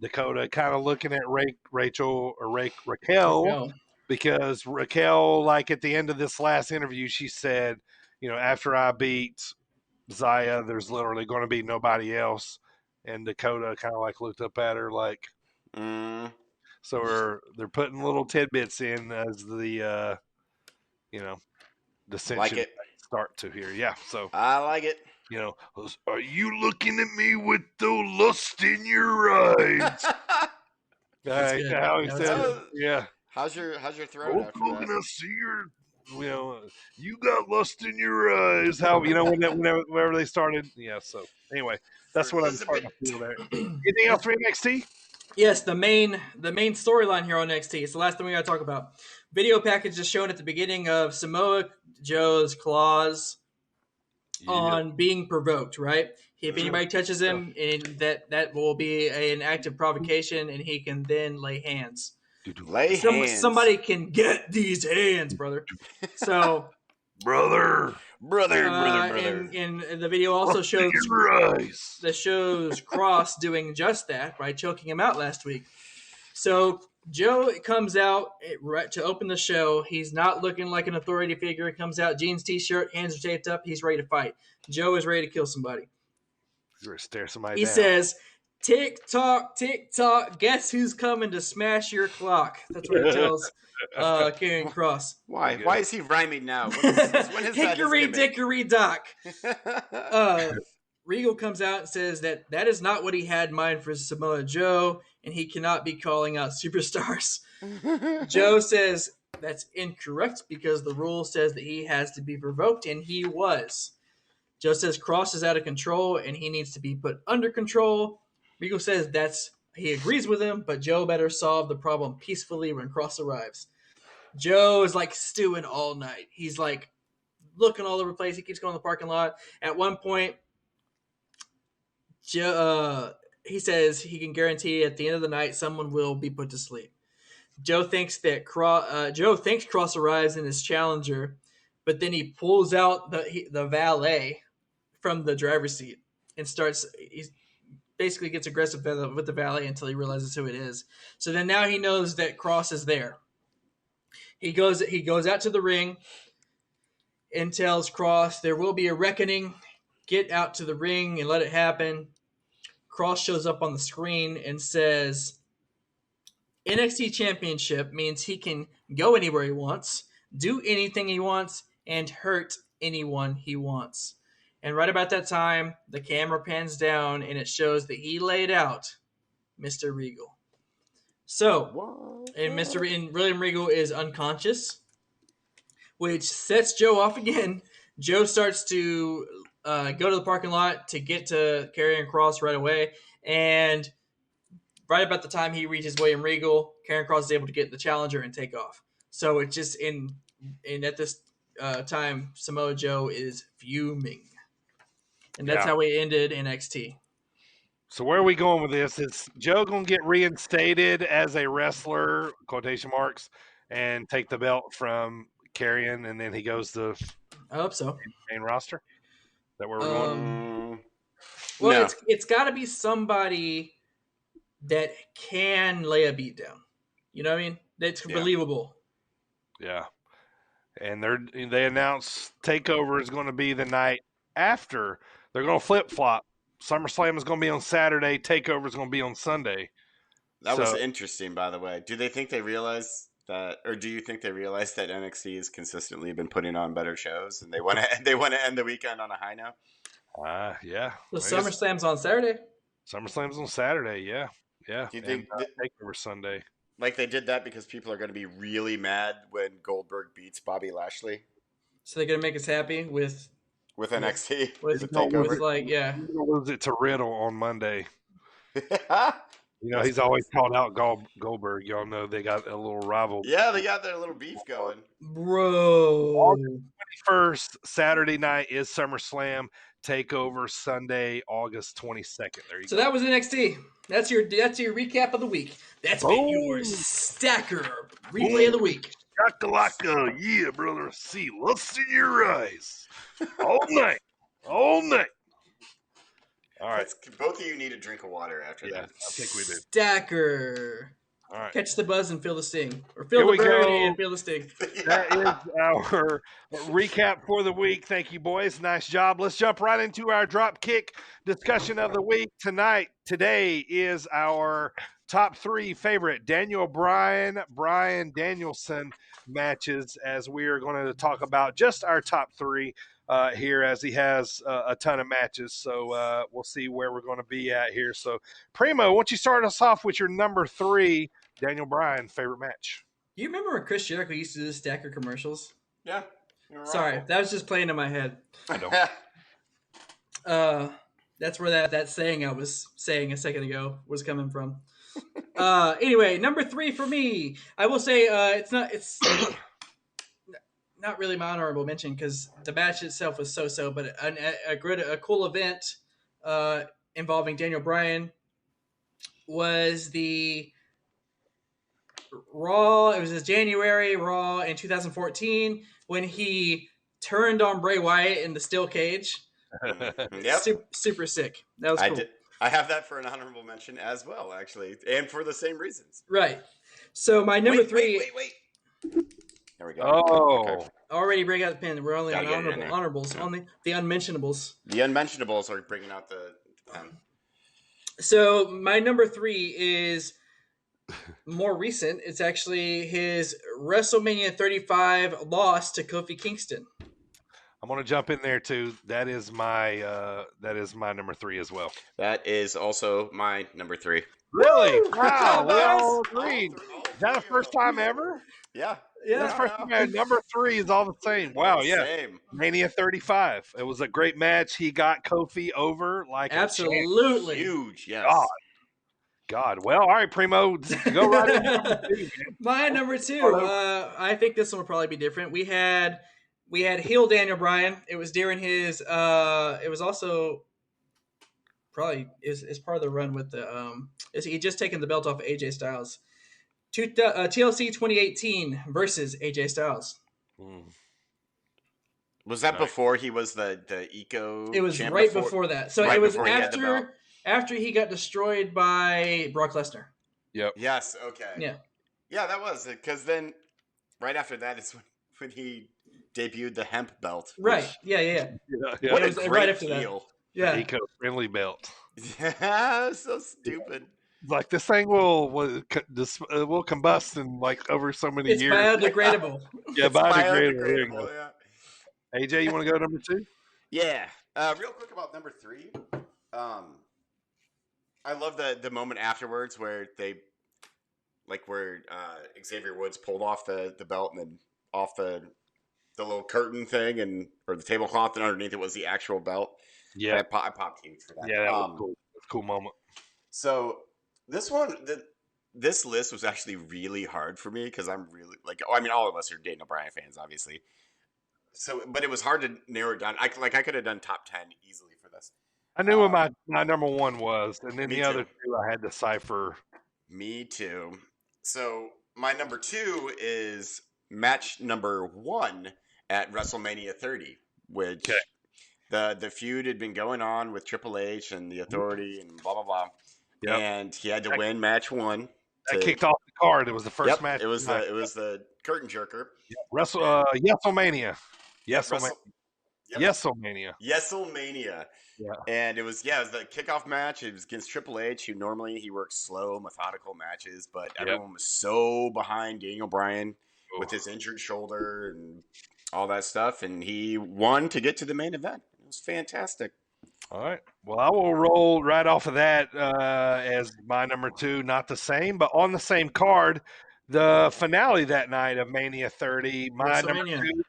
Dakota, kind of looking at Raquel, because Raquel, like at the end of this last interview, she said, after I beat Xia, there's literally going to be nobody else. And Dakota kind of like looked up at her like, so they're putting little tidbits in as the, dissension like it. Start to here. Yeah. So I like it. Are you looking at me with the lust in your eyes? How he said it. Yeah. How's your throat after that? I see your, you got lust in your eyes. How whenever they started. Yeah. So anyway, that's what I'm starting to feel there. Anything else for NXT? Yes, the main storyline here on NXT. It's the last thing we got to talk about. Video package is shown at the beginning of Samoa Joe's clause on being provoked, right? If anybody touches him, and that will be an act of provocation, and he can then lay hands. Somebody can get these hands, brother. So, brother. And the video also shows Cross doing just that by choking him out last week. So Joe comes out to open the show. He's not looking like an authority figure. He comes out, jeans, t-shirt, hands are taped up. He's ready to fight. Joe is ready to kill somebody. He's ready to stare somebody down. He says, "Tick tock, guess who's coming to smash your clock?" That's what he tells Karrion Kross. Why? Why is he rhyming now? When is Hickory dickory dock. Regal comes out and says that is not what he had in mind for Samoa Joe, and he cannot be calling out superstars. Joe says that's incorrect because the rule says that he has to be provoked, and he was. Joe says Kross is out of control, and he needs to be put under control. Regal says he agrees with him, but Joe better solve the problem peacefully when Kross arrives. Joe is like stewing all night. He's like looking all over the place. He keeps going to the parking lot. At one point, Joe, he says he can guarantee at the end of the night someone will be put to sleep. Joe thinks Kross arrives in his challenger, but then he pulls out the valet from the driver's seat and he basically gets aggressive with the valet until he realizes who it is. So then now he knows that Kross is there. He goes out to the ring. and tells Cross there will be a reckoning. Get out to the ring and let it happen. Cross shows up on the screen and says, NXT Championship means he can go anywhere he wants, do anything he wants, and hurt anyone he wants. And right about that time, the camera pans down and it shows that he laid out Mr. Regal. So, and William Regal is unconscious, which sets Joe off again. Joe starts to go to the parking lot to get to Karrion Kross right away. And right about the time he reaches William Regal, Karrion Kross is able to get the challenger and take off. So it's just at this time, Samoa Joe is fuming. And that's how we ended NXT. So where are we going with this? Is Joe going to get reinstated as a wrestler, quotation marks, and take the belt from Karrion, and then he goes to I hope so. Main roster? Is that where we're going? Well, it's got to be somebody that can lay a beat down. You know what I mean? That's believable. Yeah. And they announced TakeOver is going to be the night after. They're going to flip-flop. SummerSlam is going to be on Saturday. TakeOver is going to be on Sunday. That was interesting, by the way. Do they think they realize that, or do you think they realize that NXT has consistently been putting on better shows, and they want to end the weekend on a high note? Yeah. The SummerSlam's on Saturday. SummerSlam's on Saturday. Yeah. Do you think TakeOver Sunday? Like they did that because people are going to be really mad when Goldberg beats Bobby Lashley? So they're going to make us happy with NXT? With lose it to Riddle on Monday. He's always called out Goldberg. Y'all know they got a little rival. Yeah, they got their little beef going. Bro. August 21st, Saturday night is SummerSlam. TakeOver Sunday, August 22nd. There you go. So that was NXT. That's your recap of the week. That's been your Stacker replay of the week. Shakalaka, yeah, brother. See lust in your eyes. All night. All right. Both of you need a drink of water after that. I think we did. Stacker. All right. Catch the buzz and feel the sting. Or feel the birdie and feel the sting. That is our recap for the week. Thank you, boys. Nice job. Let's jump right into our drop kick discussion of the week Today is our top 3 favorite Daniel Bryan Danielson matches, as we are going to talk about just our top 3 here, as he has a ton of matches. So we'll see where we're going to be at here. So, Primo, why don't you start us off with your number 3 Daniel Bryan favorite match? You remember when Chris Jericho used to do the Stacker commercials? Yeah. Sorry, that was just playing in my head. I don't. That's where that saying I was saying a second ago was coming from. Anyway, number 3 for me. I will say it's not really my honorable mention because the match itself was so-so, but a cool event involving Daniel Bryan was the Raw. It was his January Raw in 2014 when he turned on Bray Wyatt in the steel cage. Yep. Super sick. That was cool. I have that for an honorable mention as well, actually, and for the same reasons. Right. So my number 3. Wait. There we go. Oh. Okay. Already break out the pen. We're only on honorables. Yeah. Only the unmentionables. The unmentionables are bringing out the pen. So my number 3 is more recent. It's actually his WrestleMania 35 loss to Kofi Kingston. I'm going to jump in there too. That is my number 3 as well. That is also my number 3. Really? Wow, we all agreed. Is that the first time ever? Yeah. That's first time. Number 3 is all the same. Wow, yeah. Same. Mania 35. It was a great match. He got Kofi over like absolutely huge. Yes. God. Well, all right, Primo, go right into number 2. My number 2. I think this one will probably be different. We had heel Daniel Bryan. It was during his. It was also probably is part of the run with the. He just taken the belt off of AJ Styles. TLC 2018 versus AJ Styles. Was that before he was the Eco? It was right before that. So it was after he got destroyed by Brock Lesnar. Yep. Yes. Okay. Yeah. Yeah, that was it. Because then, right after that is when he debuted the hemp belt. Right. Which, Yeah. Yeah. what It a was great right after that. heel. Yeah. Eco-friendly belt. Yeah, so stupid. Like this thing will combust in like over so many It's years. biodegradable. Yeah, It's biodegradable. There you biodegradable. go. Yeah. AJ, you want to go number 2? Yeah. Real quick about number 3. I love the moment afterwards where Xavier Woods pulled off the belt and then off the little curtain thing or the tablecloth, and underneath it was the actual belt. Yeah, I popped huge for that. yeah, that was cool. That's a cool moment. So this list was actually really hard for me because I'm really all of us are Daniel Bryan fans, obviously. So, but it was hard to narrow it down. I could have done top 10 easily for this. I knew what my number 1 was, and then the other 2 I had to cipher. Me too. So my number 2 is match number 1 at WrestleMania 30, which the feud had been going on with Triple H and the Authority and blah blah blah. Yep. And he had to win match 1. That kicked off the card. It was the first match. It was the curtain jerker. WrestleMania. WrestleMania. Yeah. And it was the kickoff match. It was against Triple H, who normally he works slow, methodical matches, but everyone was so behind Daniel Bryan with his injured shoulder and all that stuff, and he won to get to the main event. It was fantastic. All right. Well, I will roll right off of that as my number 2. Not the same, but on the same card, the finale that night of Mania 30. My number 2.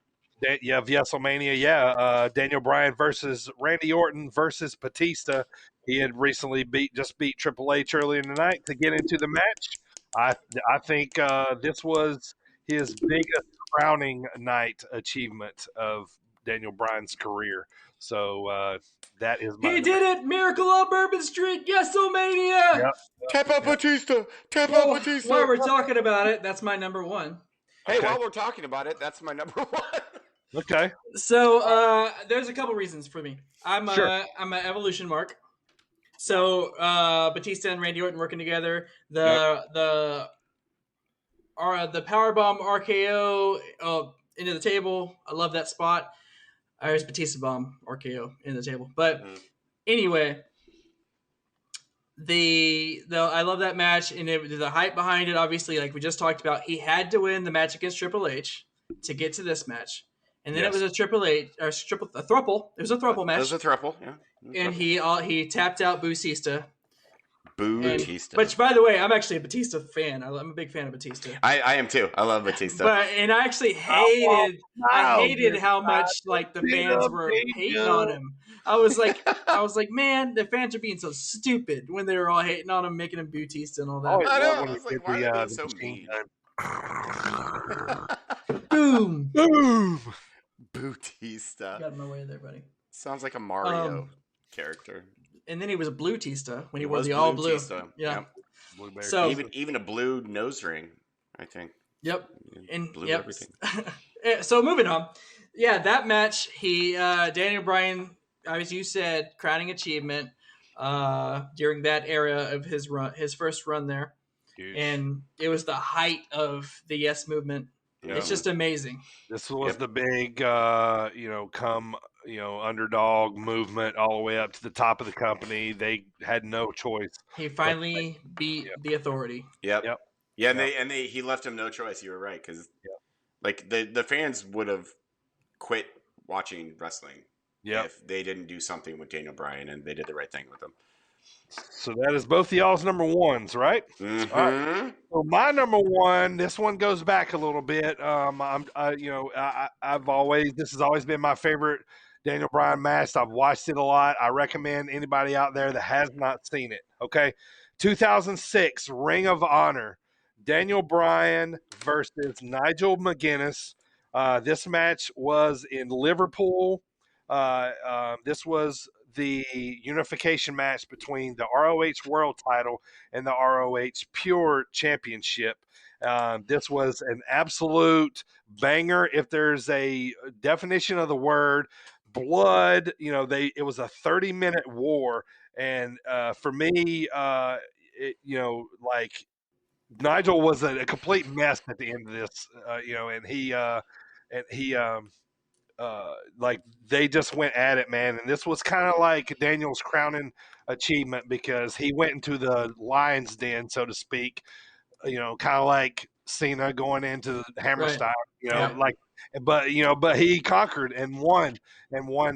WrestleMania. Yeah. Daniel Bryan versus Randy Orton versus Batista. He had recently beat Triple H earlier in the night to get into the match. I think this was his biggest crowning night achievement of Daniel Bryan's career. So that is my. He did it! Miracle on Bourbon Street! Yes-O-Mania! Yep. Tap out Batista! Tap out Batista! While we're talking about it, that's my number 1. Hey, while we're talking about it, that's my number 1. Okay. So there's a couple reasons for me. I'm an Evolution mark. So Batista and Randy Orton working together. The powerbomb RKO into the table. I love that spot. There's Batista bomb RKO in the table. But anyway, I love that match, and the hype behind it. Obviously, like we just talked about, he had to win the match against Triple H to get to this match, and then it was a thruple. It was a thruple match. It was a thruple, yeah. And he tapped out Batista. Batista. Which, by the way, I'm actually a Batista fan. I'm a big fan of Batista. I am too. I love Batista. And I actually hated how much like the fans were hating on him. I was like, man, the fans are being so stupid when they were all hating on him, making him Batista and all that. I know. I was like, why are they so mean? Boom. Batista. Got in my way there, buddy. Sounds like a Mario character. And then he was a blue Tista when he wore the all blue. Yeah. So even a blue nose ring, I think. Yep. And blue everything. So moving on. Yeah, that match, Daniel Bryan, as you said, crowning achievement during that era of his first run there. Huge. And it was the height of the Yes movement. Yeah. It's just amazing. This was the big underdog movement all the way up to the top of the company. They had no choice. He finally beat the Authority. Yep. Yeah, and he left him no choice. You were right, because like the fans would have quit watching wrestling if they didn't do something with Daniel Bryan, and they did the right thing with him. So that is both of y'all's number 1s, right? Mm-hmm. All right. So my number 1, this one goes back a little bit. This has always been my favorite Daniel Bryan match. I've watched it a lot. I recommend anybody out there that has not seen it. Okay, 2006 Ring of Honor, Daniel Bryan versus Nigel McGuinness. This match was in Liverpool. This was the unification match between the ROH World Title and the ROH Pure Championship. This was an absolute banger. If there's a definition of the word, blood. It was a 30-minute war, and for me, Nigel was a complete mess at the end of this. And he like they just went at it, man. And this was kind of like Daniel's crowning achievement because he went into the lion's den, so to speak. Kind of like Cena going into the Hammer Right. style. Yeah. But he conquered and won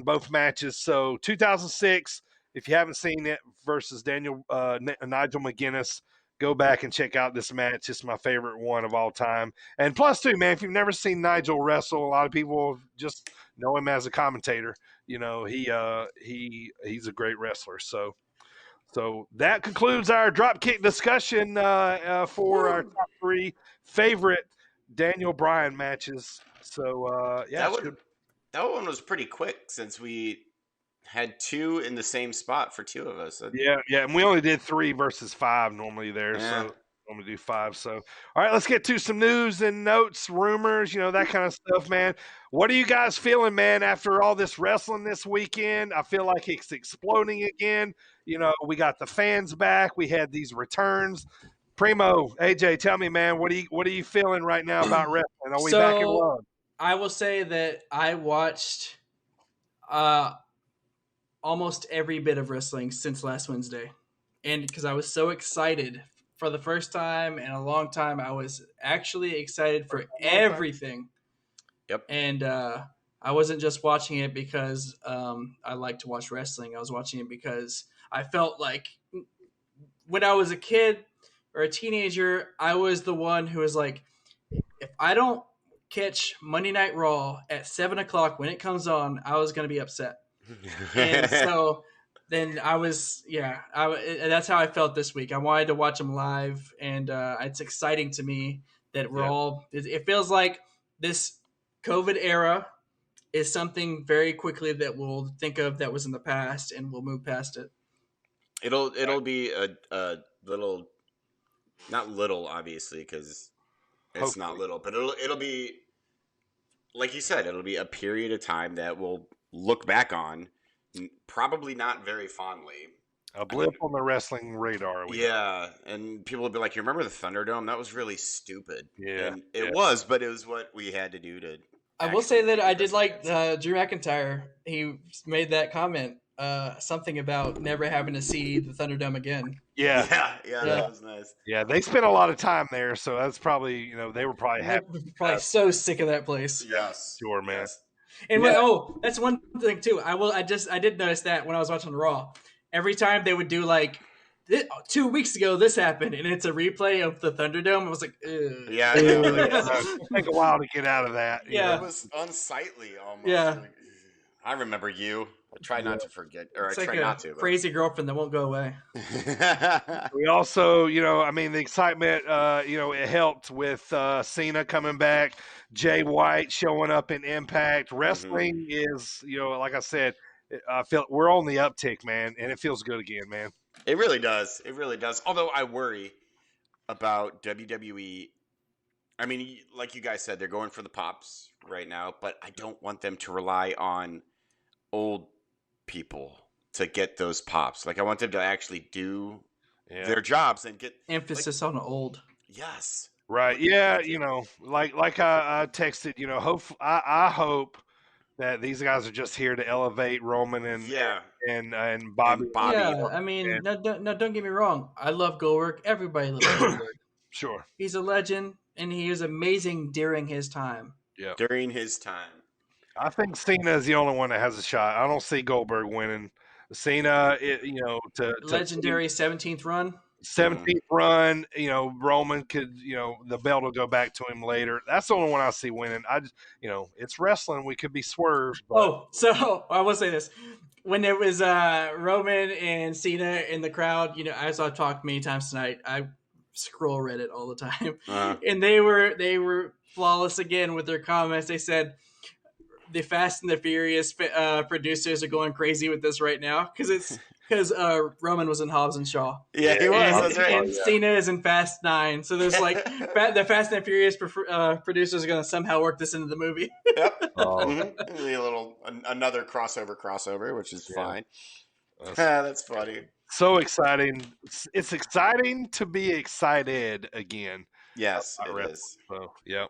both matches. So 2006, if you haven't seen it, versus Nigel McGuinness, go back and check out this match. It's my favorite one of all time. And plus, too, man, if you've never seen Nigel wrestle, a lot of people just know him as a commentator. He's a great wrestler. So that concludes our dropkick discussion for our top 3 favorite Daniel Bryan matches. So that one was pretty quick since we had 2 in the same spot for 2 of us. Yeah, and we only did 3 versus 5 normally there, so I'm gonna do 5. So, all right, let's get to some news and notes, rumors, that kind of stuff, man. What are you guys feeling, man? After all this wrestling this weekend, I feel like it's exploding again. We got the fans back. We had these returns. Primo, AJ, tell me, man, what are you feeling right now about wrestling? Are we back in love? I will say that I watched almost every bit of wrestling since last Wednesday. And because I was so excited for the first time in a long time, I was actually excited for everything. Yep. And I wasn't just watching it because I like to watch wrestling. I was watching it because I felt like when I was a kid or a teenager, I was the one who was like, if I don't catch Monday Night Raw at 7:00 when it comes on, I was going to be upset. And so then I was, that's how I felt this week. I wanted to watch them live, and it's exciting to me that it feels like this COVID era is something very quickly that we'll think of that was in the past, and we'll move past it. It'll be a little, not little, obviously, because it's not little, but it'll be, like you said, it'll be a period of time that we'll look back on, probably not very fondly. A blip on the wrestling radar. And people will be like, "You remember the Thunderdome? That was really stupid." Yeah, and it was, but it was what we had to do to. I will say that I did like Drew McIntyre. He made that comment, something about never having to see the Thunderdome again. Yeah, that was nice. Yeah, they spent a lot of time there, so that's probably they were probably happy. Probably so sick of that place. Yes, sure, man. Yes. And that's one thing too. I did notice that when I was watching Raw, every time they would do like 2 weeks ago this happened, and it's a replay of the Thunderdome. I was like, ugh. Yeah, it take a while to get out of that. Yeah, it was unsightly almost. Yeah, like, I remember you. I try not to forget, or it's I try not to. Crazy girlfriend that won't go away. We also, the excitement, it helped with Cena coming back, Jay White showing up in Impact. Wrestling is, like I said, I feel we're on the uptick, man, and it feels good again, man. It really does. It really does. Although I worry about WWE. I mean, like you guys said, they're going for the pops right now, but I don't want them to rely on old people to get those pops. Like, I want them to actually do their jobs and get emphasis on old. Yes. Right. Yeah. Like I texted, I hope that these guys are just here to elevate Roman and Bobby. Yeah. I mean, no, don't get me wrong. I love Goldberg. Everybody loves Goldberg. Sure. He's a legend, and he is amazing during his time. Yeah. During his time. I think Cena is the only one that has a shot. I don't see Goldberg winning. Cena, legendary 17th run. 17th run, Roman could, the belt will go back to him later. That's the only one I see winning. It's wrestling. We could be swerved. But... so I will say this. When there was Roman and Cena in the crowd, as I've talked many times tonight, I scroll Reddit all the time. And they were flawless again with their comments. They said, the Fast and the Furious producers are going crazy with this right now because Roman was in Hobbs and Shaw. Yeah, he was. That's right. And Cena is in Fast 9. So there's like the Fast and the Furious producers are going to somehow work this into the movie. Yep. Another crossover, which is fine. That's funny. So exciting. It's exciting to be excited again. Yes, it is. So, yeah.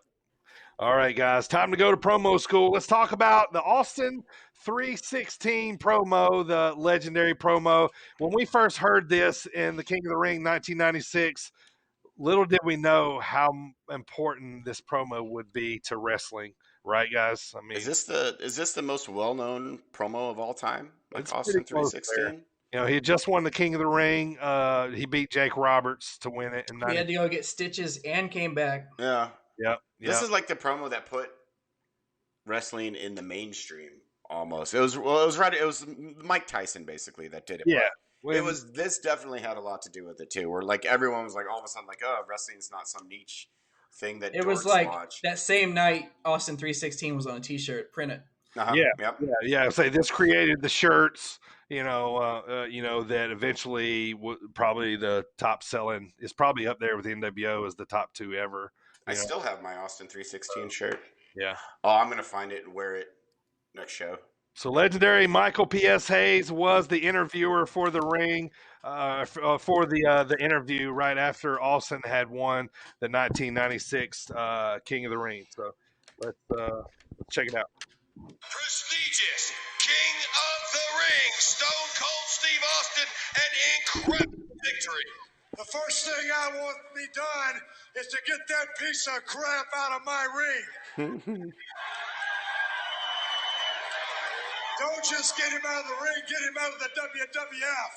All right, guys, time to go to promo school. Let's talk about the Austin 316 promo, the legendary promo. When we first heard this in the King of the Ring 1996, little did we know how important this promo would be to wrestling, right, guys? I mean, Is this the most well-known promo of all time? Like it's pretty Austin close there. 316? You know, he had just won the King of the Ring. He beat Jake Roberts to win it. He had to go get stitches and came back. Yeah. Yep. This is like the promo that put wrestling in the mainstream almost. It was Mike Tyson basically that did it. Yeah. This definitely had a lot to do with it too. Where like everyone was like all of a sudden like, oh, wrestling's not some niche thing that It was dorks like watch. that same night Austin 316 was on a t-shirt, printed. Uh-huh. Yeah. Yep. Yeah. Say this created the shirts. You know that eventually probably the top selling is probably up there with NWO as the top 2 ever. I still have my Austin 316 shirt. Yeah. Oh, I'm gonna find it and wear it next show. So legendary Michael P.S. Hayes was the interviewer for the ring, for the interview right after Austin had won the 1996 King of the Ring. So let's check it out. Prestigious King of the Ring, Stone Cold Steve Austin, an incredible victory. The first thing I want to be done is to get that piece of crap out of my ring. Don't just get him out of the ring, get him out of the WWF.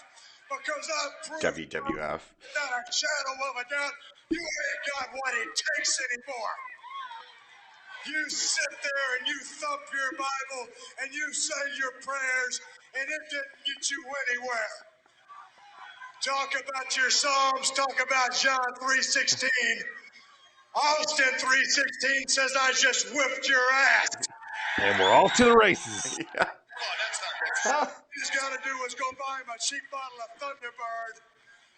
Because I've proved WWF. without a shadow of a doubt, you ain't got what it takes anymore. You sit there and you thump your Bible and you say your prayers, and it didn't get you anywhere. Talk about your Psalms, talk about John 3:16. Austin 3:16 says I just whipped your ass. And we're off to the races. Oh, that's not good. All he's got to do is go buy him a cheap bottle of Thunderbird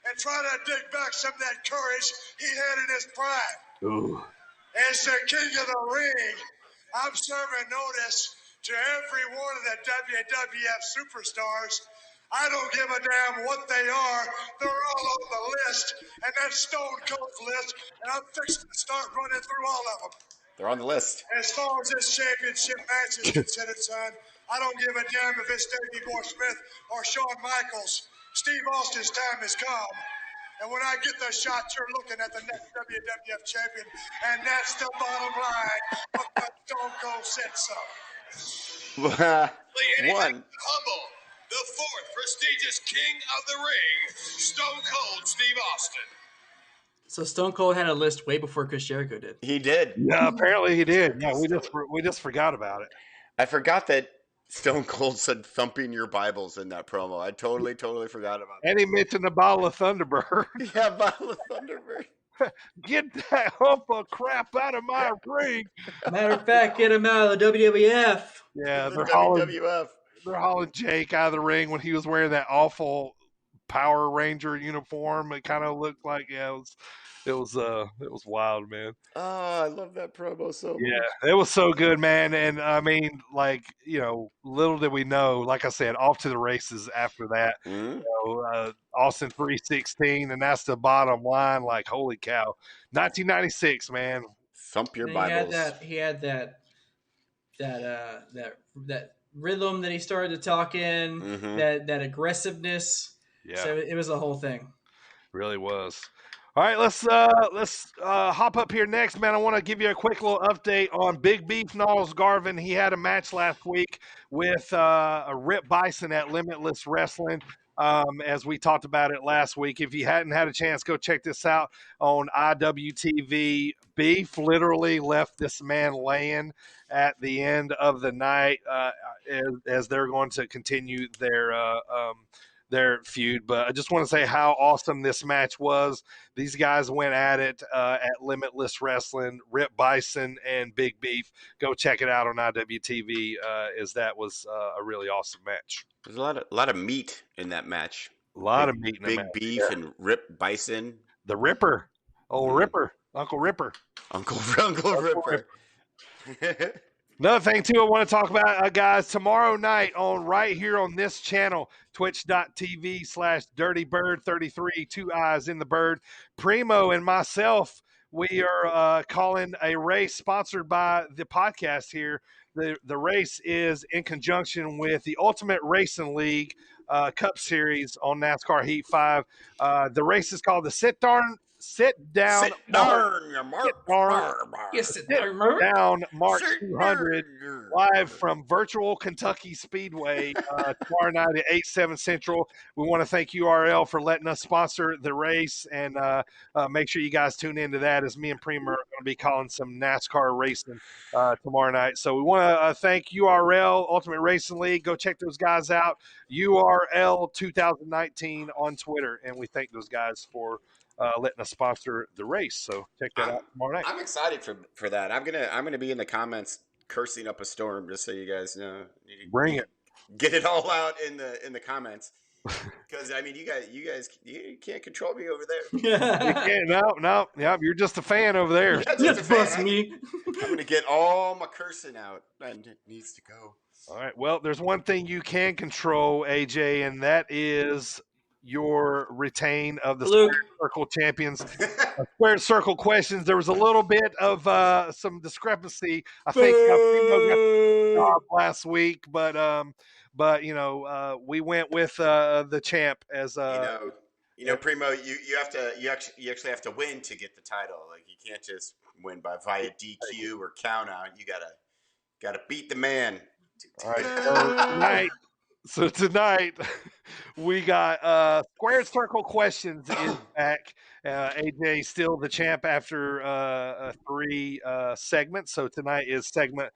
and try to dig back some of that courage he had in his prime. Ooh. As the King of the Ring, I'm serving notice to every one of the WWF superstars. I don't give a damn what they are. They're all on the list, and that's Stone Cold's list, and I'm fixing to start running through all of them. They're on the list. As far as this championship match is considered, son, I don't give a damn if it's Davey Boy Smith or Shawn Michaels. Steve Austin's time has come. And when I get the shot, you're looking at the next WWF champion, and that's the bottom line of what Stone Cold said so. One. Humble, the fourth prestigious King of the Ring, Stone Cold Steve Austin. So Stone Cold had a list way before Chris Jericho did. He did. Yeah, apparently he did. Yeah, we just forgot about it. I forgot that Stone Cold said thumping your Bibles in that promo. I totally forgot about that. And he mentioned a bottle of Thunderbird. Yeah, bottle of Thunderbird. Get that hump of crap out of my ring. Matter of fact, get him out of the WWF. Yeah, The they're WWF. hauling Jake out of the ring when he was wearing that awful Power Ranger uniform. It kind of looked like it was wild, man. Oh, I love that promo so much. Yeah, it was so good, man. And I mean, like, little did we know, like I said, off to the races after that. Mhm. Austin 316, and that's the bottom line. Like, holy cow. 1996, man. Thump your And Bibles. He had that rhythm that he started to talk in, Mhm. that aggressiveness. Yeah, So it was the whole thing. really was. All right, let's hop up here next, man. I want to give you a quick little update on Big Beef Knowles Garvin. He had a match last week with a Rip Bison at Limitless Wrestling. As we talked about it last week. If you hadn't had a chance, go check this out on IWTV. Beef literally left this man laying at the end of the night as they're going to continue their feud. But I just want to say how awesome this match was. These guys went at it at Limitless Wrestling. Rip Bison and Big Beef. Go check it out on IWTV as that was a really awesome match. There's a lot of meat in that match. A lot of meat in the Big match. Beef and Rip Bison. The Ripper. Oh, Ripper. Uncle Ripper. Uncle Ripper. Another thing, too, I want to talk about, guys, tomorrow night right here on this channel, twitch.tv/DirtyBird33, 2 eyes in the bird. Primo and myself we are calling a race sponsored by the podcast here. The race is in conjunction with the Ultimate Racing League Cup Series on NASCAR Heat 5. The race is called the Sit Down Mark 200, live from virtual Kentucky Speedway tomorrow night at 8/7 Central. We want to thank URL for letting us sponsor the race, and make sure you guys tune into that, as me and Primo are going to be calling some NASCAR racing tomorrow night. So we want to thank URL, Ultimate Racing League. Go check those guys out, URL 2019 on Twitter, and we thank those guys for letting us sponsor the race. So check that out tomorrow night. I'm excited for that. I'm gonna be in the comments cursing up a storm, just so you guys know. Bring it. Get it all out in the comments. Because I mean, you guys can't control me over there. You can't. No. Yeah, you're just a fan over there. Just bust me. I'm gonna get all my cursing out, and it needs to go. All right. Well, there's one thing you can control, AJ, and that is your retain of the Squared Circle champions. Squared Circle questions. There was a little bit of some discrepancy. I think Primo got the job last week, but we went with the champ as Primo. You actually have to win to get the title. Like, you can't just win via DQ or count out. You gotta beat the man. All right. So tonight we got Squared Circle questions is back. AJ still the champ after 3 segments. So tonight is segment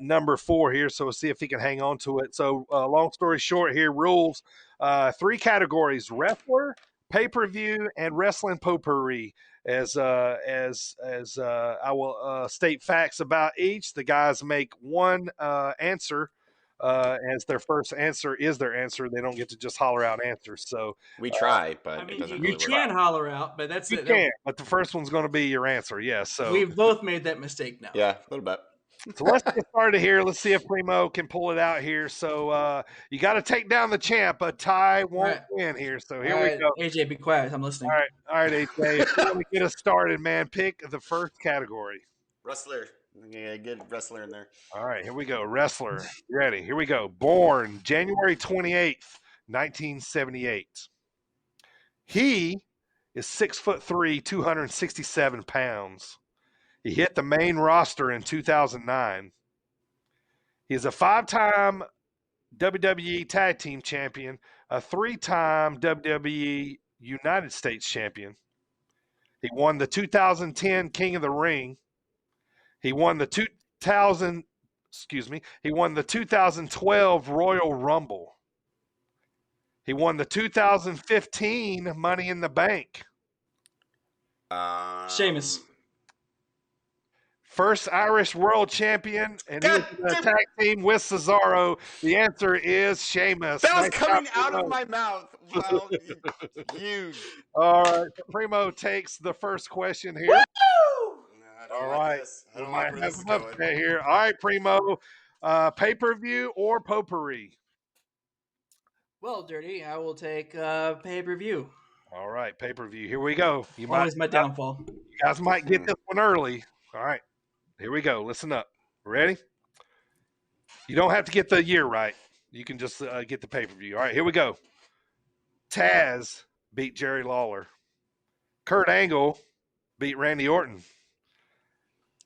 number 4 here. So we'll see if he can hang on to it. So long story short here, rules, 3 categories: wrestler, pay-per-view, and wrestling potpourri. As I will state facts about each. The guys make one answer as their first answer is their answer. They don't get to just holler out answers. So we try, but it doesn't really work. You can holler out, but that's you can. But the first one's going to be your answer. Yes. So we've both made that mistake now. Yeah, a little bit. So let's get started here. Let's see if Primo can pull it out here. So you got to take down the champ. A tie won't win here. So here we go. AJ, be quiet. I'm listening. All right, AJ. If you want to get us started, man, pick the first category. Wrestler. Yeah, good wrestler in there. All right, here we go. Wrestler. You ready? Here we go. Born January 28th, 1978. He is 6'3", 267 pounds. He hit the main roster in 2009. He is a 5-time WWE Tag Team Champion, a 3-time WWE United States Champion. He won the 2010 King of the Ring. He won the 2012 Royal Rumble. He won the 2015 Money in the Bank. Sheamus. First Irish World Champion, and he was in a tag team with Cesaro. The answer is Sheamus. That was coming out of my mouth. Well, you. All right, Primo takes the first question here. Woo! All right. I don't like where this is going. Here. All right, Primo. Pay-per-view or potpourri? Well, Dirty, I will take pay-per-view. All right, pay-per-view. Here we go. Always my downfall. You guys might get this one early. All right. Here we go. Listen up. Ready? You don't have to get the year right. You can just get the pay-per-view. All right, here we go. Taz beat Jerry Lawler. Kurt Angle beat Randy Orton.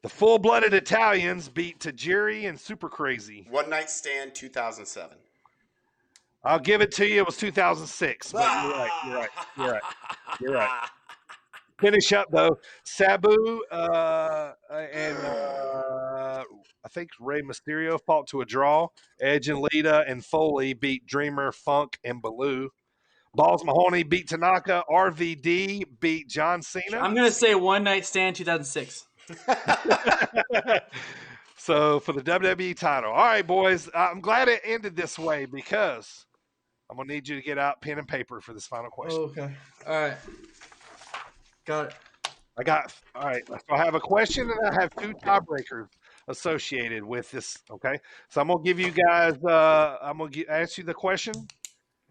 The Full-Blooded Italians beat Tajiri and Super Crazy. One Night Stand 2007. I'll give it to you. It was 2006. But You're right. Finish up, though. Sabu and I think Rey Mysterio fought to a draw. Edge and Lita and Foley beat Dreamer, Funk, and Baloo. Balls Mahoney beat Tanaka. RVD beat John Cena. I'm going to say One Night Stand 2006. So for the WWE title. All right, boys. I'm glad it ended this way because I'm going to need you to get out pen and paper for this final question. Okay. All right. Got it. All right. So I have a question and I have 2 tiebreakers associated with this. Okay. So I'm going to give you guys, I'm going to ask you the question.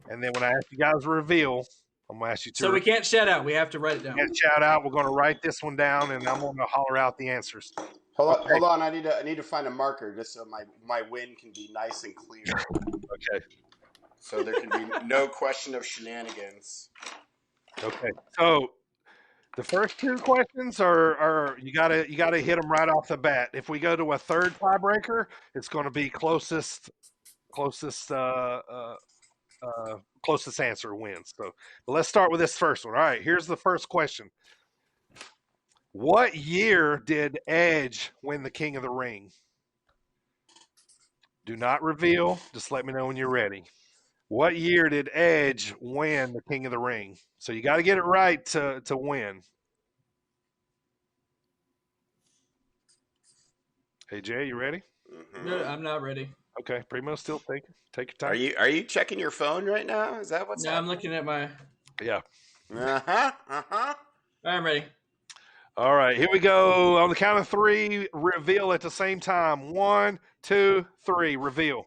And then when I ask you guys to reveal, I'm going to ask you to. So we can't shout out. We have to write it down. Can't shout out. We're going to write this one down, and I'm going to holler out the answers. Hold on. I need to find a marker just so my win can be nice and clear. Okay. So there can be no question of shenanigans. Okay. So the first two questions are you gotta hit them right off the bat. If we go to a third tiebreaker, it's going to be closest answer wins. So, but let's start with this first one. All right, here's the first question. What year did Edge win the King of the Ring? Do not reveal. Just let me know when you're ready. What year did Edge win the King of the Ring? So you got to get it right to win. Hey Jay, you ready? Mm-hmm. No, I'm not ready. Okay, Primo, still take your time. Are you checking your phone right now? Is that what's No, happening? I'm looking at my. Yeah. I'm ready. All right, here we go. On the count of three, reveal at the same time. 1, 2, 3, reveal.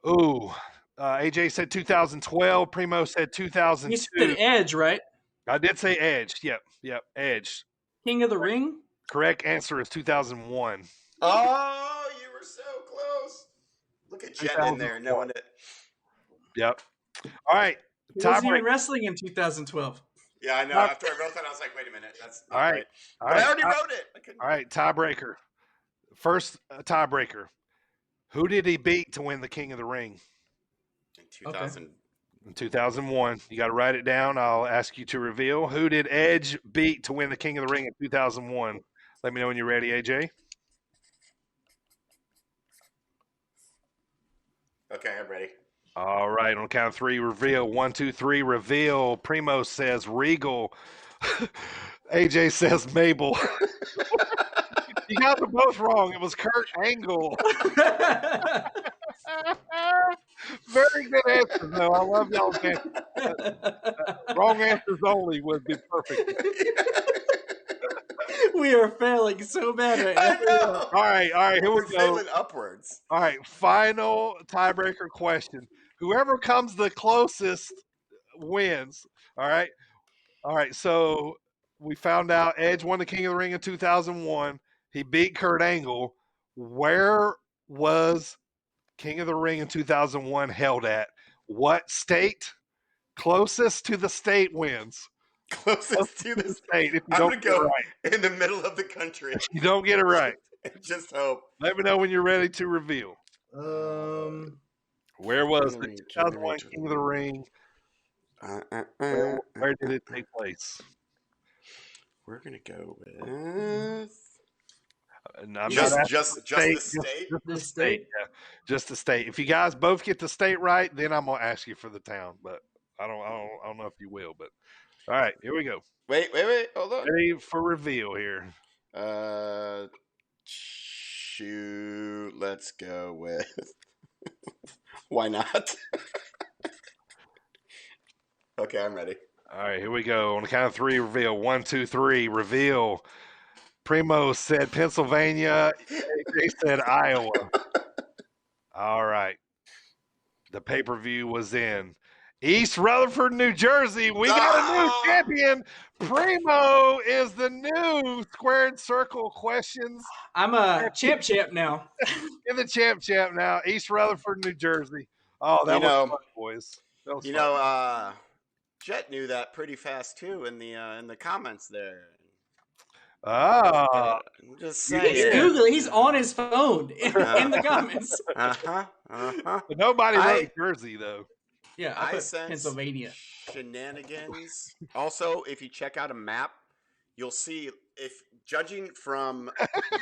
Ooh, AJ said 2012. Primo said 2002. You said Edge, right? I did say Edge. Yep, Edge. King of the Ring? Correct answer is 2001. Oh, you were so close. Look at Jen in there knowing it. Yep. All right. He wasn't even wrestling in 2012. Yeah, I know. After I wrote that, I was like, wait a minute. That's not All right. right. All But right. I already wrote it. All right, tiebreaker. First tiebreaker. Who did he beat to win the King of the Ring? In 2000. In 2001. You got to write it down. I'll ask you to reveal. Who did Edge beat to win the King of the Ring in 2001? Let me know when you're ready, AJ. Okay, I'm ready. All right, on the count of three, reveal. 1, 2, 3, reveal. Primo says Regal. AJ says Mabel. You guys are both wrong. It was Kurt Angle. Very good answer, though. I love y'all's answers. Wrong answers only would be perfect. We are failing so bad right I now. know. All right, here we We're go. failing upwards. All right, final tiebreaker question. Whoever comes the closest wins. All right. So we found out Edge won the King of the Ring in 2001. He beat Kurt Angle. Where was King of the Ring in 2001 held at? What state? Closest to the state wins. Closest to the state. If you I'm don't going to get it go right. in the middle of the country. You don't get it right. Just hope. Let me know when you're ready to reveal. Where was the 2001 King of the Ring? Where did it take place? We're going to go with... Just the state? The state? Yeah, just the state. If you guys both get the state right, then I'm gonna ask you for the town. But I don't know if you will. But all right, here we go. Wait, hold on. Ready for reveal here. Shoot, let's go with. Why not? Okay, I'm ready. All right, here we go. On the count of three, reveal. 1, 2, 3, reveal. Primo said Pennsylvania. AJ said Iowa. All right. The pay-per-view was in East Rutherford, New Jersey. We got a new champion. Primo is the new Squared Circle Questions. I'm a champ now. In the champ now. East Rutherford, New Jersey. Oh, that was fun, boys. That was fun. Jet knew that pretty fast too in the comments there. I'm just He's saying. Googling. He's on his phone in the comments. But nobody wrote Jersey though. Yeah, I put Pennsylvania. Shenanigans. Also, if you check out a map, you'll see if judging from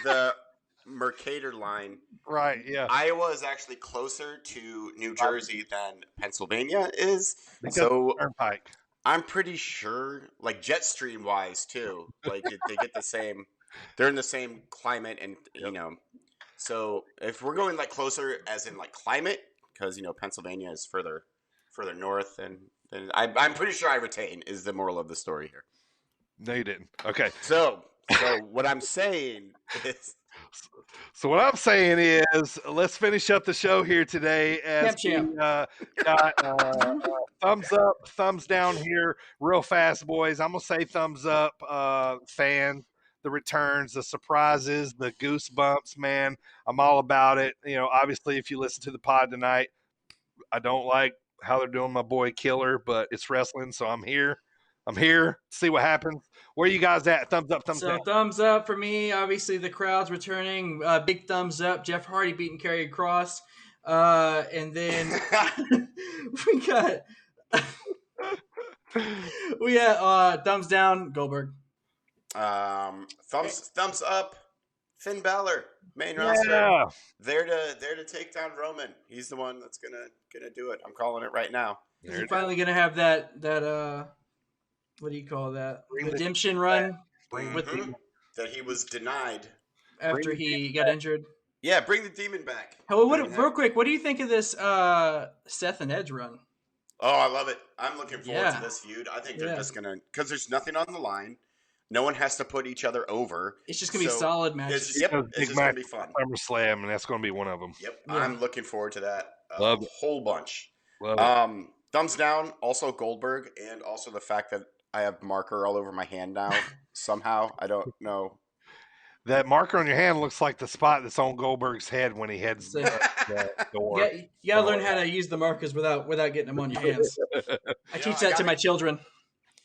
the Mercator line, right? Yeah, Iowa is actually closer to New Jersey than Pennsylvania is. Because so Turnpike. I'm pretty sure, like Jetstream wise too, like they get the same. They're in the same climate, and So if we're going like closer, as in like climate, because Pennsylvania is further north, and I'm pretty sure I retain is the moral of the story here. No, you didn't. Okay. So what I'm saying is So what I'm saying is, let's finish up the show here today as Champ. we got thumbs up, thumbs down here, real fast, boys. I'm gonna say thumbs up, fans. The returns, the surprises, the goosebumps, man. I'm all about it. You know, obviously, if you listen to the pod tonight, I don't like how they're doing my boy Killer, but it's wrestling, so I'm here. I'm here. See what happens. Where you guys at? Thumbs up, thumbs down. Thumbs up for me. Obviously, the crowd's returning. Big thumbs up. Jeff Hardy beating Karrion Kross. And then we got thumbs down, Goldberg. Thumbs up, Finn Balor, main roster. There to take down Roman. He's the one that's gonna do it. I'm calling it right now. He's finally gonna have that what do you call that? Redemption run that he was denied after he got injured. Yeah, bring the demon back. Real quick, what do you think of this Seth and Edge run? Oh, I love it. I'm looking forward to this feud. I think they're just gonna, because there's nothing on the line. No one has to put each other over. It's just gonna be solid matches. It's just gonna be fun. SummerSlam, and that's gonna be one of them. Yep, yeah. I'm looking forward to that. Love it. Whole bunch. Love it. Thumbs down. Also Goldberg, and also the fact that I have marker all over my hand now. Somehow, I don't know. That marker on your hand looks like the spot that's on Goldberg's head when he heads the door. Yeah, you gotta learn how to use the markers without getting them on your hands. I teach that to my children.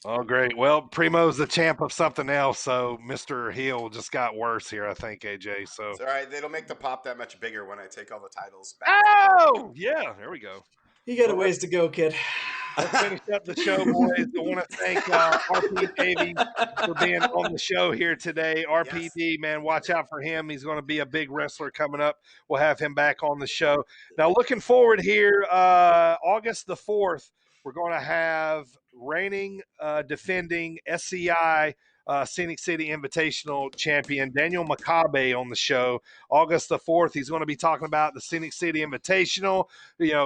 Oh, great. Well, Primo's the champ of something else, so Mr. Heel just got worse here, I think, AJ. So it's all right. It'll make the pop that much bigger when I take all the titles back. Oh, yeah. There we go. You got a ways to go, kid. Let's finish up the show, boys. I want to thank RP Davies for being on the show here today. RPD, man, watch out for him. He's going to be a big wrestler coming up. We'll have him back on the show. Now, looking forward here, August the 4th, we're going to have reigning, defending SCI Scenic City Invitational champion Daniel Makabe on the show. August the 4th, he's going to be talking about the Scenic City Invitational,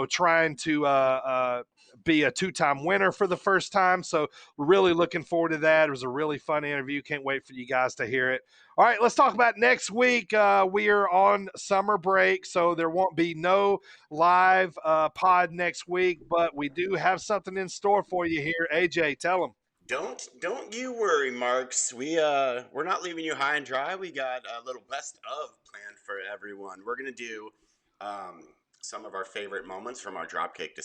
trying to be a two-time winner for the first time. So we're really looking forward to that. It was a really fun interview. Can't wait for you guys to hear it. All right, let's talk about next week. We are on summer break, so there won't be no live pod next week, but we do have something in store for you here. AJ, tell them. Don't you worry, Marks. We're not leaving you high and dry. We got a little best of planned for everyone. We're gonna do some of our favorite moments from our dropkick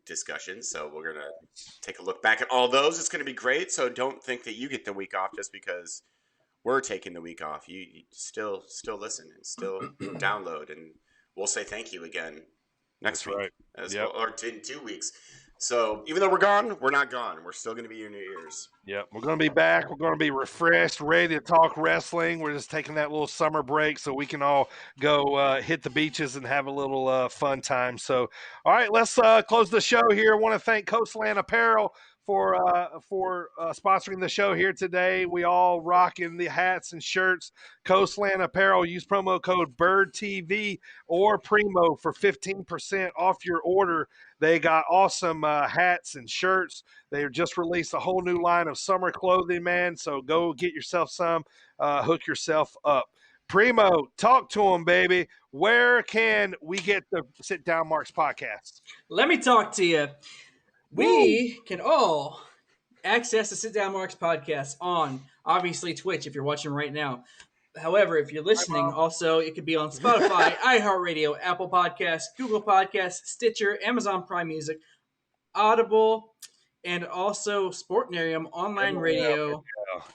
discussions. So we're gonna take a look back at all those. It's gonna be great. So don't think that you get the week off just because we're taking the week off. You still listen and still download, and we'll say thank you again next week, well, or in 2 weeks. So even though we're gone, we're not gone. We're still going to be your new ears. Yep, we're going to be back. We're going to be refreshed, ready to talk wrestling. We're just taking that little summer break so we can all go hit the beaches and have a little fun time. So, all right, let's close the show here. I want to thank Coastland Apparel for sponsoring the show here today. We all rocking the hats and shirts. Coastland Apparel. Use promo code BirdTV or Primo for 15% off your order. They got awesome hats and shirts. They just released a whole new line of summer clothing, man. So go get yourself some. Hook yourself up. Primo, talk to them, baby. Where can we get the Sit Down Marks podcast? Let me talk to you. We can all access the Sit Down Marks podcast on, obviously, Twitch if you're watching right now. However, if you're listening, also, it could be on Spotify, iHeartRadio, Apple Podcasts, Google Podcasts, Stitcher, Amazon Prime Music, Audible, and also Sportnarium Online Radio.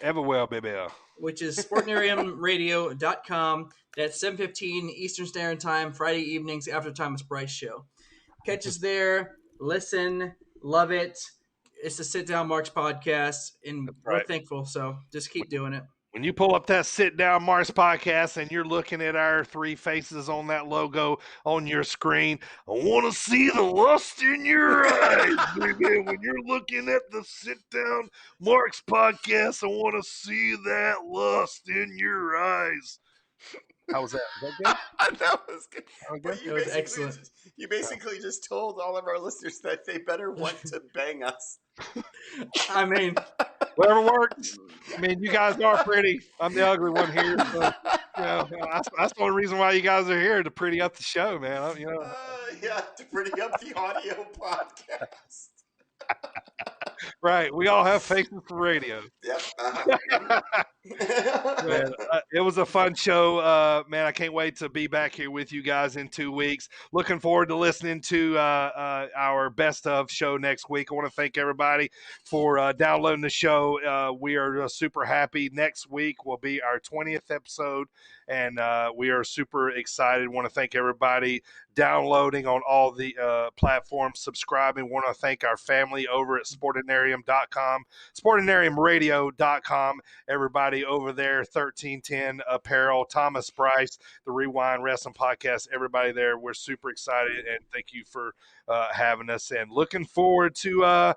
Everywhere, baby. Which is sportnariumradio.com. That's 7:15 Eastern Standard Time, Friday evenings after the Thomas Bryce Show. Catch us there. Listen. Love it. It's the Sit Down Marks podcast, and we're thankful, so just keep doing it. When you pull up that Sit Down Marks podcast and you're looking at our three faces on that logo on your screen, I want to see the lust in your eyes, baby. When you're looking at the Sit Down Marks podcast, I want to see that lust in your eyes. How was that? Was that good? That was good. That was excellent. You basically just told all of our listeners that they better want to bang us. I mean, whatever works. I mean, you guys are pretty. I'm the ugly one here. So That's the only reason why you guys are here, to pretty up the show, man. Yeah, to pretty up the audio podcast. Right. We all have faces for radio. Yep. Man, it was a fun show, man. I can't wait to be back here with you guys in 2 weeks. Looking forward to listening to our best of show next week. I want to thank everybody for downloading the show. We are super happy. Next week will be our 20th episode, and we are super excited. Want to thank everybody downloading on all the platforms, subscribing. Want to thank our family over at sportinarium.com, sportinariumradio.com. Everybody over there, 1310 Apparel, Thomas Bryce, the Rewind Wrestling Podcast, everybody there. We're super excited, and thank you for having us, and looking forward to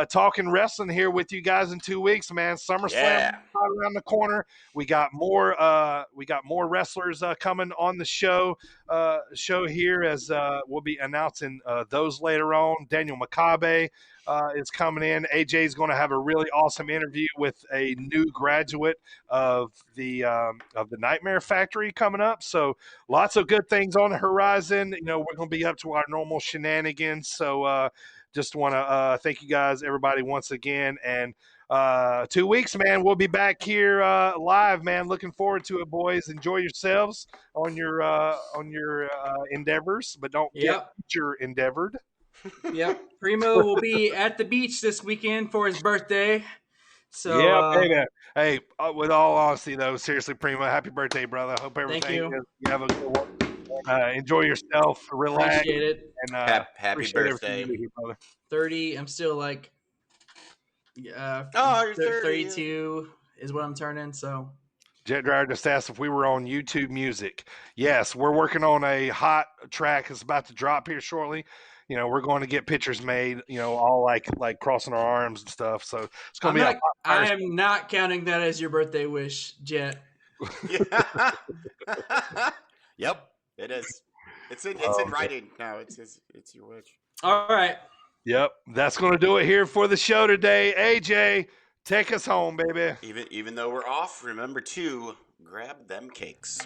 talking wrestling here with you guys in 2 weeks, man. SummerSlam right around the corner. We got more wrestlers coming on the show here, as we'll be announcing those later on. Daniel Makabe is coming in. AJ is going to have a really awesome interview with a new graduate of the Nightmare Factory coming up. So lots of good things on the horizon. We're going to be up to our normal shenanigans. So just want to thank you guys, everybody, once again. And 2 weeks, man, we'll be back here live, man. Looking forward to it, boys. Enjoy yourselves on your endeavors, but don't get your endeavored. Yep. Primo will be at the beach this weekend for his birthday. So baby. Hey, with all honesty, though, seriously, Primo, happy birthday, brother. I hope everything you have a good one. Enjoy yourself, relax. Appreciate it. And happy birthday. Here, brother. 30. I'm still like you're 32 is what I'm turning. So Jet Dryer just asked if we were on YouTube Music. Yes, we're working on a hot track. It's about to drop here shortly. We're going to get pictures made, all like crossing our arms and stuff. So it's going to be I am not counting that as your birthday wish, Jet. Yep, it is. It's in writing now. It's your wish. All right. Yep, that's going to do it here for the show today. AJ, take us home, baby. Even though we're off, remember to grab them cakes.